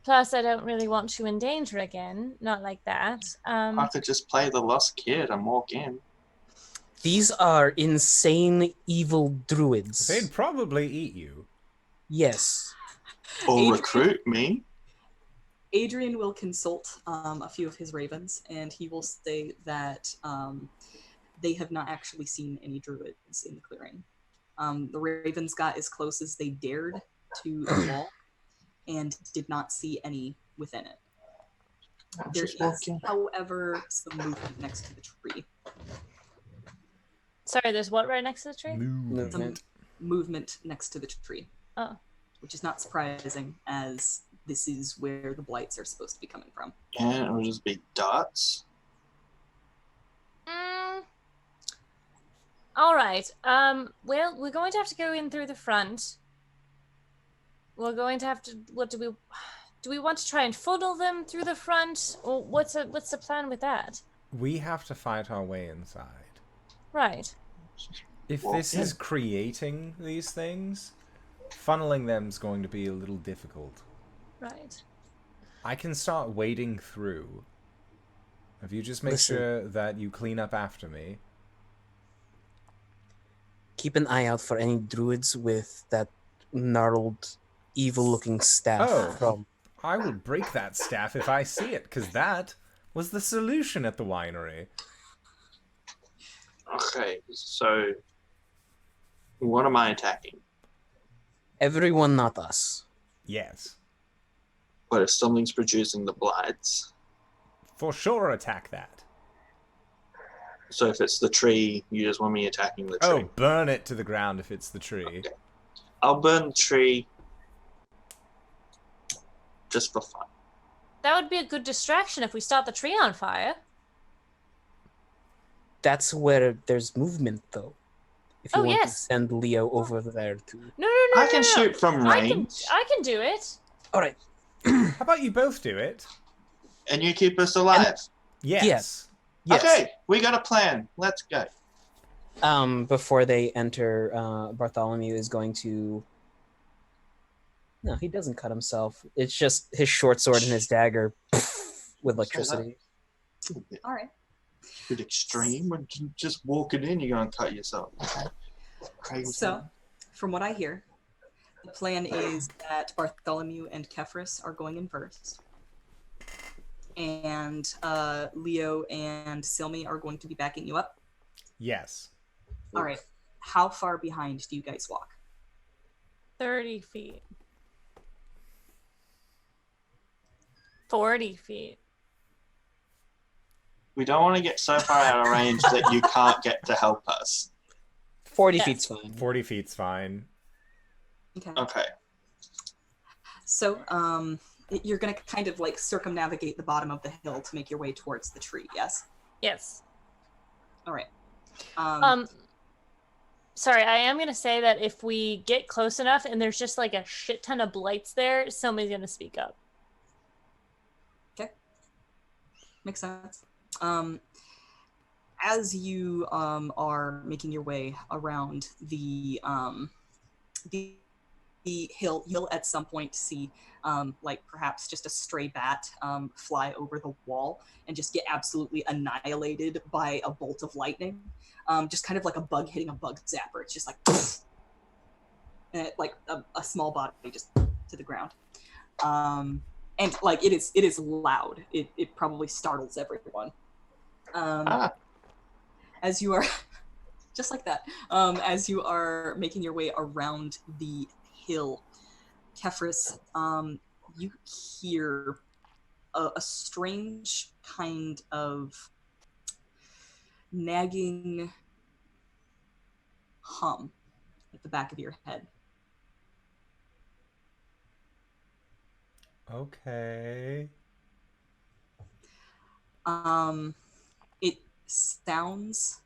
C: Plus, I don't really want to endanger again. Not like that.
D: I could just play the lost kid and walk in.
A: These are insane, evil druids.
B: They'd probably eat you.
A: Yes.
D: Or
E: Adrian-
D: recruit me.
E: Adrian will consult a few of his ravens, and he will say that they have not actually seen any druids in the clearing. The ravens got as close as they dared to the wall and did not see any within it. There
D: Just
E: is,
D: walking.
E: however, some movement next to the tree.
C: Sorry, there's what right next to the tree?
A: Movement.
E: Movement next to the tree,
C: Oh.
E: which is not surprising, as this is where the blights are supposed to be coming from.
D: And it would just be dots.
C: All right. Well, we're going to have to go in through the front. We're going to have to. What do we want to try and funnel them through the front, or what's the plan with that?
B: We have to fight our way inside.
C: Right.
B: If
D: Well,
B: this
D: yeah.
B: is creating these things, funneling them's going to be a little difficult.
C: Right.
B: I can start wading through. If you just make
A: Listen.
B: sure that you clean up after me.
A: Keep an eye out for any druids with that gnarled, evil-looking staff
B: Oh.
A: from...
B: I will break that staff if I see it, because that was the solution at the winery.
D: Okay, so what am I attacking?
A: Everyone, not us.
B: Yes.
D: But if something's producing the blights,
B: For sure attack that.
D: so if it's the tree, you just want me attacking the tree.
B: Oh, burn it to the ground if it's the tree.
D: Okay. I'll burn the tree just for fun.
C: That would be a good distraction if we start the tree on fire.
A: That's where there's movement, though. If you
C: Oh,
A: want
C: yes.
A: to send Leo over there to...
C: No.
D: I can shoot from range,
C: I can do it.
A: All right.
B: How about you both do it?
D: and you keep us alive.
B: Yes.
A: Yes.
D: Okay, we got a plan. Let's go.
A: Before they enter, Bartholomew is going to... No, he doesn't cut himself. It's just his short sword and his dagger with electricity.
D: It's a bit,
E: All right.
D: bit extreme. When you just walking in, you're going to cut yourself. Okay. Crazy.
E: So, from what I hear, the plan is that Bartholomew and Kefris are going in first. And Leo and Silme are going to be backing you up.
B: Yes.
E: All right. How far behind do you guys walk?
C: 30 feet. 40 feet.
D: We don't want to get so far out of range that you can't get to help us.
A: 40
C: Yes.
A: feet's fine.
B: 40 feet's fine.
E: Okay.
D: Okay.
E: So, you're going to kind of like circumnavigate the bottom of the hill to make your way towards the tree, yes?
C: Yes.
E: All right.
C: Sorry, I am gonna say that if we get close enough and there's just like a shit ton of blights there, somebody's gonna speak up.
E: Makes sense. As you are making your way around the hill, you'll at some point see like perhaps just a stray bat fly over the wall and just get absolutely annihilated by a bolt of lightning. Just kind of like a bug hitting a bug zapper. It's just like, and it, like a small body just to the ground. And like it is loud. It probably startles everyone. As you are just like that, as you are making your way around the hill, Kefris, you hear a strange kind of nagging hum at the back of your head.
B: Okay.
E: It sounds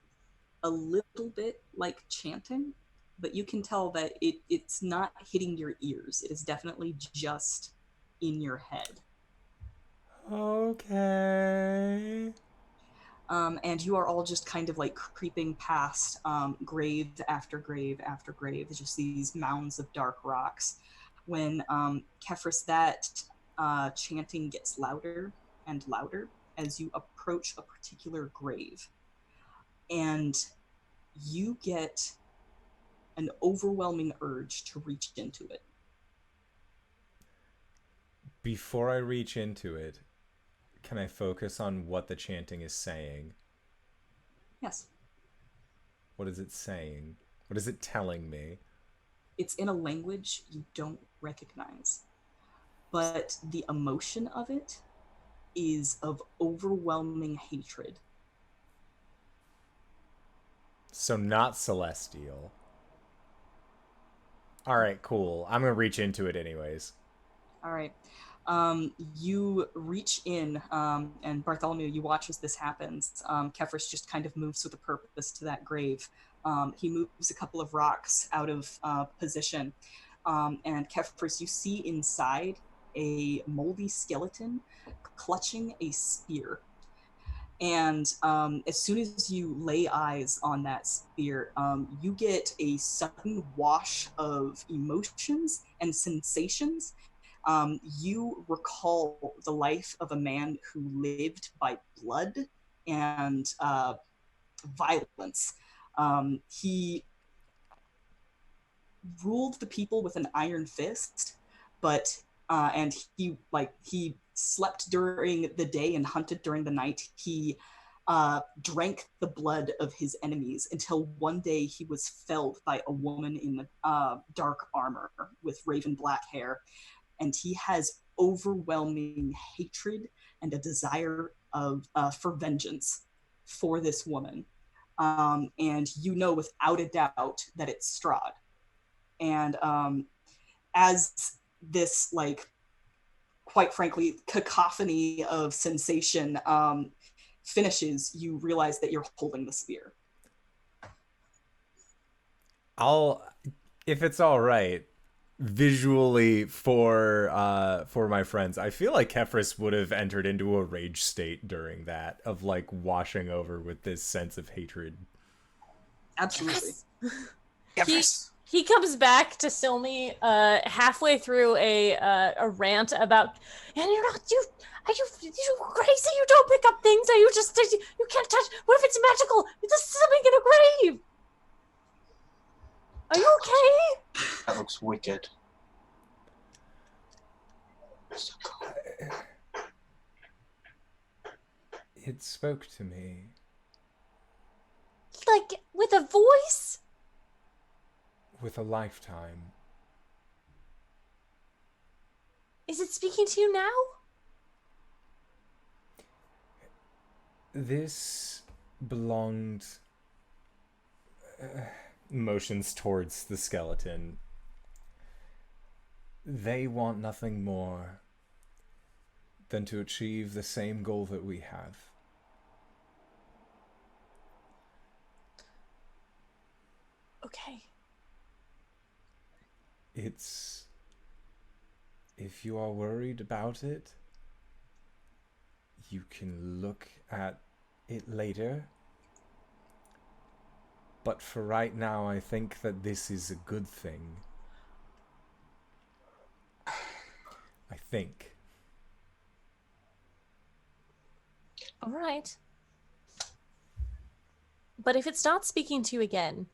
E: a little bit like chanting, but you can tell that it's not hitting your ears. It is definitely just in your head.
B: Okay.
E: And you are all just kind of like creeping past grave after grave after grave, just these mounds of dark rocks. When Kefris, that chanting gets louder and louder as you approach a particular grave. And you get an overwhelming urge to reach into it.
B: Before I reach into it, can I focus on what the chanting is saying?
E: Yes.
B: What is it saying? What is it telling me?
E: It's in a language you don't recognize, but the emotion of it is of overwhelming hatred.
B: So not celestial. All right, cool. I'm going to reach into it anyways.
E: All right. You reach in, and Bartholomew, you watch as this happens. Kefris just kind of moves with a purpose to that grave. He moves a couple of rocks out of position. And Kefris, you see inside a moldy skeleton clutching a spear. And as soon as you lay eyes on that spear, you get a sudden wash of emotions and sensations. You recall the life of a man who lived by blood and violence. He ruled the people with an iron fist, but and he slept during the day and hunted during the night. He drank the blood of his enemies until one day he was felled by a woman in dark armor with raven black hair. And he has overwhelming hatred and a desire for vengeance for this woman. And you know without a doubt that it's Strahd. And as this, like, quite frankly, cacophony of sensation finishes, you realize that you're holding the spear.
B: If it's all right, visually for my friends, I feel like Kefris would have entered into a rage state during that, of like washing over with this sense of hatred.
E: Absolutely.
A: Kefris.
C: He comes back to Silme halfway through a rant about, and you're not, are you crazy? You don't pick up things. Are you just, you can't touch, what if it's magical? There's something in a grave. Are you okay?
D: That looks wicked.
B: It spoke to me.
C: Like, with a voice?
B: With a lifetime.
C: Is it speaking to you now?
B: This belonged... motions towards the skeleton. They want nothing more than to achieve the same goal that we have.
C: Okay.
B: It's... if you are worried about it, you can look at it later. But for right now, I think that this is a good thing. I think.
C: All right. But if it's not speaking to you again,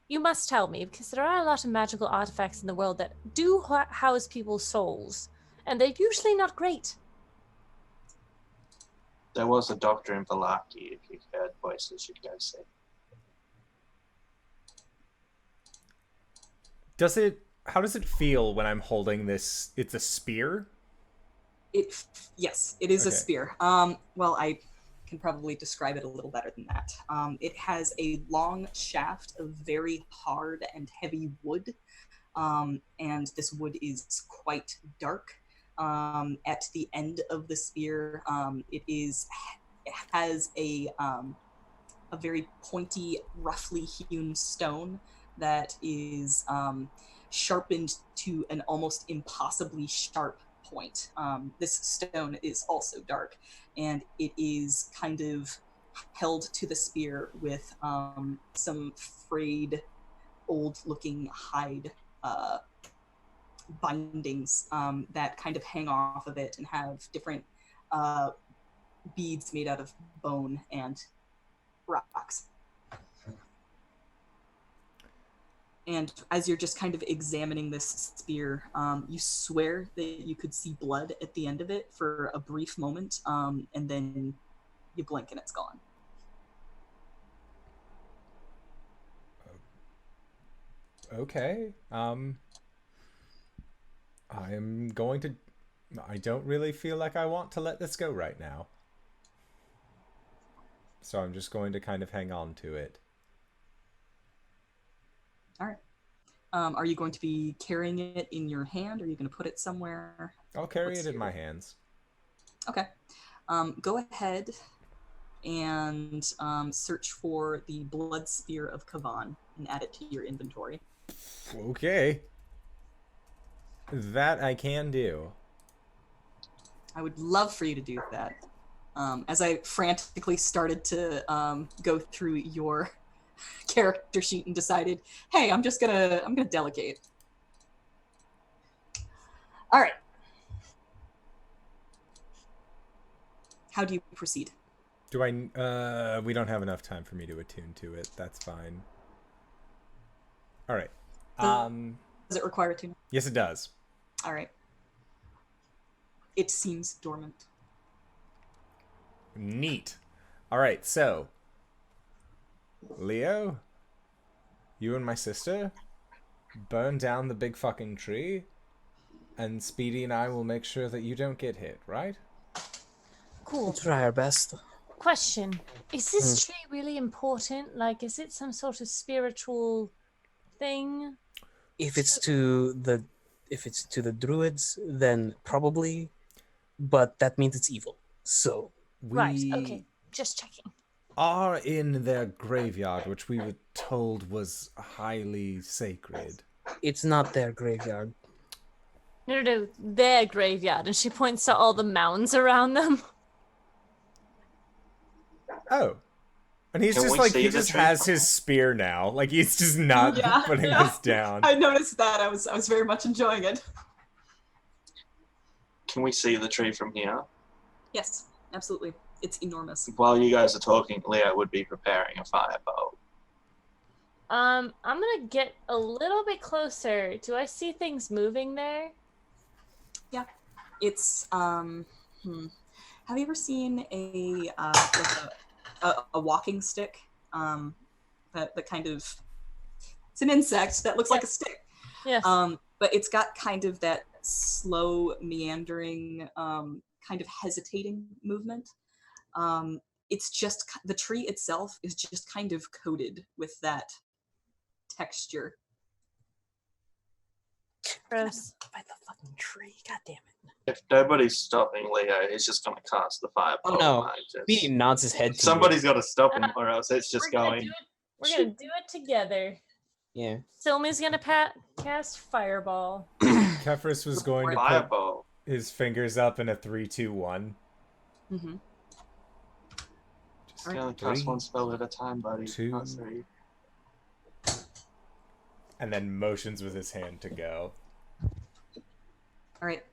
C: you must tell me, because there are a lot of magical artifacts in the world that do house people's souls, and they're usually not great.
D: There was a doctor in Vallaki, if you heard voices, you guys say.
B: How does it feel when I'm holding this? It's a spear?
E: Yes, it is
B: Okay.
E: a spear. Well, I can probably describe it a little better than that. It has a long shaft of very hard and heavy wood, and this wood is quite dark. At the end of the spear, it has a very pointy, roughly hewn stone that is sharpened to an almost impossibly sharp point. This stone is also dark, and it is kind of held to the spear with some frayed, old-looking hide bindings that kind of hang off of it and have different beads made out of bone and rocks. And as you're just kind of examining this spear, you swear that you could see blood at the end of it for a brief moment, and then you blink and it's gone.
B: Okay. I don't really feel like I want to let this go right now. So I'm just going to kind of hang on to it.
E: All right. Are you going to be carrying it in your hand, or are you going to put it somewhere?
B: I'll carry it in my hands.
E: Okay. Go ahead and search for the Blood Spear of Kavan and add it to your inventory.
B: Okay. That I can do.
E: I would love for you to do that. As I frantically started to go through your character sheet and decided, hey, I'm gonna delegate. All right. How do you proceed?
B: Do I? We don't have enough time for me to attune to it. That's fine. All right.
E: Does it require attunement?
B: Yes, it does.
E: All right. It seems dormant.
B: Neat. All right, so Leo, you and my sister burn down the big fucking tree, and Speedy and I will make sure that you don't get hit, right?
C: Cool.
A: We'll try our best.
C: Question. Is this tree really important? Like, is it some sort of spiritual thing?
A: If it's to the druids, then probably, but that means it's evil. So
C: Right, okay. Just checking.
B: Are in their graveyard, which we were told was highly sacred.
A: it's not their graveyard.
C: No, their graveyard. And she points to all the mounds around them.
B: Oh. And he's
D: Can
B: just
D: we
B: like,
D: see
B: he
D: the
B: just
D: tree?
B: has his spear now. Like, he's just not putting this down.
E: I noticed that. I was very much enjoying it.
D: Can we see the tree from here?
E: Yes, absolutely. It's enormous.
D: While you guys are talking, Leo would be preparing a firebolt.
C: I'm gonna get a little bit closer. Do I see things moving there?
E: Yeah. It's Have you ever seen a walking stick? That kind of, it's an insect that looks like a stick.
C: Yes.
E: But it's got kind of that slow, meandering, kind of hesitating movement. It's just, the tree itself is just kind of coated with that texture.
C: Gross.
A: By the fucking tree, god damn it!
D: If nobody's stopping Leo, he's just going to cast the firebolt.
A: Oh no!
D: behind us.
A: Speedy nods his head. To
D: Somebody's got to stop him, or else it's just
C: We're gonna
D: going.
C: We're gonna do it together.
A: Yeah.
C: Silme's gonna cast Fireball.
B: Kefris was going to put
D: Fireball.
B: his fingers up in a 3-2-1.
E: Mm-hmm.
D: You only cast
B: 3,
D: one spell at a time, buddy.
B: 2.
D: Not 3.
B: And then motions with his hand to go.
E: All right.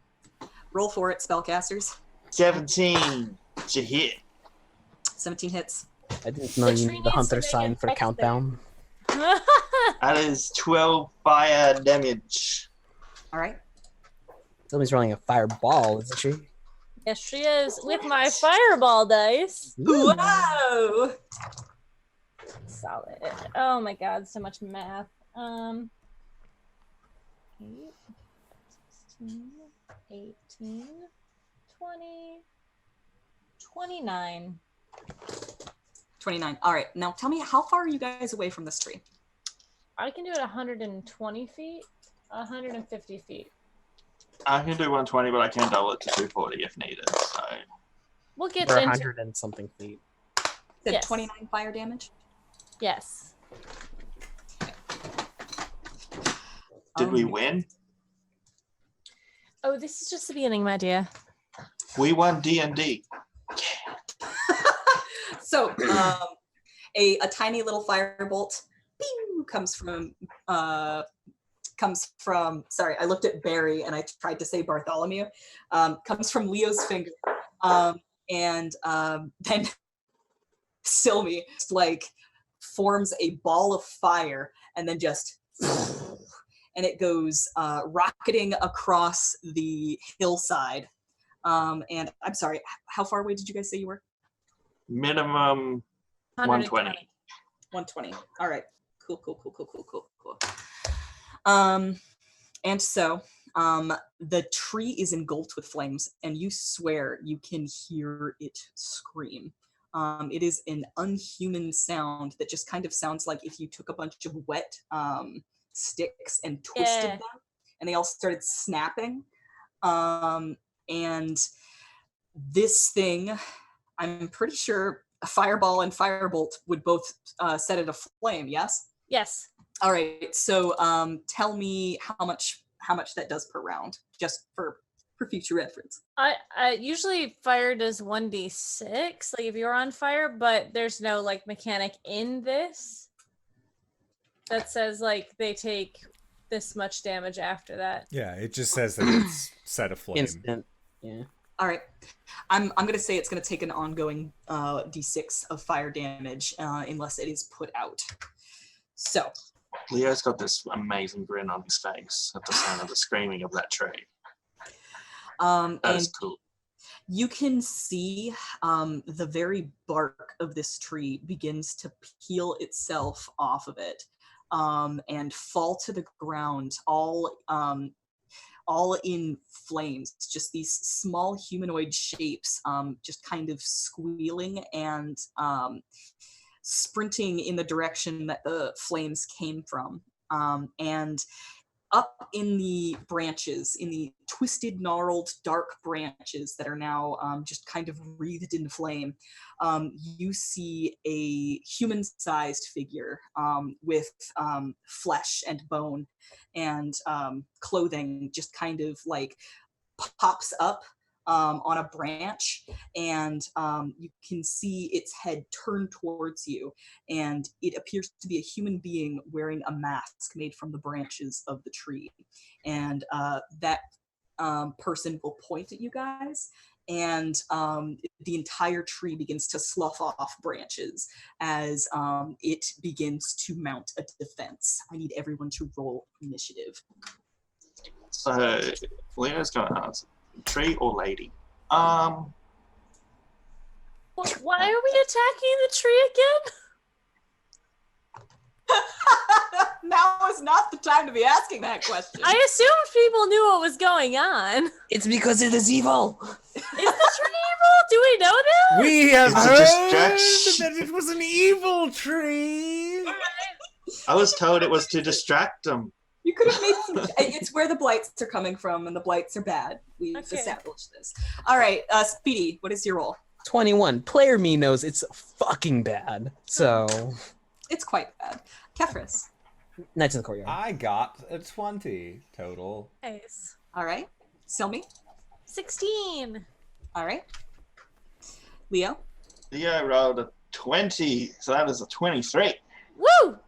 E: Roll for it, spellcasters.
D: 17 to hit.
E: 17 hits.
A: I didn't know
C: The
A: you
C: tree
A: need the
C: needs
A: hunter
C: to make
A: sign
C: an
A: for a
C: X
A: countdown.
D: That is 12 fire damage.
E: All right.
A: Somebody's rolling a fireball, isn't she?
C: Yes, she is with my Fireball dice.
E: Whoa!
C: Solid. Oh my god, so much math. 8, 16, 18, 20, 29.
E: 29. All right. Now tell me, how far are you guys away from this tree?
C: I can do it 120 feet, 150 feet.
D: I can do 120, but I can double it to 240 if needed. So
C: We'll get
A: We're
C: into
A: 100 and something feet.
E: Said
C: Yes.
E: 29 fire damage.
C: Yes.
D: did we win?
C: Oh, this is just the beginning, my dear.
D: We won D&D.
E: So a tiny little firebolt pew, comes from sorry, I looked at Barry and I tried to say Bartholomew. Comes from Leo's finger. And then Silme like forms a ball of fire and then just and it goes rocketing across the hillside. And I'm sorry, how far away did you guys say you were?
D: Minimum 120.
E: 120. All right. Cool. And so the tree is engulfed with flames, and you swear you can hear it scream. It is an unhuman sound that just kind of sounds like if you took a bunch of wet sticks and twisted them, and they all started snapping. And this thing, I'm pretty sure a fireball and firebolt would both set it aflame. Yes.
C: Yes.
E: All right. So tell me how much that does per round, just for future reference.
C: I usually fire does 1d6, like if you're on fire, but there's no like mechanic in this that says like they take this much damage after that.
B: Yeah, it just says that it's set aflame.
A: Instant. Yeah.
E: All right. I'm gonna say it's gonna take an ongoing d6 of fire damage unless it is put out. So
D: Leo's got this amazing grin on his face at the sound of the screaming of that tree. That is cool.
E: You can see the very bark of this tree begins to peel itself off of it and fall to the ground, all in flames. Just these small humanoid shapes, just kind of squealing and sprinting in the direction that the flames came from. And up in the branches, in the twisted, gnarled, dark branches that are now just kind of wreathed in flame, you see a human-sized figure with flesh and bone and clothing just kind of like pops up on a branch, and you can see its head turn towards you, and it appears to be a human being wearing a mask made from the branches of the tree. And that person will point at you guys, and the entire tree begins to slough off branches as it begins to mount a defense. I need everyone to roll initiative.
D: So Leo's gonna ask, tree or lady?
C: Why are we attacking the tree again?
E: Now is not the time to be asking that question.
C: I assumed people knew what was going on.
A: It's because it is evil.
C: Is the tree evil? Do we know that?
B: We have
D: It's a
B: heard
D: distraction.
B: that it was an evil tree.
D: I was told it was to distract them.
E: You could have made some. It's where the blights are coming from, and the blights are bad. We've
C: Okay.
E: established this. All right, Speedy, what is your roll?
A: 21. Player me knows it's fucking bad. So,
E: It's quite bad. Kefris.
A: Knights in the Courtyard.
B: I got a 20 total.
C: Nice.
E: All right. Silme.
C: 16.
E: All right. Leo.
D: Leo rolled a 20, so that is a 23.
C: Woo!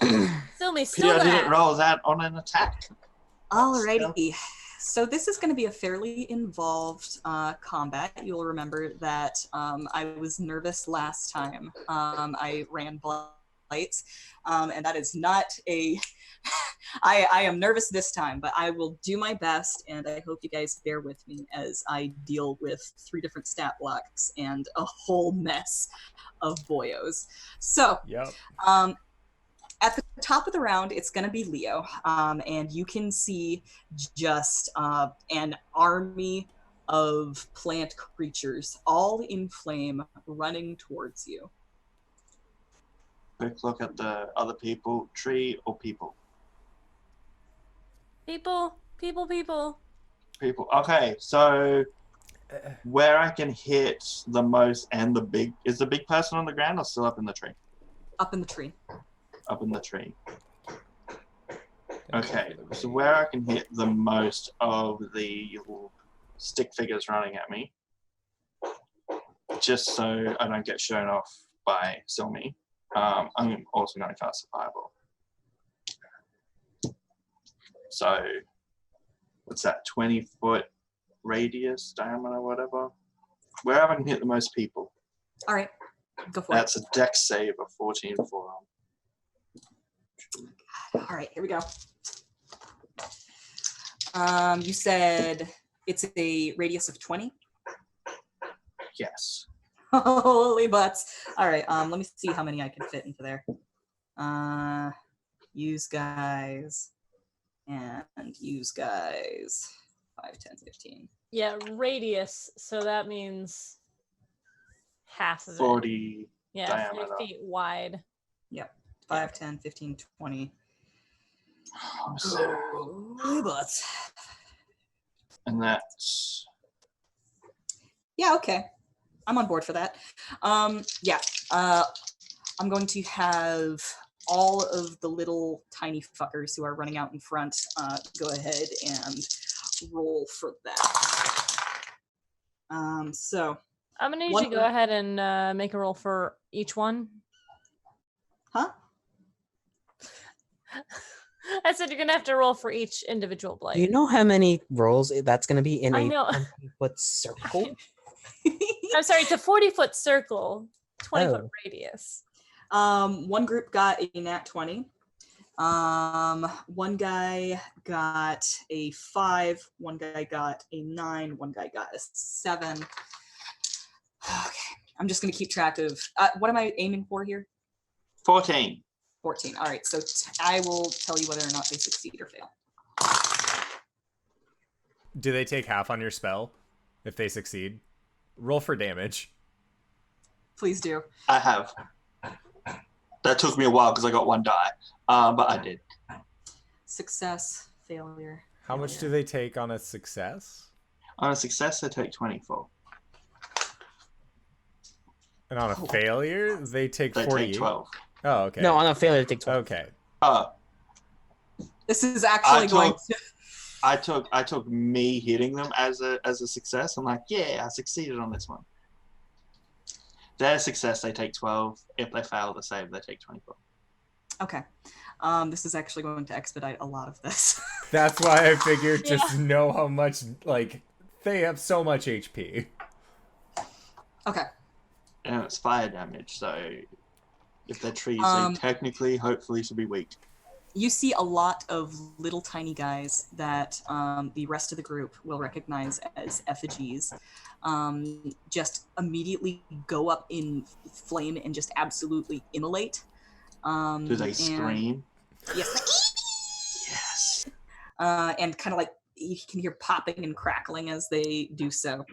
C: Silme still
D: Leo didn't
C: that.
D: roll that on an attack.
E: Alrighty. So this is going to be a fairly involved combat. You'll remember that I was nervous last time. I ran blights, and that is not a... I am nervous this time, but I will do my best, and I hope you guys bear with me as I deal with 3 different stat blocks and a whole mess of boyos. So,
B: Yep.
E: at the top of the round, it's going to be Leo, and you can see just an army of plant creatures, all in flame, running towards you.
D: Quick look at the other people, tree or people?
C: People.
D: People. Okay, so where I can hit the most and is the big person on the ground or still up in the tree?
E: Up in the tree.
D: Up in the tree. Okay, so where I can hit the most of the little stick figures running at me, just so I don't get shown off by Silme, I'm also going to cast Survival. So, what's that, 20-foot radius, diameter, whatever? Wherever I can hit the most people.
E: All right, go for
D: That's a dex save of 14 for
E: it. All right, here we go. You said it's a radius of 20?
D: Yes.
E: Holy butts. All right, let me see how many I can fit into there. Use guys. And use guys. 5, 10, 15.
C: Yeah, radius. So that means half of it.
D: 40
C: Yeah,
D: diameter.
C: 40 feet wide.
E: Yep. 5, 10, 15, 20.
D: Holy
E: butts.
D: And that's...
E: Yeah, okay. I'm on board for that. I'm going to have all of the little tiny fuckers who are running out in front go ahead and roll for that. So
C: I'm gonna need you to go ahead and make a roll for each one.
E: Huh?
C: I said you're gonna have to roll for each individual blight.
A: Do you know how many rolls that's going to be in
C: I
A: a
C: know.
A: 20-foot circle?
C: I'm sorry, it's a 40-foot circle, 20-foot
A: Oh.
C: radius.
E: One group got a nat 20. One guy got a 5. One guy got a 9. One guy got a 7. Okay, I'm just going to keep track of what am I aiming for here?
D: 14.
E: 14. All right, so I will tell you whether or not they succeed or fail.
B: Do they take half on your spell if they succeed? Roll for damage.
E: Please do.
D: I have. That took me a while because I got one die, but I did.
E: Success, failure.
B: How much do they take on a success?
D: On a success, they take 24.
B: And on a failure, they take 48?
D: They take 12.
B: Oh, okay.
A: No, on a failure, take 12.
B: Okay.
E: This is actually going to...
D: I took me hitting them as a success. I'm like, yeah, I succeeded on this one. Their success, they take 12. If they fail the save, they take 24.
E: Okay. This is actually going to expedite a lot of this.
B: That's why I figured just know how much, like, they have so much HP.
E: Okay.
D: And it's fire damage, so if they're trees, they technically, hopefully, should be weak.
E: You see a lot of little tiny guys that the rest of the group will recognize as effigies just immediately go up in flame and just absolutely immolate.
D: Do they scream?
E: Yes.
D: Yes.
E: And kind of like you can hear popping and crackling as they do so.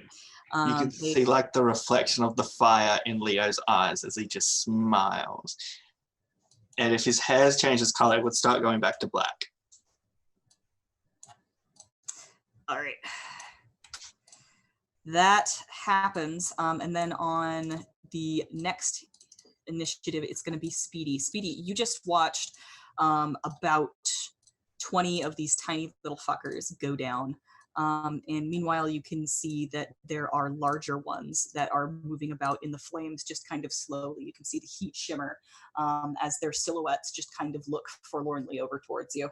D: You can see like the reflection of the fire in Leo's eyes as he just smiles. And if his hair's changes color, it would start going back to black.
E: All right. That happens. And then on the next initiative, it's going to be Speedy. Speedy, you just watched about 20 of these tiny little fuckers go down. And meanwhile, you can see that there are larger ones that are moving about in the flames just kind of slowly. You can see the heat shimmer as their silhouettes just kind of look forlornly over towards you.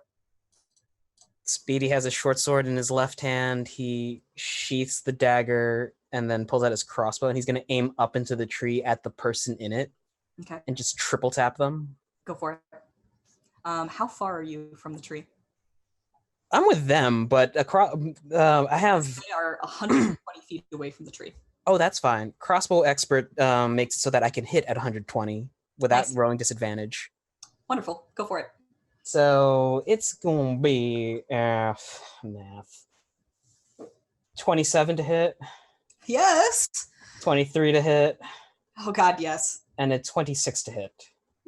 A: Speedy has a short sword in his left hand. He sheaths the dagger and then pulls out his crossbow, and he's going to aim up into the tree at the person in it.
E: Okay.
A: And just triple tap them.
E: Go for it. How far are you from the tree?
A: I'm with them, but across, I have...
E: They are 120 feet away from the tree.
A: Oh, that's fine. Crossbow expert makes it so that I can hit at 120 without rolling disadvantage.
E: Wonderful. Go for it.
A: So it's going to be math. 27 to hit,
E: Yes.
A: 23 to hit,
E: Oh God, yes.
A: and a 26 to hit.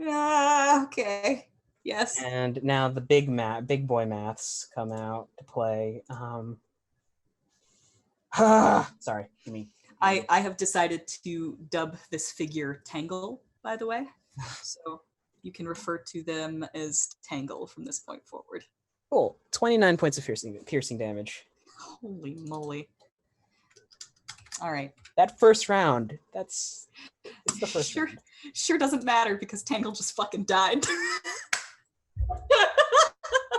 E: Okay. Yes.
A: And now the big boy maths come out to play. Sorry, give me.
E: I have decided to dub this figure Tangle, by the way. So you can refer to them as Tangle from this point forward.
A: Cool. 29 points of piercing damage.
E: Holy moly. All right.
A: That first round, it's the first round.
E: Sure doesn't matter because Tangle just fucking died.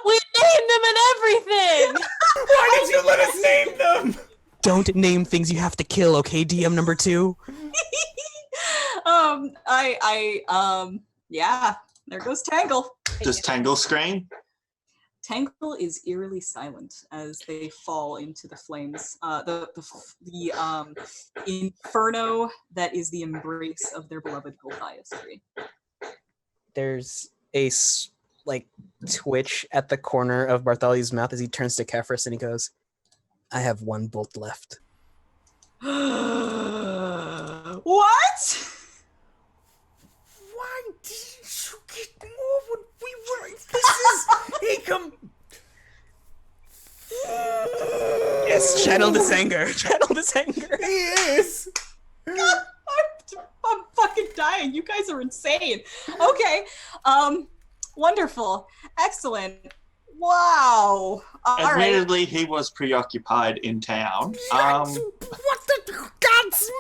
C: We named them and everything!
B: Why did you let us name them?
A: Don't name things you have to kill, okay, DM number 2?
E: Yeah, there goes Tangle.
D: Does Tangle scream?
E: Tangle is eerily silent as they fall into the flames. The inferno that is the embrace of their beloved Gulthias tree.
A: There's a twitch at the corner of Bartholomew's mouth as he turns to Kefris and he goes, I have 1 bolt left.
E: What?
B: Why didn't you get more when we were... This is...
A: Yes, channel this anger. Channel this anger.
B: He is!
E: I'm fucking dying. You guys are insane. Okay. Wonderful. Excellent. Wow. All right.
D: Admittedly, he was preoccupied in town.
B: What the gods?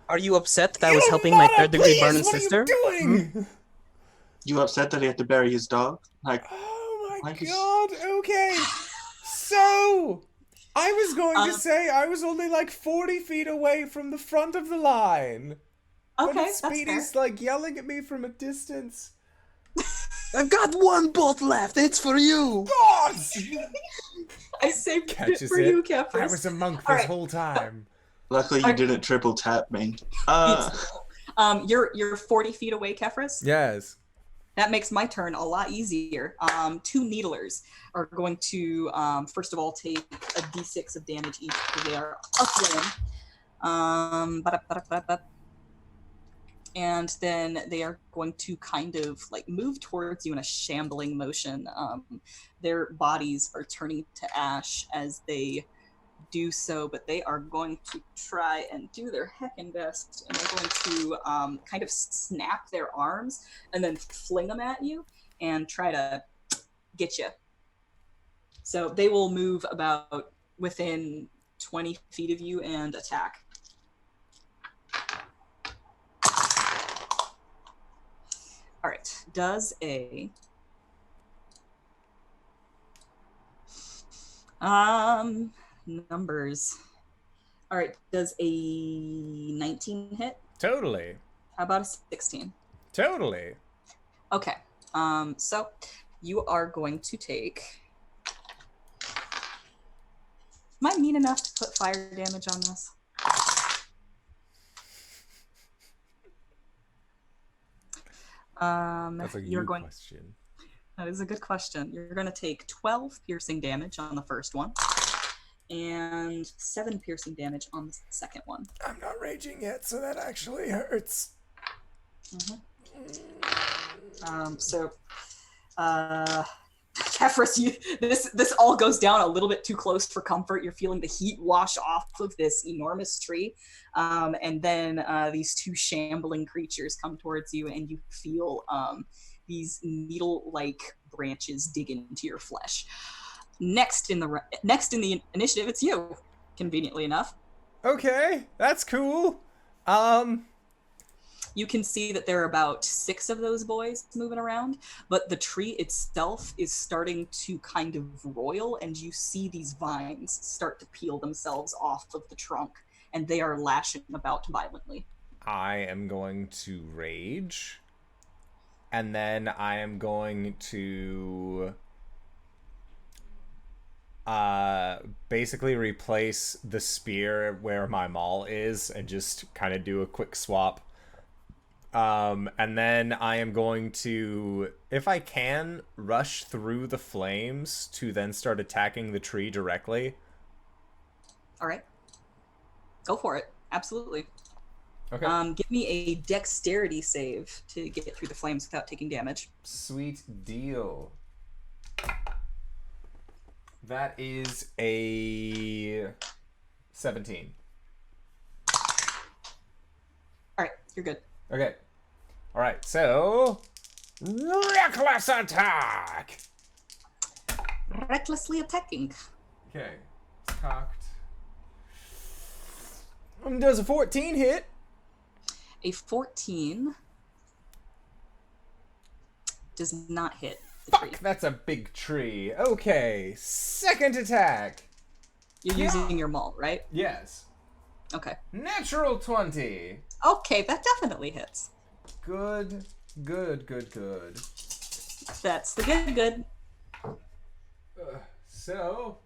A: Are you upset that I was helping my third-degree burn sister?
B: What are you doing?
D: You upset that he had to bury his dog? Like,
B: Oh my
D: like
B: god, okay. So, I was going to say I was only like 40 feet away from the front of the line.
E: Okay,
B: But
E: that's
B: Speedy's
E: fair.
B: like yelling at me from a distance.
A: I've got 1 bolt left. It's for you.
B: Gods!
E: I saved it
B: Catches
E: for
B: it.
E: you, Kefris.
B: I was a monk
E: All
B: this
E: right.
B: whole time.
D: luckily you didn't triple tap me.
E: You're 40 feet away, Kefris.
B: Yes.
E: That makes my turn a lot easier. 2 needlers are going to, first of all, take a d6 of damage each because they are aflame. And then they are going to kind of like move towards you in a shambling motion. Their bodies are turning to ash as they do so, but they are going to try and do their heckin' best, and they're going to kind of snap their arms and then fling them at you and try to get you. So they will move about within 20 feet of you and attack. All right, does a numbers. All right, does a 19 hit?
B: Totally.
E: How about a 16?
B: Totally.
E: Okay. So you are going to take. Am I mean enough to put fire damage on this?
B: That's a
E: you're
B: good
E: going.
B: question.
E: That is a good question. You're going to take 12 piercing damage on the first one, and 7 piercing damage on the second one.
B: I'm not raging yet, so that actually hurts.
E: Kefris, this all goes down a little bit too close for comfort. You're feeling the heat wash off of this enormous tree, and then these 2 shambling creatures come towards you, and you feel these needle-like branches dig into your flesh. Next in the initiative, it's you. Conveniently enough.
B: Okay, that's cool.
E: You can see that there are about 6 of those boys moving around, but the tree itself is starting to kind of roil, and you see these vines start to peel themselves off of the trunk, and they are lashing about violently.
B: I am going to rage. And then I am going to basically replace the spear where my maul is and just kind of do a quick swap. And then I am going to, if I can, rush through the flames to then start attacking the tree directly.
E: All right. Go for it. Absolutely.
B: Okay.
E: Give me a dexterity save to get through the flames without taking damage.
B: Sweet deal. That is a 17.
E: All right, you're good.
B: Okay. All right. So, reckless attack.
E: Recklessly attacking.
B: Okay. It's cocked. Does a 14 hit?
E: A 14 does not hit the tree.
B: Fuck, that's a big tree. Okay. Second attack.
E: You're using your maul, right?
B: Yes.
E: Okay.
B: Natural 20.
E: Okay, that definitely hits.
B: Good. Good, good, good.
E: That's the good.
B: So,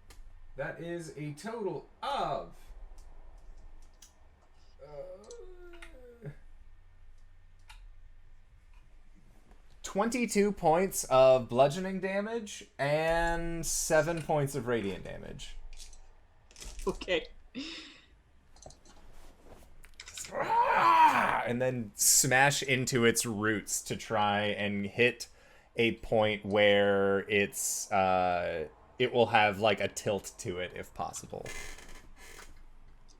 B: that is a total of 22 points of bludgeoning damage and 7 points of radiant damage.
E: Okay.
B: And then smash into its roots to try and hit a point where it's it will have like a tilt to it if possible.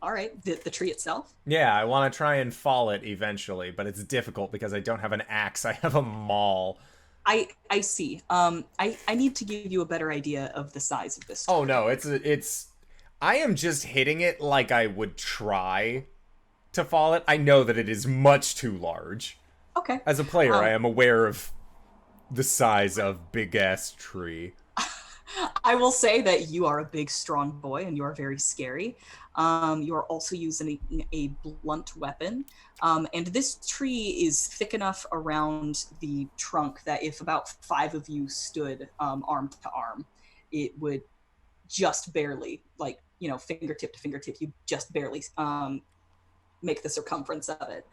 E: All right, the tree itself?
B: Yeah, I want to try and fall it eventually, but it's difficult because I don't have an axe. I have a maul.
E: I see. I need to give you a better idea of the size of this tree.
B: Oh no, it's I am just hitting it like I would try to fall it. I know that it is much too large.
E: Okay.
B: As a player, I am aware of the size of big ass tree.
E: I will say that you are a big, strong boy, and you are very scary. You are also using a blunt weapon, and this tree is thick enough around the trunk that if about 5 of you stood arm to arm, it would just barely, like, you know, fingertip to fingertip, you just barely make the circumference of it.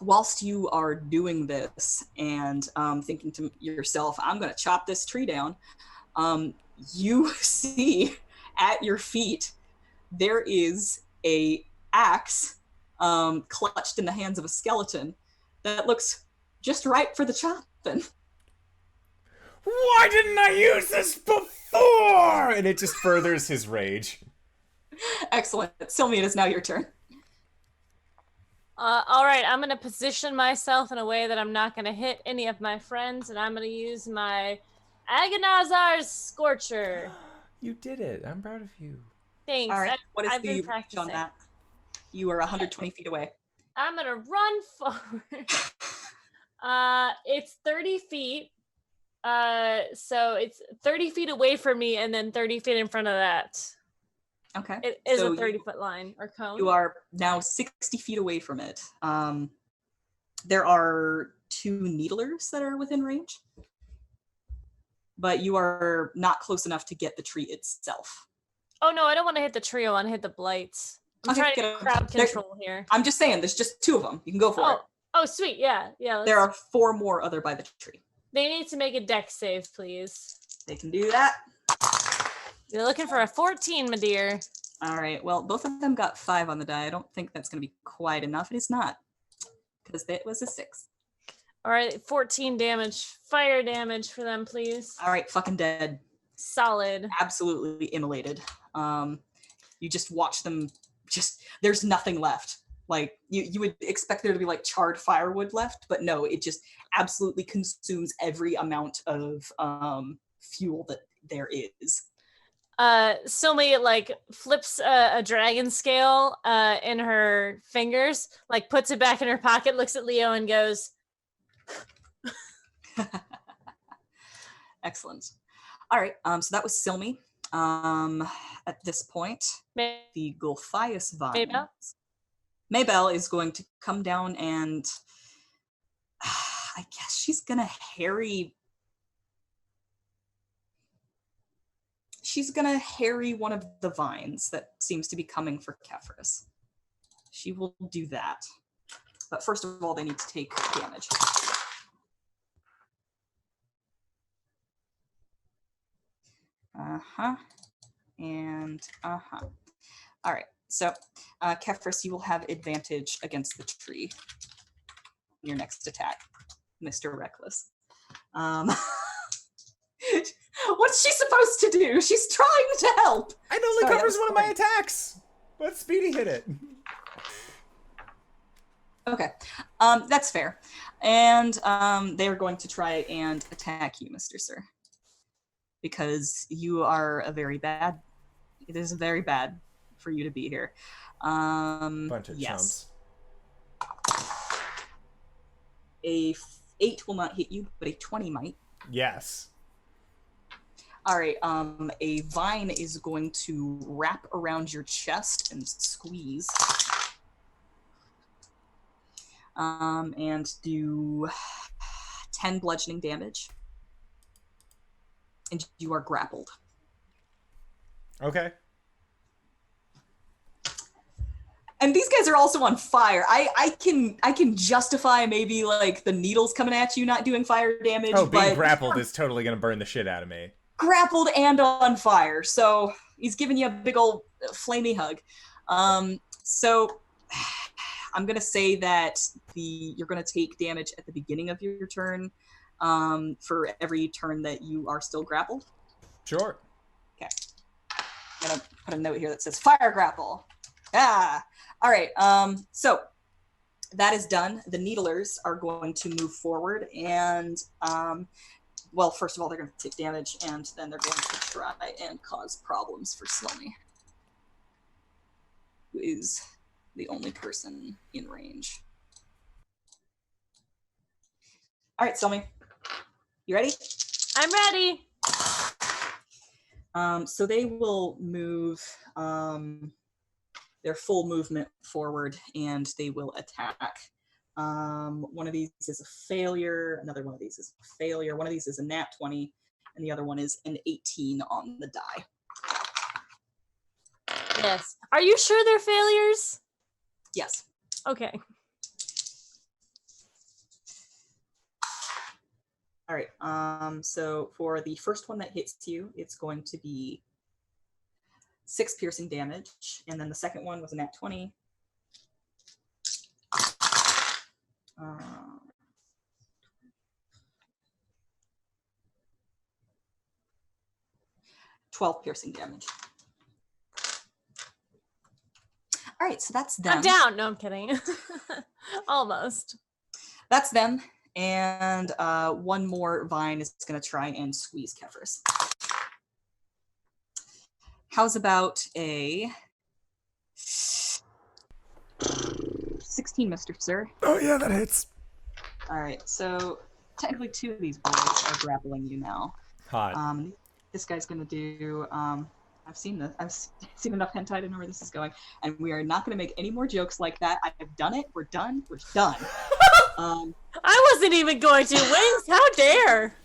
E: Whilst you are doing this and thinking to yourself, I'm going to chop this tree down, you see at your feet there is a axe clutched in the hands of a skeleton that looks just right for the chopping.
B: Why didn't I use this before? And it just furthers his rage.
E: Excellent. Silme, it is now your turn.
C: All right, I'm going to position myself in a way that I'm not going to hit any of my friends, and I'm going to use my Agonizar's Scorcher.
B: You did it. I'm proud of you.
C: Thanks.
E: All right. What is
C: I've been
E: the range on
C: practicing.
E: that? You are 120 feet away.
C: I'm going to run forward. It's 30 feet. So it's 30 feet away from me and then 30 feet in front of that.
E: Okay.
C: It is
E: So
C: a 30-foot line or cone.
E: You are now 60 feet away from it. There are 2 needlers that are within range, but you are not close enough to get the tree itself.
C: Oh no, I don't want to hit the tree. I want to hit the blights. I'm trying to crowd control here.
E: I'm just saying, there's just 2 of them. You can go for it.
C: Oh, sweet. Yeah.
E: There are 4 more other by the tree.
C: They need to make a dex save, please.
E: They can do that.
C: You're looking for a 14, my dear.
E: All right. Well, both of them got 5 on the die. I don't think that's going to be quite enough. It is not, because it was a 6.
C: All right, 14 damage. Fire damage for them, please.
E: All right. Fucking dead.
C: Solid.
E: Absolutely immolated. You just watch them. There's nothing left. Like you would expect there to be like charred firewood left, but no, it just absolutely consumes every amount of fuel that there is.
C: Silme like flips a dragon scale in her fingers, like puts it back in her pocket, looks at Leo and goes,
E: Excellent. All right, so that was Silme. At this point, the Gulfias vine. Maybell is going to come down and I guess she's gonna harry one of the vines that seems to be coming for Kefris. She will do that. But first of all, they need to take damage. And all right. So, Kefris, you will have advantage against the tree. Your next attack, Mr. Reckless. What's she supposed to do? She's trying to help.
B: It only
E: Sorry,
B: covers
E: that was
B: one of my attacks. Let Speedy hit it.
E: Okay, that's fair. And they are going to try and attack you, Mr. Sir, because you are it is very bad for you to be here.
B: Bunch of
E: yes.
B: chumps.
E: A 8 will not hit you, but a 20 might.
B: Yes.
E: All right, a vine is going to wrap around your chest and squeeze. And do 10 bludgeoning damage. And you are grappled.
B: Okay.
E: And these guys are also on fire. I can justify maybe like the needles coming at you not doing fire damage.
B: Oh, being
E: but
B: grappled is totally gonna burn the shit out of me.
E: Grappled and on fire, so he's giving you a big old flamey hug. So I'm gonna say that you're gonna take damage at the beginning of your turn, for every turn that you are still grappled.
B: Sure.
E: Okay. I'm gonna put a note here that says fire grapple. All right. So that is done. The needlers are going to move forward and, well, first of all, they're going to take damage, and then they're going to try and cause problems for Silme, who is the only person in range. All right, Silme, you ready?
C: I'm ready.
E: So they will move their full movement forward, and they will attack. One of these is a failure, another one of these is a failure, one of these is a nat 20, and the other one is an 18 on the die.
C: Yes. Are you sure they're failures?
E: Yes.
C: Okay.
E: All right. So for the first one that hits you, it's going to be 6 piercing damage, and then the second one was a nat 20. 12 piercing damage. All right, so that's them.
C: I'm down. No, I'm kidding. Almost.
E: That's them. And one more vine is going to try and squeeze Kefris. How's about a 16, Mr. Sir?
B: Oh yeah, that hits.
E: All right, so technically 2 of these boys are grappling you now.
B: Hot.
E: This guy's going to do... I've seen this. I've seen enough hentai to know where this is going, and we are not going to make any more jokes like that. I've done it. We're done. We're done.
C: I wasn't even going to. Wings, how dare!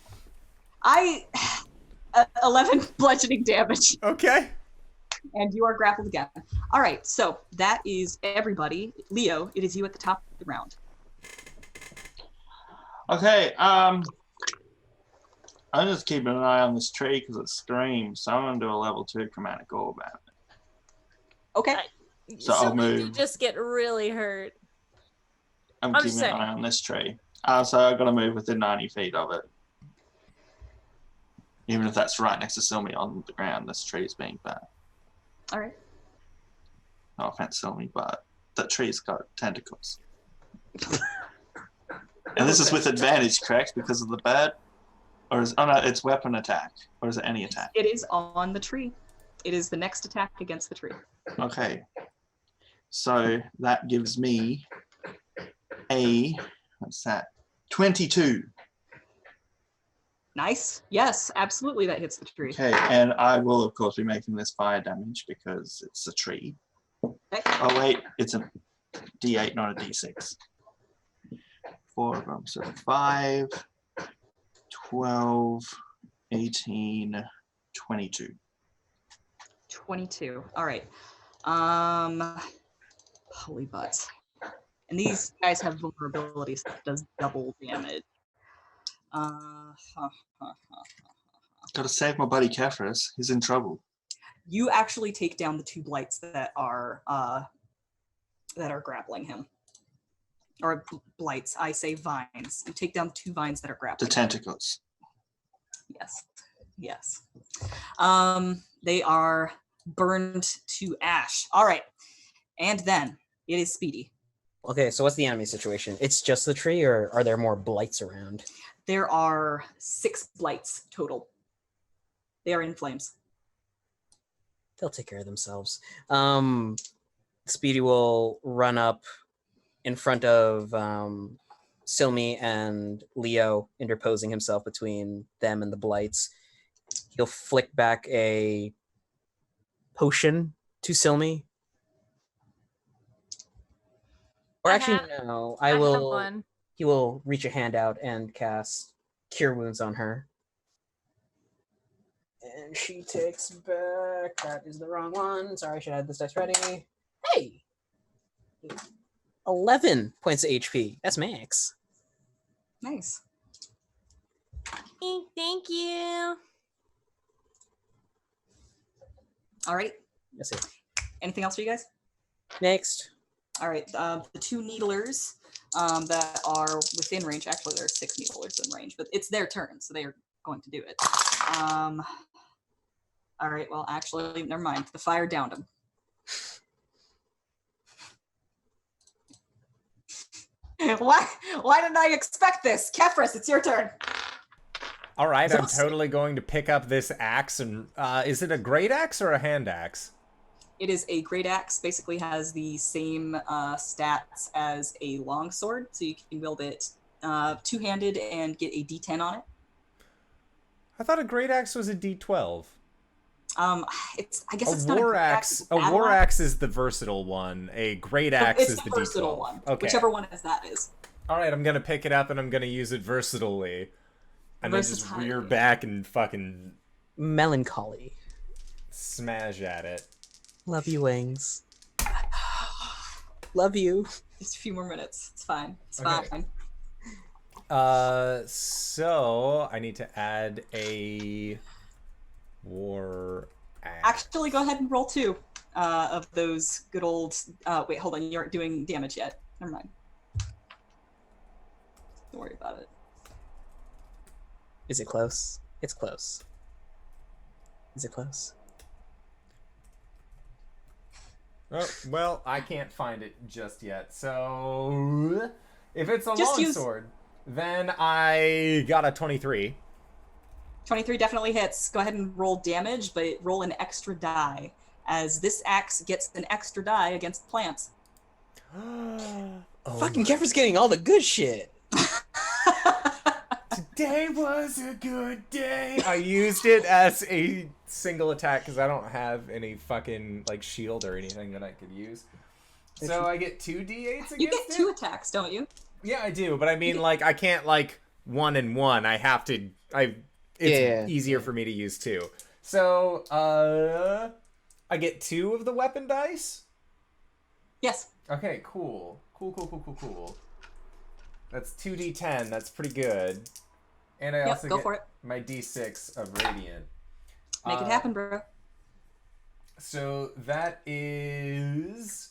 E: 11 bludgeoning damage.
B: Okay.
E: And you are grappled again. All right, so that is everybody. Leo, it is you at the top of the round.
D: Okay, I'm just keeping an eye on this tree because it screams, so I'm going to do a level 2 chromatic orb at it.
E: Okay.
D: So I'll
C: maybe
D: move.
C: you just get really hurt.
D: I'm
C: I'm
D: keeping
C: saying.
D: an eye on this tree. So I've got to move within 90 feet of it. Even if that's right next to Silme on the ground, this tree is being bad.
E: All right.
D: No offense, Silme, but that tree's got tentacles. And this is with advantage, correct? Because of the bird? Or is, oh no, it's weapon attack. Or is it any attack?
E: It is on the tree. It is the next attack against the tree.
D: Okay. So that gives me what's that? 22.
E: Nice. Yes, absolutely that hits the tree.
D: Okay, and I will of course be making this fire damage because it's a tree.
E: Okay.
D: Oh wait, it's a D8, not a D6. 4 of them, so 5, 12, 18, 22.
E: 22. All right. Holy butts. And these guys have vulnerabilities that does double damage.
D: Gotta save my buddy Kefris. He's in trouble.
E: You actually take down the 2 blights that are grappling him. Or blights, I say vines. You take down 2 vines that are
D: The
E: grappling.
D: tentacles.
E: Yes. They are burned to ash. All right. And then it is Speedy.
A: Okay, so what's the enemy situation? It's just the tree, or are there more blights around?
E: There are 6 blights total. They are in flames.
A: They'll take care of themselves. Speedy will run up in front of Silme and Leo, interposing himself between them and the blights. He'll flick back a potion to Silme. Or actually, no. I
C: have
A: will.
C: one.
A: He will reach a hand out and cast Cure Wounds on her. And she takes back. That is the wrong one. Sorry, I should have this dice ready. Hey! 11 points of HP. That's max.
E: Nice.
C: Thank you.
E: All right.
A: That's it.
E: Anything else for you guys?
A: Next.
E: All right. The 2 needlers that are within range. Actually, there are 6 needlers in range, but it's their turn, so they are going to do it. All right. Well, actually, never mind. The fire downed him. Why didn't I expect this? Kefris, it's your turn.
B: All right, I'm totally going to pick up this axe. And is it a great axe or a hand axe?
E: It is a great axe. Basically has the same stats as a longsword, so you can wield it two-handed and get a D10 on it.
B: I thought a great axe was a D12.
E: I guess it's not a
B: war
E: great
B: axe.
E: axe.
B: A war axe is the versatile one. A great axe
E: it's
B: is the
E: versatile
B: D12.
E: one.
B: Okay.
E: Whichever one that is.
B: All right, I'm gonna pick it up and I'm gonna use it versatilely, and then just rear back and fucking
A: Melancholy.
B: smash at it.
A: Love you, Wings. Love you.
E: Just a few more minutes. It's fine. It's
B: Okay.
E: fine.
B: So I need to add a war axe.
E: Actually, go ahead and roll 2 of those good old. Wait, hold on. You aren't doing damage yet. Never mind. Don't worry about it.
A: Is it close? It's close. Is it close?
B: Oh, well, I can't find it just yet. So if it's a
E: Just
B: longsword, then I got a 23.
E: 23 definitely hits. Go ahead and roll damage, but roll an extra die, as this axe gets an extra die against plants.
A: Fucking Kefra's getting all the good shit.
B: Today was a good day. I used it as a single attack because I don't have any fucking like shield or anything that I could use. So I get 2 d8s against
E: You get
B: it?
E: 2 attacks, don't you?
B: Yeah, I do, but I mean, like, I can't like 1 and 1. I have to. It's easier for me to use 2. So I get 2 of the weapon dice.
E: Yes.
B: Okay, cool. Cool. That's 2d10. That's pretty good. And I also
E: go
B: get
E: for it.
B: my d6 of radiant.
E: Make it happen, bro.
B: So that is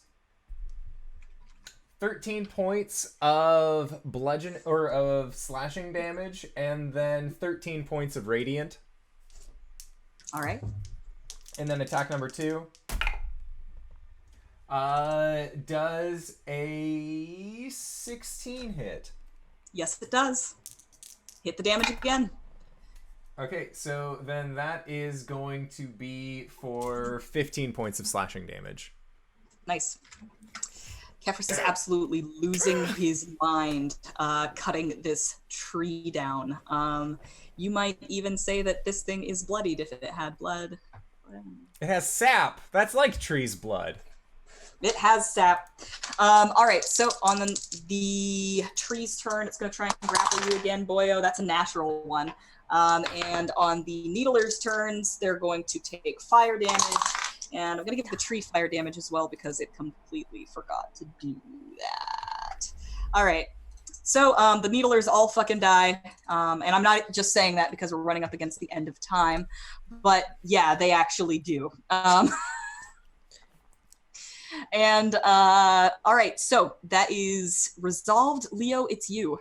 B: 13 points of bludgeon or of slashing damage, and then 13 points of radiant.
E: All right.
B: And then attack number 2. Does a 16 hit?
E: Yes, it does. Hit the damage again.
B: Okay, so then that is going to be for 15 points of slashing damage.
E: Nice. Kefris is absolutely losing his mind, cutting this tree down. You might even say that this thing is bloodied if it had blood.
B: It has sap. That's like tree's blood.
E: It has sap. All right, so on the tree's turn, it's going to try and grapple you again, boyo. That's a natural one. And on the needler's turns, they're going to take fire damage. And I'm going to give the tree fire damage as well because it completely forgot to do that. All right, So the needlers all fucking die. And I'm not just saying that because we're running up against the end of time, but yeah, they actually do. And all right, so that is resolved. Leo, it's you.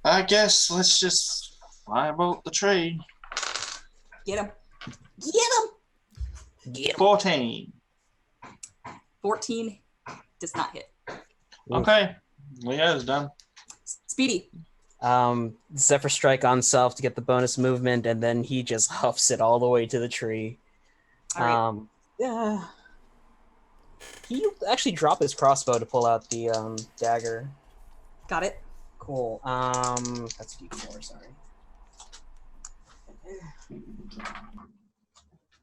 D: I guess let's just fly about the tree.
E: Get him. Get him.
A: Get him.
D: 14.
E: 14 does not hit.
D: Okay. Leo's done.
E: Speedy.
A: Zephyr Strike on self to get the bonus movement, and then he just huffs it all the way to the tree.
E: All right.
A: Yeah. He actually dropped his crossbow to pull out the dagger.
E: Got it.
A: Cool. That's D4, sorry.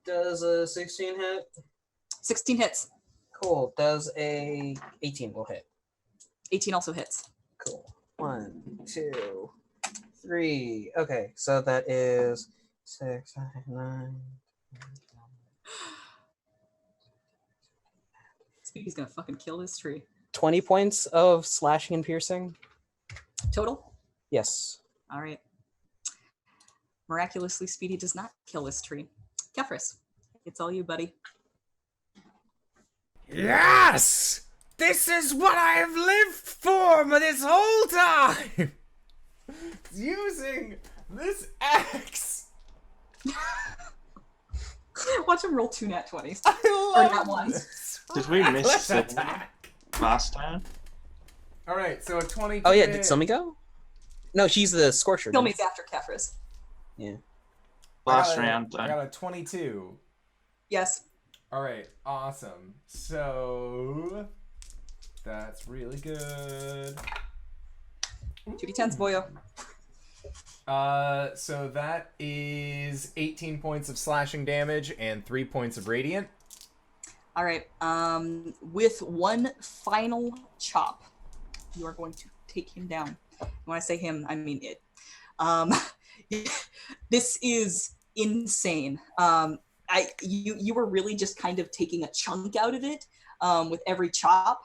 A: Does a 16 hit?
E: 16 hits.
A: Cool. Does a 18 will hit?
E: 18 also hits.
A: Cool. 1, 2, 3. Okay, so that is 6, 5, 9.
E: Speedy's gonna fucking kill this tree.
A: 20 points of slashing and piercing?
E: Total?
A: Yes.
E: All right. Miraculously, Speedy does not kill this tree. Kefris, it's all you, buddy.
B: Yes! This is what I have lived for this whole time! Using this axe!
E: Watch him roll 2 nat 20s.
B: I
E: Or
B: love
E: not one.
B: this.
D: Did we miss
B: Let's
D: Silme
B: attack.
D: last time?
B: Alright, so a 20.
A: Oh yeah, did Silme go? No, she's the Scorcher.
E: Kill me's after Kefris.
A: Yeah.
D: Last round.
B: I got a 22.
E: Yes.
B: Alright, awesome. So that's really good.
E: 2d10s, boyo.
B: So that is 18 points of slashing damage and 3 points of radiant.
E: All right. With one final chop, you are going to take him down. When I say him, I mean it. This is insane. You were really just kind of taking a chunk out of it with every chop.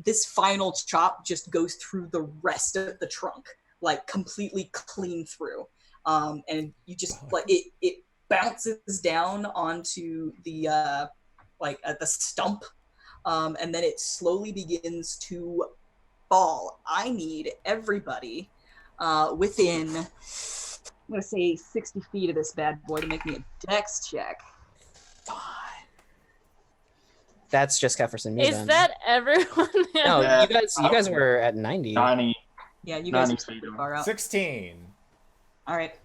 E: This final chop just goes through the rest of the trunk, like completely clean through. And you just like it bounces down onto the the stump, and then it slowly begins to fall. I need everybody within, I'm gonna say 60 feet of this bad boy to make me a dex check.
A: That's just Kefferson.
C: Is that everyone?
A: No,
D: Yeah.
A: you guys were at 90.
D: 90.
E: Yeah, you guys
D: 90
E: are pretty far out.
B: 16.
E: All right.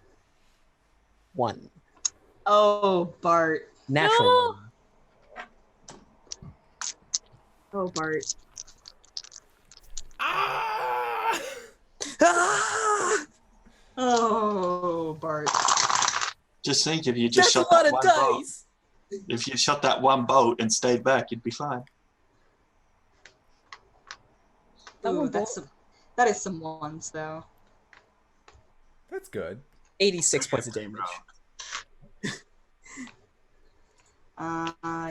A: 1.
E: Oh, Bart.
A: Natural
C: No!
A: 1.
E: Oh, Bart.
B: Ah!
A: Ah!
E: Oh, Bart.
D: Just think if you just
A: That's a
D: shot
A: lot
D: that
A: of
D: one boat.
A: dice.
D: If you shot that one boat and stayed back, you'd be fine.
E: Ooh, that is some ones, though.
B: That's good.
A: 86 points of damage.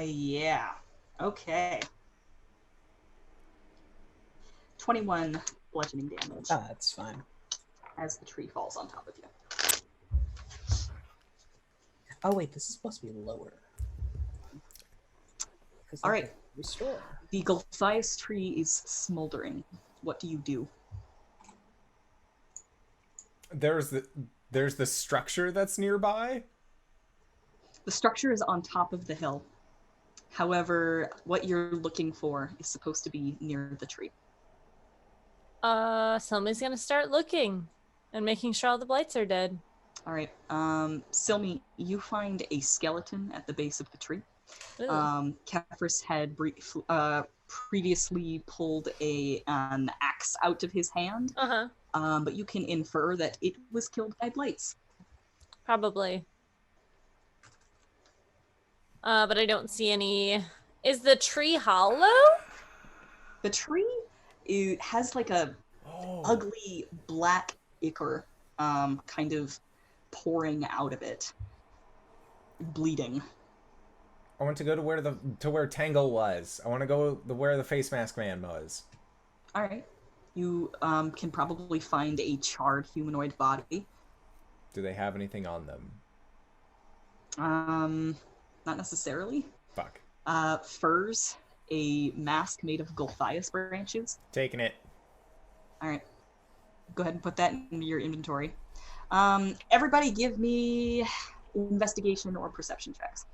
E: Yeah. Okay. 21 bludgeoning damage
A: Ah, that's fine.
E: as the tree falls on top of you.
A: Oh wait, this is supposed to be lower.
E: All right.
A: Restore.
E: The Gulthias tree is smoldering. What do you do?
B: There's the structure that's nearby.
E: The structure is on top of the hill. However, what you're looking for is supposed to be near the tree.
C: Somebody's gonna start looking and making sure all the blights are dead.
E: All right. Silme, you find a skeleton at the base of the tree.
C: Ooh.
E: Kefris had previously pulled an axe out of his hand, but you can infer that it was killed by blights.
C: Probably. But I don't see any. Is the tree hollow?
E: The tree has like a ugly black ichor kind of pouring out of it, bleeding.
B: I want to go to where Tangle was. I want to go where the face mask man was.
E: All right. You can probably find a charred humanoid body.
B: Do they have anything on them?
E: Not necessarily.
B: Fuck.
E: Furs, a mask made of Gulthias branches.
B: Taking it.
E: All right. Go ahead and put that in your inventory. Everybody give me investigation or perception checks.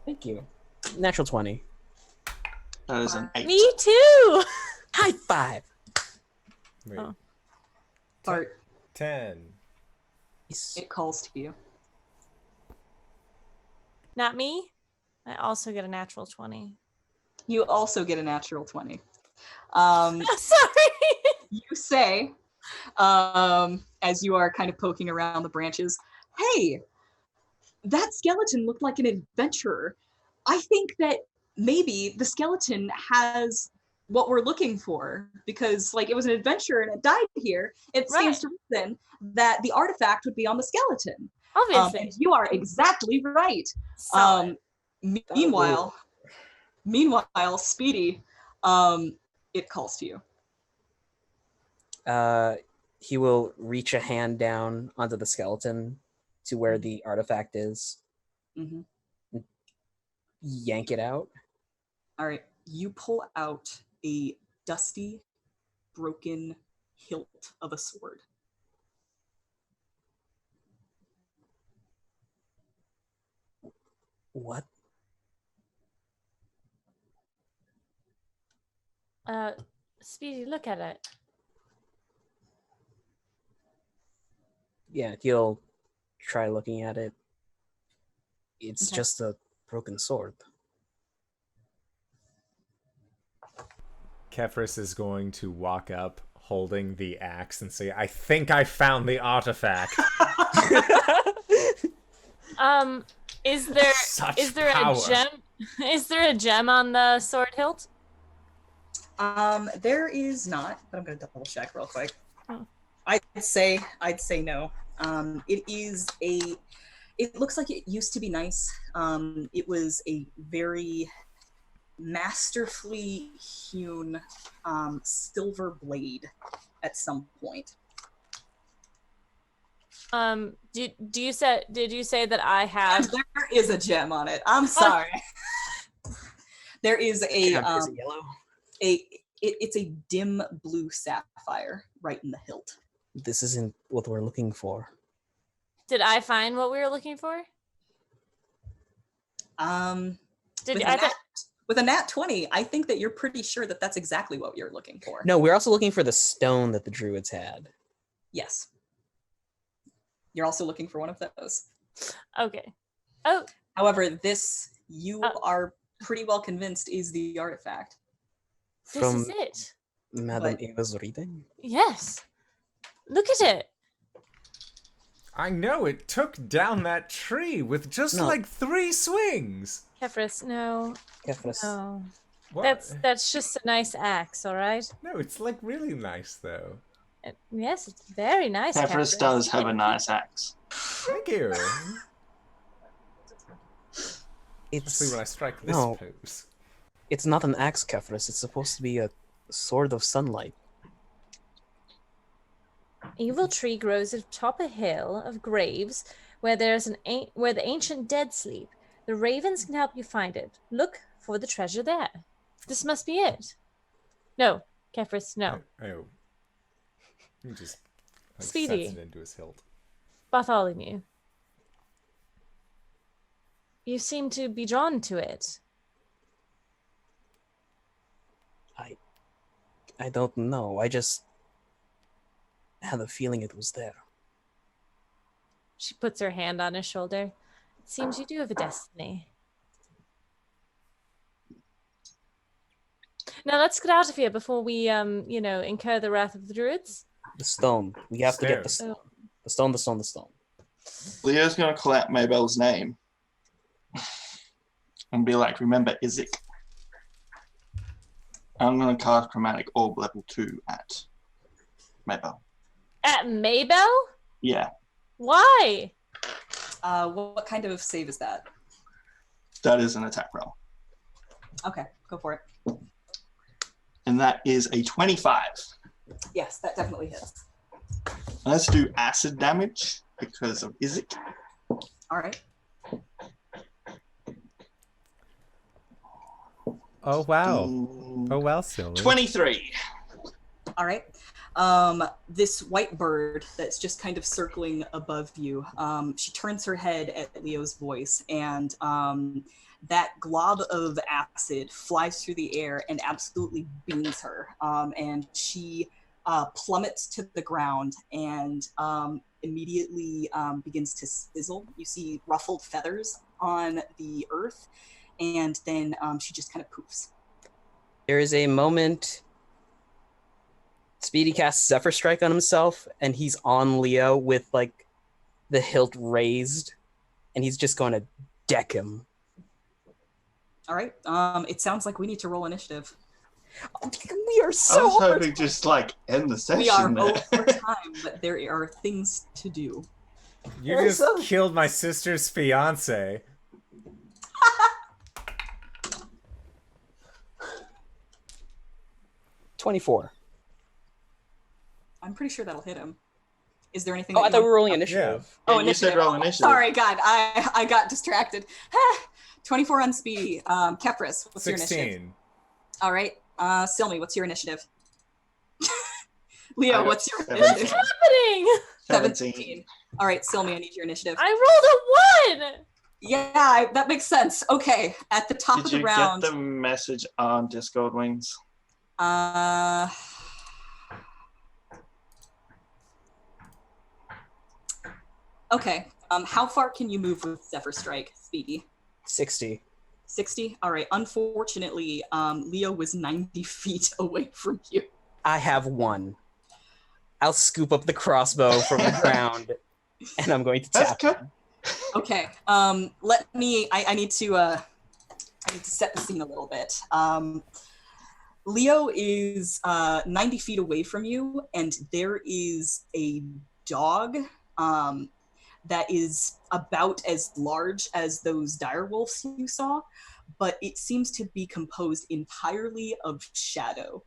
A: Thank you. Natural 20.
D: That is an 8.
C: Me too.
A: High five.
B: Wait.
C: Oh.
E: Bart,
B: 10.
E: it calls to you.
C: Not me. I also get a natural 20.
E: You also get a natural 20.
C: Sorry.
E: You say, as you are kind of poking around the branches, hey, that skeleton looked like an adventurer. I think that maybe the skeleton has what we're looking for, because like it was an adventurer and it died here. It stands to reason that the artifact would be on the skeleton.
C: Obviously.
E: And you are exactly right.
C: Solid.
E: Meanwhile, Speedy, it calls to you.
A: He will reach a hand down onto the skeleton to where the artifact is.
E: Mm-hmm.
A: Yank it out.
E: All right, you pull out a dusty, broken hilt of a sword.
A: What?
C: Speedy, look at it.
A: Yeah, he'll try looking at it. It's
E: Okay.
A: just a broken sword.
B: Kefris is going to walk up holding the axe and say, I think I found the artifact.
C: Is there
B: Such
C: is there
B: power.
C: a gem? Is there a gem on the sword hilt?
E: There is not, but I'm gonna double check real quick.
C: Oh.
E: I'd say no. It looks like it used to be nice. It was a very masterfully hewn silver blade at some point.
C: Did you say that I have?
E: There is a gem on it. I'm sorry. There is
A: Is it yellow?
E: it's a dim blue sapphire right in the hilt.
A: This isn't what we're looking for.
C: Did I find what we were looking for?
E: With a nat 20, I think that you're pretty sure that that's exactly what you're looking for.
A: No, we're also looking for the stone that the druids had.
E: Yes. You're also looking for one of those.
C: Okay. Oh,
E: However, this you are pretty well convinced is the artifact.
C: this
A: From
C: is it.
A: Madame
E: But-
A: Ava's reading?
C: Yes. Look at it.
B: I know, it took down that tree with just
A: No.
B: like 3 swings.
C: Kefris, no.
A: Kefris.
C: No.
B: What?
C: That's just a nice axe, all right?
B: No, it's like really nice though.
C: Yes, it's very nice.
D: Kefris
C: Kefris.
D: does have a nice axe.
B: Thank you.
A: It's
B: Especially when I strike this
A: no.
B: pose.
A: It's not an axe, Kefris. It's supposed to be a sword of sunlight.
C: Evil tree grows atop a hill of graves where there's where the ancient dead sleep. The ravens can help you find it. Look for the treasure there. This must be it. No, Kefris, no.
B: Oh. He just
C: Speedy.
B: sets it into his hilt.
C: Bartholomew. You seem to be drawn to it.
A: I don't know. I just had a feeling it was there.
C: She puts her hand on his shoulder. It seems you do have a destiny. Now let's get out of here before we, incur the wrath of the druids.
A: The stone. We have to get the
B: Stone.
A: stone. The stone, the stone, the stone.
D: Leo's gonna call out Maybelle's name and be like, remember Isaac. I'm gonna cast Chromatic Orb level 2 at Maybelle.
C: At Maybelle?
D: Yeah.
C: Why?
E: What kind of save is that?
D: That is an attack roll.
E: Okay, go for it.
D: And that is a 25.
E: Yes, that definitely hits.
D: Let's do acid damage because of Isaac.
E: All right.
B: Oh, wow. Oh, well, Silme.
D: 23.
E: All right. This white bird that's just kind of circling above you, she turns her head at Leo's voice, and that glob of acid flies through the air and absolutely beams her. And she plummets to the ground and immediately begins to sizzle. You see ruffled feathers on the earth, and then she just kind of poofs.
A: There is a moment Speedy casts Zephyr Strike on himself, and he's on Leo with like the hilt raised, and he's just going to deck him.
E: All right. It sounds like we need to roll initiative.
A: We are
D: I
A: so
D: was
A: over
D: hoping just like end the session.
E: We are
D: there.
E: over time, but there are things to do.
B: You just killed my sister's fiance.
A: 24.
E: I'm pretty sure that'll hit him. Is there anything?
A: Oh,
E: that
A: I thought we were rolling initiative.
E: Oh,
D: You said roll initiative.
E: Sorry, God, I got distracted. 24 on Speedy. Kefris, what's
B: 16.
E: your initiative? All right. Silme, what's your initiative? Leo, what's your
D: 17.
E: initiative?
C: Happening.
D: 17.
E: All right, Silme, I need your initiative.
C: I rolled a 1.
E: Yeah, that makes sense. Okay, at the top
D: Did
E: of the
D: you
E: round.
D: get the message on Discord Wings?
E: Okay. How far can you move with Zephyr Strike, Speedy?
A: 60.
E: 60? All right. Unfortunately, Leo was 90 feet away from you.
A: I have one. I'll scoop up the crossbow from the ground, and I'm going to
D: That's
A: tap
D: good.
A: him.
E: Okay. Let me. I need to set the scene a little bit. Leo is 90 feet away from you, and there is a dog that is about as large as those direwolves you saw, but it seems to be composed entirely of shadow.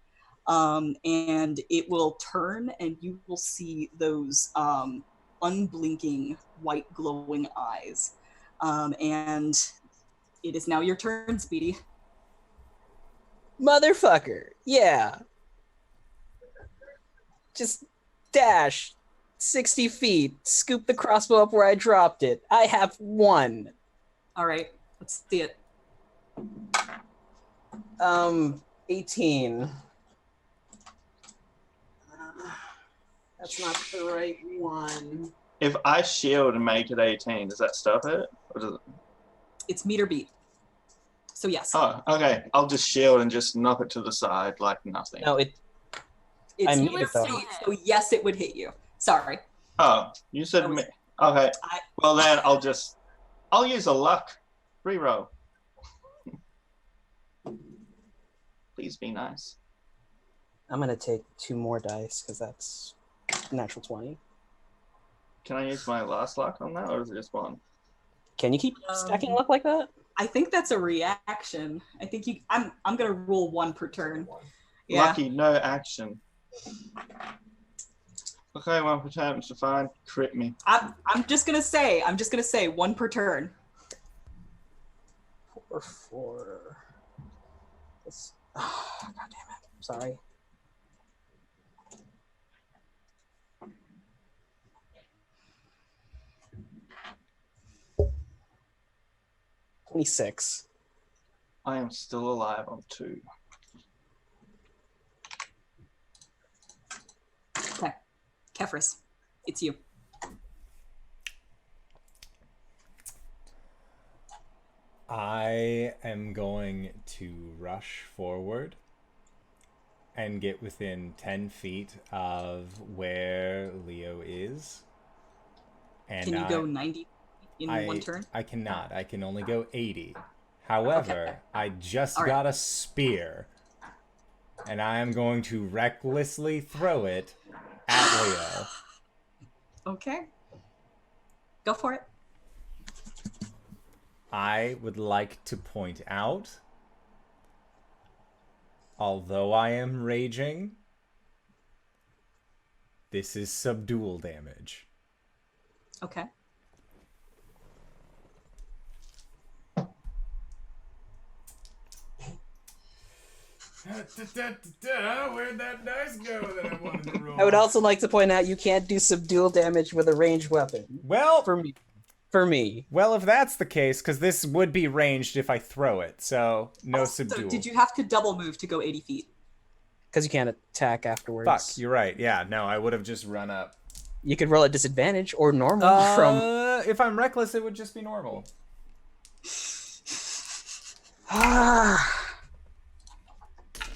E: And it will turn, and you will see those unblinking white glowing eyes. And it is now your turn, Speedy.
A: Motherfucker. Yeah. Just dash 60 feet. Scoop the crossbow up where I dropped it. I have one.
E: All right, let's see it.
A: 18. That's not the right one.
D: If I shield and make it 18, does that stop it? Or does it...
E: It's meter beat. So yes.
D: Oh, okay. I'll just shield and just knock it to the side like nothing.
A: No,
E: It's
A: I
E: meter
A: made it, though.
E: beat, so yes, it would hit you. Sorry.
D: Oh, you said me. Okay. Well then, I'll use a luck reroll. Please be nice.
A: I'm going to take 2 more dice because that's natural 20.
E: Can
D: I use my last luck on that, or is it just one?
A: Can you keep stacking luck like that?
E: I think that's a reaction. I think you. I'm gonna roll 1 per turn. Yeah.
D: Lucky, no action. Okay, 1 per turn, Mr. Fine. Crit me.
E: I'm just gonna say 1 per turn.
A: 4. Oh, God damn it. Sorry. $26.
D: I am still alive on 2.
E: Okay, Kefris, it's you.
B: I am going to rush forward and get within 10 feet of where Leo is. And
E: Can you go 90 in 1 turn?
B: I cannot. I can only go 80. However,
E: Okay.
B: I just
E: All right.
B: got a spear, and I am going to recklessly throw it at Leo.
E: Okay. Go for it.
B: I would like to point out, although I am raging, this is subdual damage.
E: Okay.
B: Where'd that dice go that I wanted to roll?
A: I would also like to point out you can't do subdual damage with a ranged weapon.
B: Well,
A: For me.
B: well, if that's the case, because this would be ranged if I throw it, so no
E: So
B: subdual.
E: did you have to double move to go 80 feet?
A: Because you can't attack afterwards.
B: Fuck, you're right. Yeah, no, I would have just run up.
A: You could roll at disadvantage or normal from...
B: If I'm reckless, it would just be normal.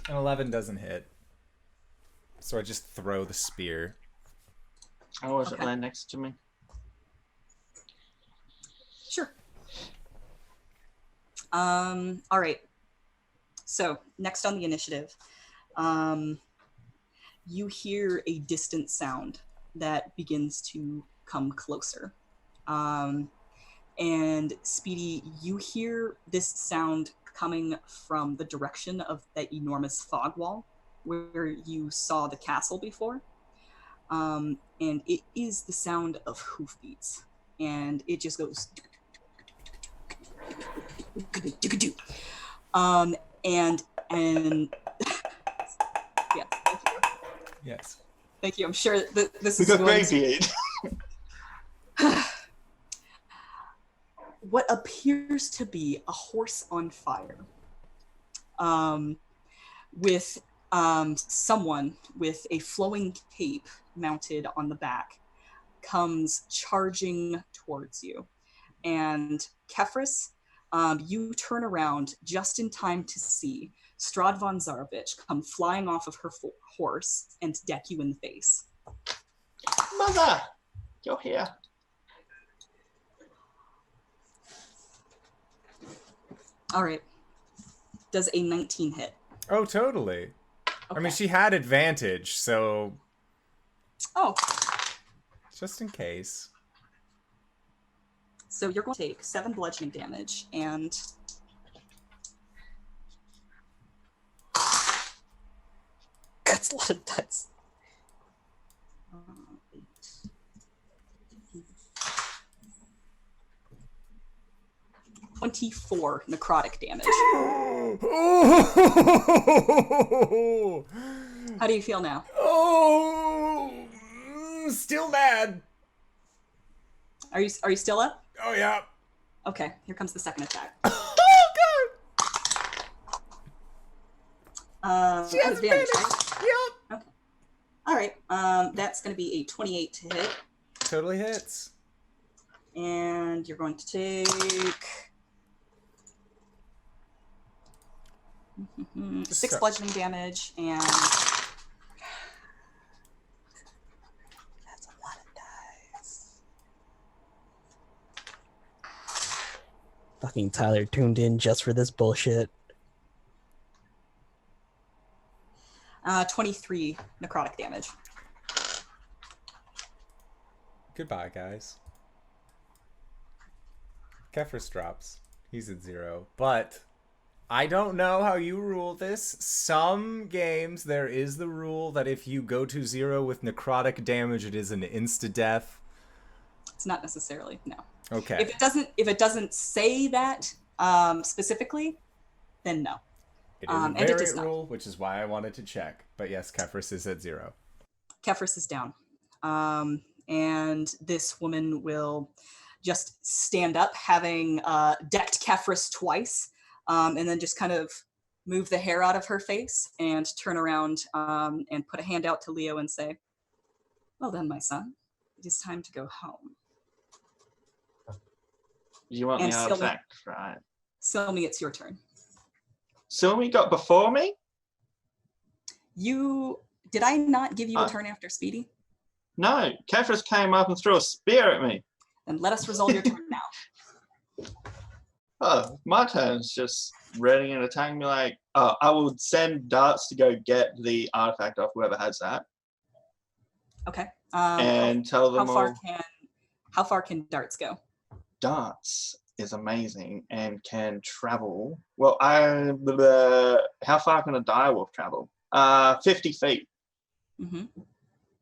B: An 11 doesn't hit. So I just throw the spear.
D: Oh, is it land next to me?
E: Sure. All right. So next on the initiative, you hear a distant sound that begins to come closer. And Speedy, you hear this sound coming from the direction of that enormous fog wall where you saw the castle before. And it is the sound of hoofbeats. And it just goes... and yes, thank you.
B: Yes.
E: Thank you. I'm sure that this
D: We
E: is
D: got
E: going to...
D: Greybeard.
E: what appears to be a horse on fire, with someone with a flowing cape mounted on the back comes charging towards you. And Kefris, you turn around just in time to see Strahd von Zarovich come flying off of her horse and deck you in the face.
D: Mother, you're here.
E: All right. Does a 19 hit?
B: Oh, totally.
E: Okay.
B: I mean, she had advantage, so
E: Oh,
B: just in case.
E: so you're going to take 7 bludgeoning damage and...
A: That's a lot of dice.
E: 24 necrotic damage. How do you feel now?
B: Still mad.
E: Are you still up?
B: Oh, yeah.
E: Okay, here comes the second attack.
B: She has
E: advantage,
B: advantage.
E: right?
B: Yep.
E: Okay. All right. That's going to be a 28 to hit,
B: Totally hits.
E: and you're going to take 6
B: So-
E: bludgeoning damage, and
A: That's a lot of dice. Fucking Tyler tuned in just for this bullshit.
E: 23 necrotic damage.
B: Goodbye, guys. Kefris drops. He's at 0. But I don't know how you rule this. Some games, there is the rule that if you go to 0 with necrotic damage, it is an insta-death.
E: It's not necessarily, no.
B: Okay.
E: If it doesn't say that specifically, then no.
B: It is a
E: and it does
B: variant
E: not.
B: rule, which is why I wanted to check. But yes, Kefris is at 0.
E: Kefris is down. And this woman will just stand up, having decked Kefris twice, and then just kind of move the hair out of her face and turn around and put a hand out to Leo and say, "Well then, my son, it is time to go home."
D: You want
E: And
D: the
E: Silme.
D: artifact, right?
E: Silme, it's your turn.
D: Silme got before me?
E: Did I not give you a turn after Speedy?
D: No, Kefris came up and threw a spear at me.
E: Then let us resolve your turn now.
D: Oh, my turn's just ready and attacking me like, oh, I will send darts to go get the artifact off whoever has that.
E: Okay.
D: And tell them
E: how
D: all
E: far can darts go?
D: darts. is amazing and can travel. Well, how far can a direwolf travel? 50 feet.
E: Mm-hmm.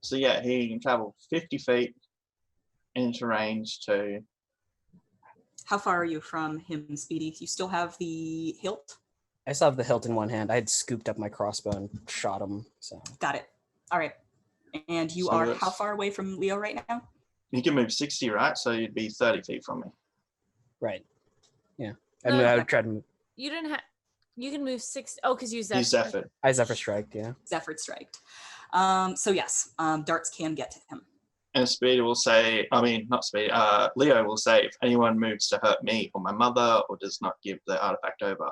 D: So yeah, he can travel 50 feet into range to.
E: How far are you from him, Speedy? You still have the hilt?
A: I still have the hilt in one hand. I had scooped up my crossbow and shot him. So
E: Got it. All right. And you
D: So
E: are
D: that's-
E: how far away from Leo right now?
D: You can move 60, right? So you'd be 30 feet from me.
A: right, yeah.
C: No,
A: I mean, I
C: no.
A: would try to move.
C: You didn't have. You can move 6. Oh, because you
D: He's
C: Zephyr.
D: Zephyr.
A: I Zephyr striked. Yeah.
E: Zephyr striked. So yes, darts can get to him.
D: And Speedy will say, I mean, not Speedy, Leo will say, if anyone moves to hurt me or my mother or does not give the artifact over,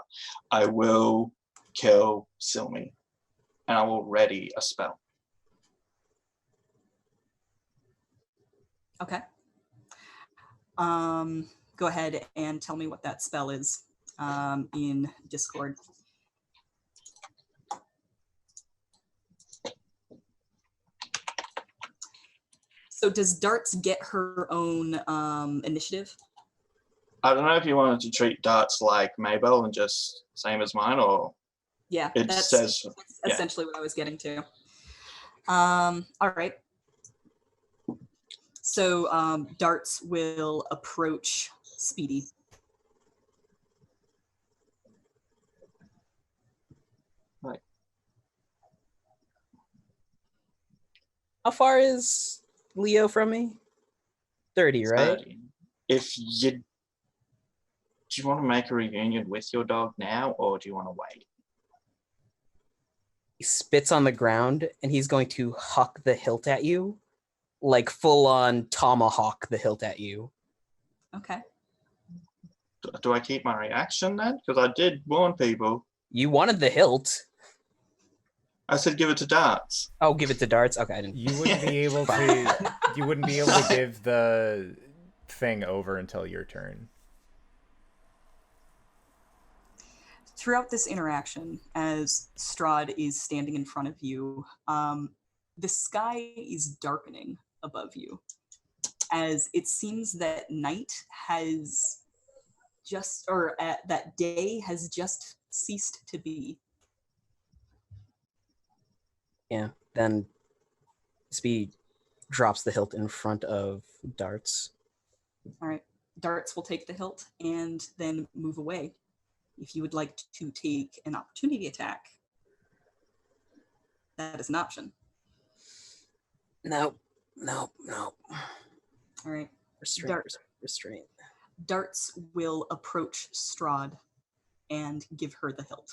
D: I will kill Silme. And I will ready a spell.
E: Okay. Go ahead and tell me what that spell is in Discord. So does Darts get her own initiative?
D: I don't know if you wanted to treat darts like Maybell and just same as mine, or
E: Yeah,
D: it
E: that's
D: says, yeah.
E: essentially what I was getting to. All right. So Darts will approach Speedy.
A: How far is Leo from me? 30, right?
D: 30. If you, do you want to make a reunion with your dog now, or do you want to wait?
A: He spits on the ground and he's going to huck the hilt at you, like full on tomahawk the hilt at you.
E: Okay.
D: Do I keep my reaction then? Because I did warn people.
A: You wanted the hilt.
D: I said give it to darts.
A: Oh, give it to darts. Okay, I didn't.
B: You wouldn't be able to. You wouldn't be able to give the thing over until your turn.
E: Throughout this interaction, as Strahd is standing in front of you, the sky is darkening above you, as it seems that night has just, or that day has just ceased to be.
A: Yeah. Then Speedy drops the hilt in front of Darts.
E: All right. Darts will take the hilt and then move away. If you would like to take an opportunity attack, that is an option.
A: Nope.
E: All right.
A: Restraint.
E: Darts will approach Strahd and give her the hilt.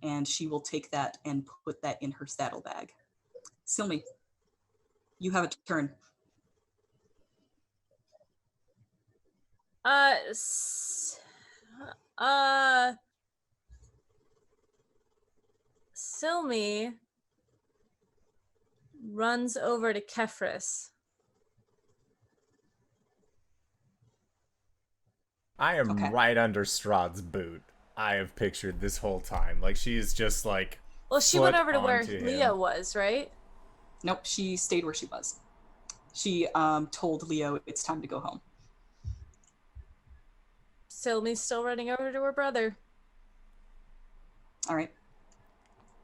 E: And she will take that and put that in her saddlebag. Silme, you have a turn.
C: Silme runs over to Kefris.
B: I am
E: Okay.
B: right under Strahd's boot. I have pictured this whole time. Like, she's just like.
C: Well, she went
B: foot
C: over to where
B: onto him.
C: Leo was, right?
E: Nope, she stayed where she was. She told Leo it's time to go home.
C: Silme's still running over to her brother.
E: All right.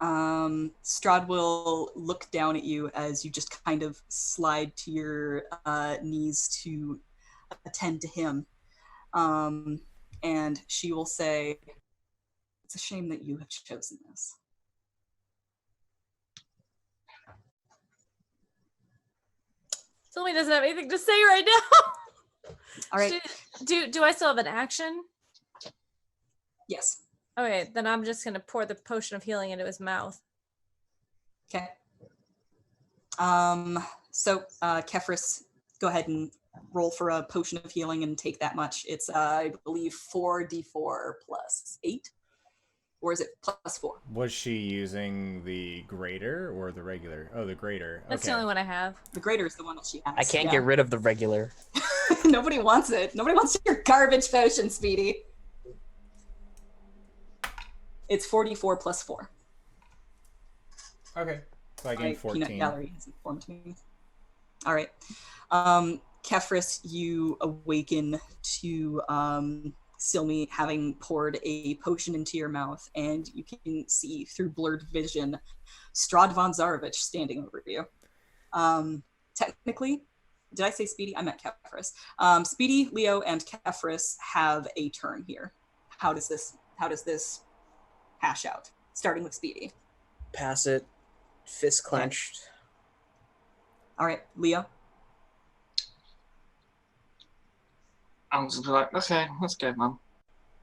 E: Strahd will look down at you as you just kind of slide to your knees to attend to him. And she will say, "It's a shame that you have chosen this."
C: Silme doesn't have anything to say right now.
E: All right.
C: Do I still have an action?
E: Yes.
C: Okay, then I'm just gonna pour the potion of healing into his mouth.
E: Okay. So Kefris, go ahead and roll for a potion of healing and take that much. It's I believe 4d4 plus 8, or is it plus 4?
B: Was she using the greater or the regular? Oh, the greater.
C: That's
B: okay.
C: the only one I have.
E: The greater is the one that she has.
A: I can't get rid of the regular.
E: Nobody wants it. Nobody wants your garbage potion, Speedy. It's 4d4 plus 4.
B: Okay. So I gained
E: Peanut
B: 14.
E: Gallery has informed me. All right. Kefris, you awaken to Silme having poured a potion into your mouth, and you can see through blurred vision Strahd von Zarovich standing over you. Technically, did I say Speedy? I meant Kefris. Speedy, Leo, and Kefris have a turn here. How does this hash out? Starting with Speedy.
A: Pass it. Fist clenched.
E: All right, Leo.
D: I'm just like, okay, let's go, Mum.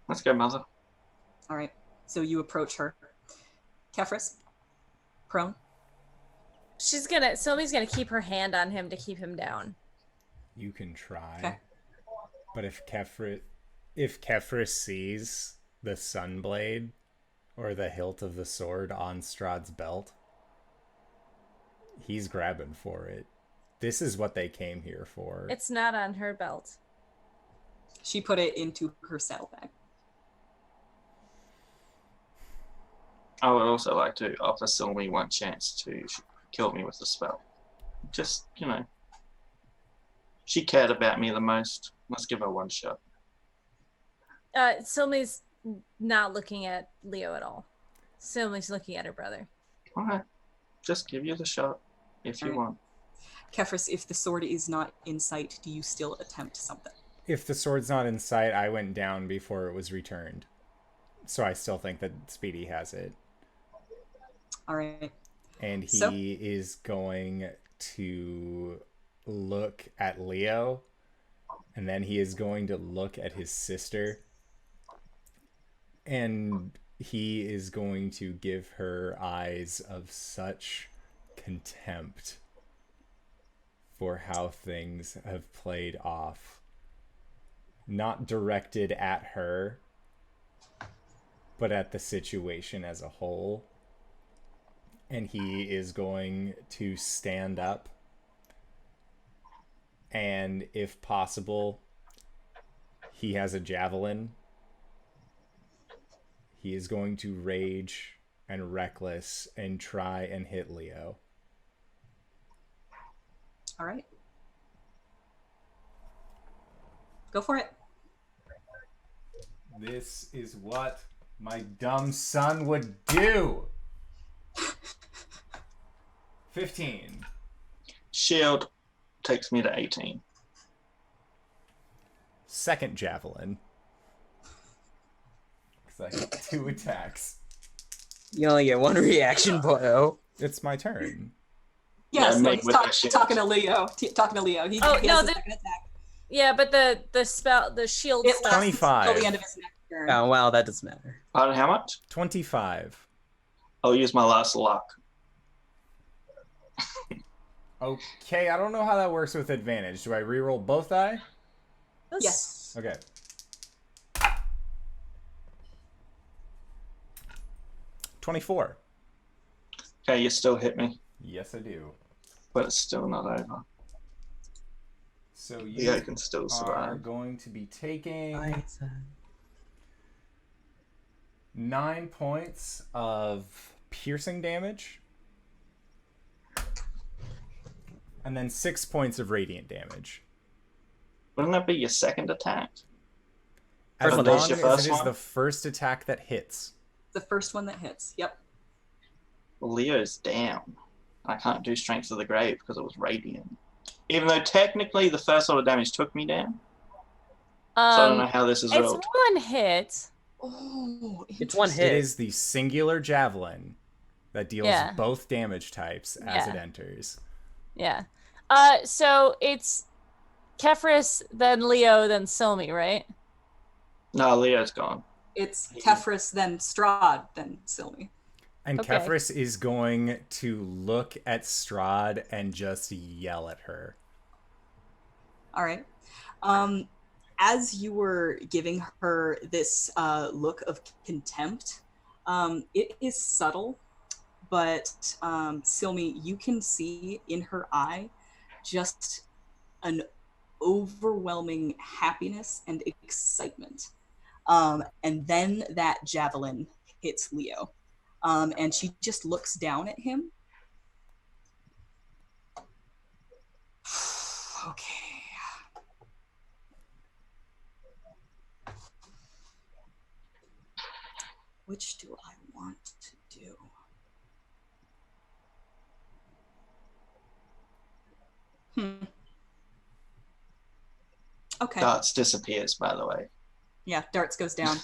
D: Let's go, Mother.
E: All right, so you approach her. Kefris, prone.
C: Sylvie's gonna keep her hand on him to keep him down.
B: You can try.
E: Okay.
B: But if Kefris sees the sunblade or the hilt of the sword on Strahd's belt, he's grabbing for it. This is what they came here for.
C: It's not on her belt.
E: She put it into her saddlebag.
D: I would also like to offer Silme one chance to kill me with the spell. Just, she cared about me the most. Let's give her one shot.
C: Sylme's not looking at Leo at all. Sylme's looking at her brother.
D: Okay. Just give you the shot if you want.
E: Kefris, if the sword is not in sight, do you still attempt something?
B: If the sword's not in sight, I went down before it was returned. So I still think that Speedy has it.
E: All right.
B: And he is going to look at Leo, and then he is going to look at his sister, and he is going to give her eyes of such contempt for how things have played off. Not directed at her, but at the situation as a whole. And he is going to stand up and, if possible, he has a javelin. He is going to rage and reckless and try and hit Leo.
E: All right. Go for it.
B: This is what my dumb son would do. 15.
D: Shield takes me to 18.
B: Second javelin. Because I have 2 attacks.
A: You only get one reaction, boyo.
B: It's my turn.
E: Yes,
D: Yeah,
E: no,
D: make
E: he's
D: with that shield.
E: talking to Leo. Talking to Leo. He has a second attack.
C: Yeah, but the spell, the shield
E: It
C: spell.
E: lasts
B: 25.
E: until the end of his next turn.
A: Oh, wow, that doesn't matter.
D: Pardon, how much?
B: 25.
D: I'll use my last luck.
B: Okay, I don't know how that works with advantage. Do I reroll both die?
E: Yes.
B: Okay. $24.
D: Okay, you still hit me,
B: Yes, I do.
D: but it's still not over.
B: So
D: Yeah,
B: you
D: I can still
B: are
D: survive.
B: going to be taking 9 points of piercing damage. And then 6 points of radiant damage.
D: Wouldn't that be your second attack?
B: As
A: First one,
B: long
D: that's your
B: as
D: first
B: it is
D: one?
B: the first attack that hits.
E: The first one that hits. Yep.
D: Well, Leo's down. I can't do Strength of the Grave because it was radiant. Even though technically the first lot of damage took me down. So I don't know how this is
C: It's
D: rolled.
C: one hit.
E: Oh,
A: It's one
B: It
A: hit.
B: is the singular javelin that deals
C: Yeah.
B: both damage types as
C: Yeah.
B: it enters.
C: Yeah. So it's Kefris, then Leo, then Silme, right?
D: No, Leo's gone.
E: It's Kefris, then Strahd, then Silme.
B: And
C: Okay.
B: Kefris is going to look at Strahd and just yell at her.
E: All right. As you were giving her this look of contempt, it is subtle, but Silme, you can see in her eye just an overwhelming happiness and excitement. And then that javelin hits Leo. And she just looks down at him Which do I want to do? Okay.
D: Darts disappears, by the way.
E: Yeah, darts goes down.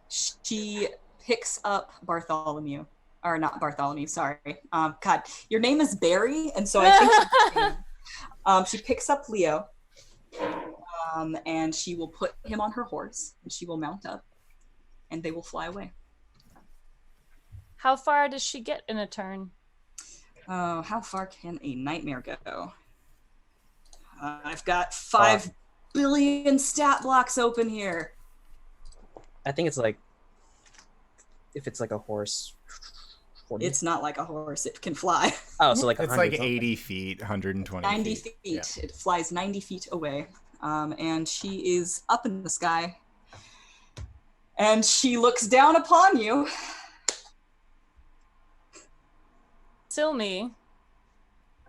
E: She picks up Bartholomew. Or not Bartholomew, sorry. God, your name is Barry, and so I think she picks up Leo, and she will put him on her horse, and she will mount up, and they will fly away.
C: How far does she get in a turn?
E: Oh, how far can a nightmare go? I've got 5 billion stat blocks open here.
A: I think it's like, if it's like a horse, 40?
E: It's not like a horse. It can fly.
A: Oh, so like
B: It's
A: 100
B: like
A: something.
B: 80 feet, 120
E: 90
B: feet.
E: feet.
B: Yeah.
E: It flies 90 feet away. And she is up in the sky. And she looks down upon you.
C: Silme,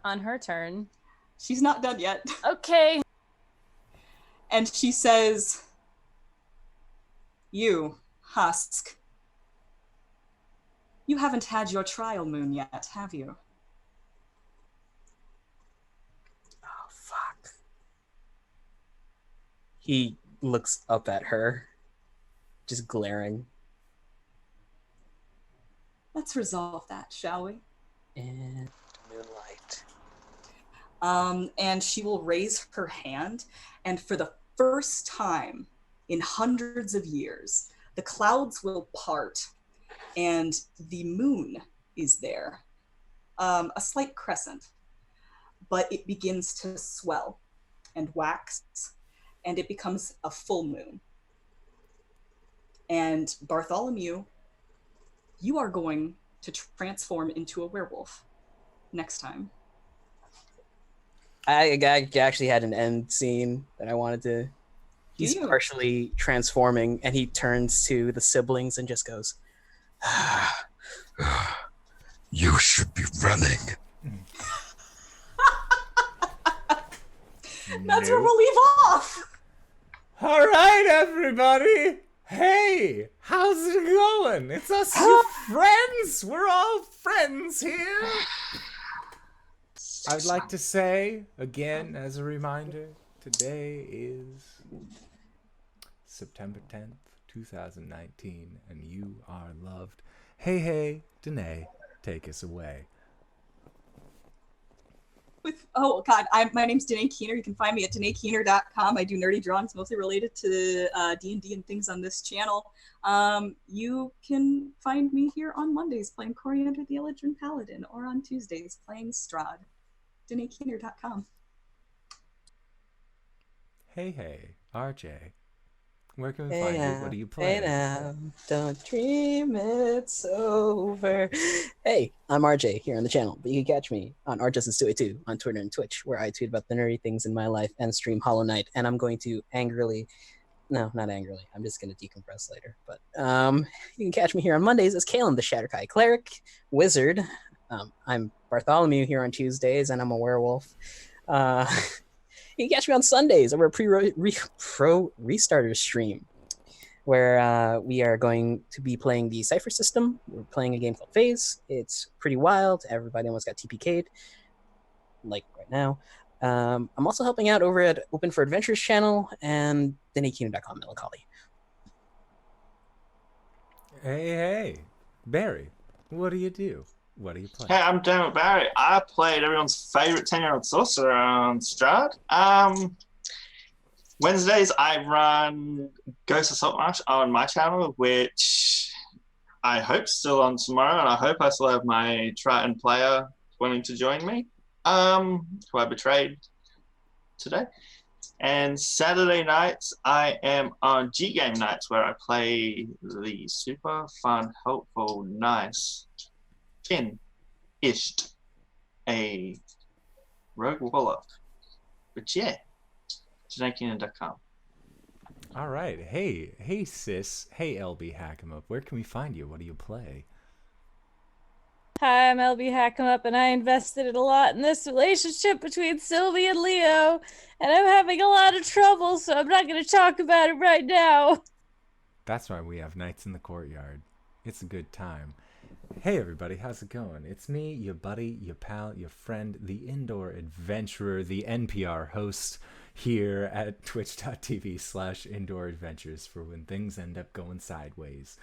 C: on her turn.
E: She's not done yet.
C: Okay.
E: And she says, "You, Husk, you haven't had your trial moon yet, have you?"
A: Oh, fuck. He looks up at her, just glaring.
E: Let's resolve that, shall we?
A: And moonlight.
E: And she will raise her hand, and for the first time in hundreds of years, the clouds will part, and the moon is there. A slight crescent, but it begins to swell and wax, and it becomes a full moon. And Bartholomew, you are going to transform into a werewolf next time.
A: I actually had an end scene that I wanted to. He's
E: you?
A: partially transforming, and he turns to the siblings and just goes,
F: You should be running.
E: That's where we'll leave off.
B: All right, everybody. Hey, how's it going? It's us, your friends. We're all friends here. I would like to say, again, as a reminder, today is September 10th, 2019, and you are loved. Hey, Danae, take us away.
E: My name's Danae Keener. You can find me at DanaeKeener.com. I do nerdy drawings mostly related to D&D and things on this channel. You can find me here on Mondays playing Coriander the Elegant Paladin, or on Tuesdays playing Strahd. DanaeKeener.com.
B: Hey, RJ. Where can we find you? What do you play?
A: Hey now, don't dream it's over. Hey, I'm RJ here on the channel, but you can catch me on RJustice282 on Twitter and Twitch, where I tweet about the nerdy things in my life and stream Hollow Knight. And I'm going to not angrily, I'm just going to decompress later. But you can catch me here on Mondays as Caleb, the Shatterkai Cleric Wizard. I'm Bartholomew here on Tuesdays, and I'm a werewolf. You can catch me on Sundays over a Pro Restarter stream, where we are going to be playing the Cypher system. We're playing a game called Phase. It's pretty wild. Everybody almost got TPK'd, like right now. I'm also helping out over at Open for Adventures channel and DanaeKeener.com Melancholy.
B: Hey, Barry, what do you do? What do you play?
D: Hey, I'm Dermot Barry. I played everyone's favorite 10-year-old sorcerer on Strahd. Wednesdays, I run Ghost of Saltmarsh on my channel, which I hope still on tomorrow, and I hope I still have my Triton player wanting to join me, who I betrayed today. And Saturday nights, I am on G-Game nights, where I play the super fun, helpful, nice Isht, a rogue warlock. But yeah, DanaeKeener.com.
B: All right. Hey, sis. Hey, LBHackEmUp. Where can we find you? What do you play?
C: Hi, I'm LBHackEmUp, and I invested a lot in this relationship between Sylvie and Leo, and I'm having a lot of trouble, so I'm not going to talk about it right now.
B: That's why we have Nights in the Courtyard. It's a good time. Hey everybody, how's it going? It's me, your buddy, your pal, your friend, the indoor adventurer, the NPR host here at twitch.tv/indoor adventures for when things end up going sideways.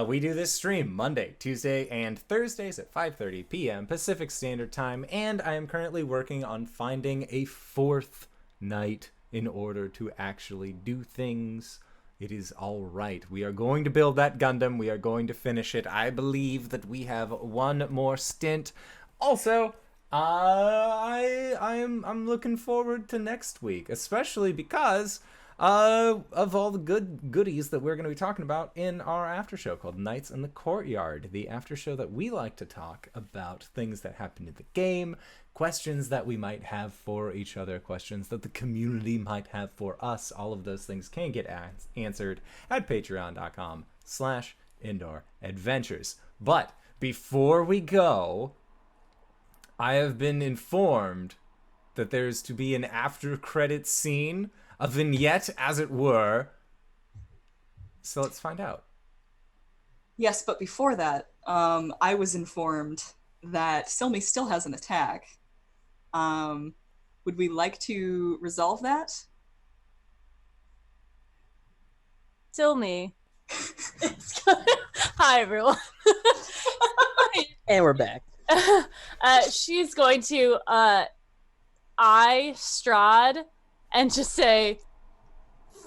B: We do this stream Monday, Tuesday, and Thursdays at 5:30 p.m. Pacific Standard Time, and I am currently working on finding a fourth night in order to actually do things. It is all right. We are going to build that Gundam. We are going to finish it. I believe that we have one more stint. Also, I'm looking forward to next week, especially because of all the goodies that we're going to be talking about in our after show called Nights in the Courtyard, the after show that we like to talk about things that happened in the game, questions that we might have for each other, questions that the community might have for us. All of those things can get answered at patreon.com/indoor adventures. But before we go, I have been informed that there's to be an after credits scene, a vignette as it were. So let's find out.
E: Yes, but before that, I was informed that Silme still has an attack. Would we like to resolve that?
C: Silme. Hi, everyone.
A: And we're back.
C: She's going to eye Strahd and just say,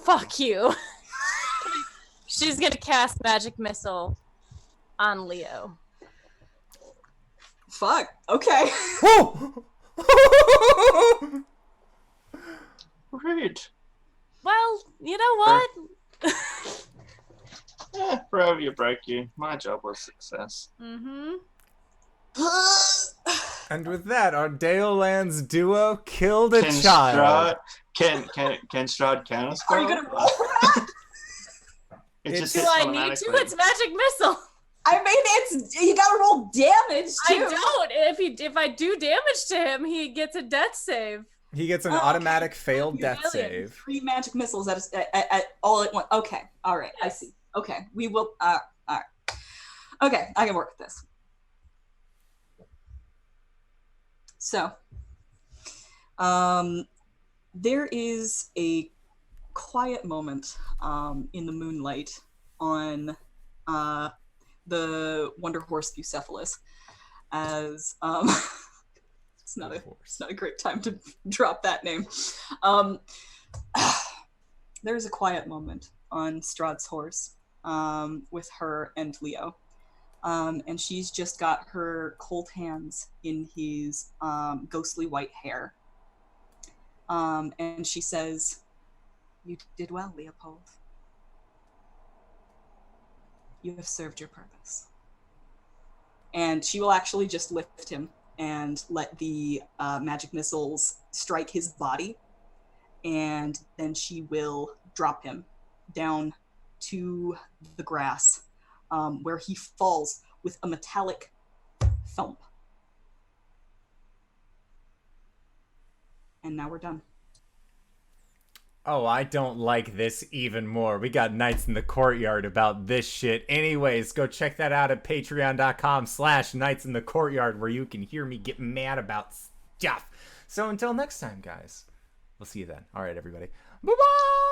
C: fuck you. She's going to cast Magic Missile on Leo.
E: Fuck. Okay.
D: Great.
C: Well, you know what?
D: Forever you break you. My job was success.
C: Mm-hmm.
B: And with that, our Dalelands duo killed a
D: Can
B: child.
D: Strahd, can Strahd counter spell?
E: Are you gonna roll for that?
D: It
B: It's-
D: just
C: Do
D: hits
C: I need to?
D: automatically.
C: It's Magic Missile.
E: I mean, it's you gotta roll damage too.
C: I don't. If I do damage to him, he gets a death save.
B: He gets an
E: Oh, okay.
B: automatic failed death
E: Brilliant.
B: save.
E: 3 magic missiles at all at once. Okay, all right, I see. Okay, we will. All right. Okay, I can work with this. So, there is a quiet moment in the moonlight on the Wonder Horse Bucephalus as it's not a great time to drop that name. There's a quiet moment on Strahd's horse with her and Leo. And she's just got her cold hands in his ghostly white hair. And she says, "You did well, Leopold. You have served your purpose." And she will actually just lift him and let the magic missiles strike his body. And then she will drop him down to the grass, where he falls with a metallic thump. And now we're done.
B: Oh, I don't like this even more. We got Nights in the Courtyard about this shit. Anyways, go check that out at patreon.com/Nights in the Courtyard, where you can hear me get mad about stuff. So until next time, guys, we'll see you then. All right, everybody. Bye-bye!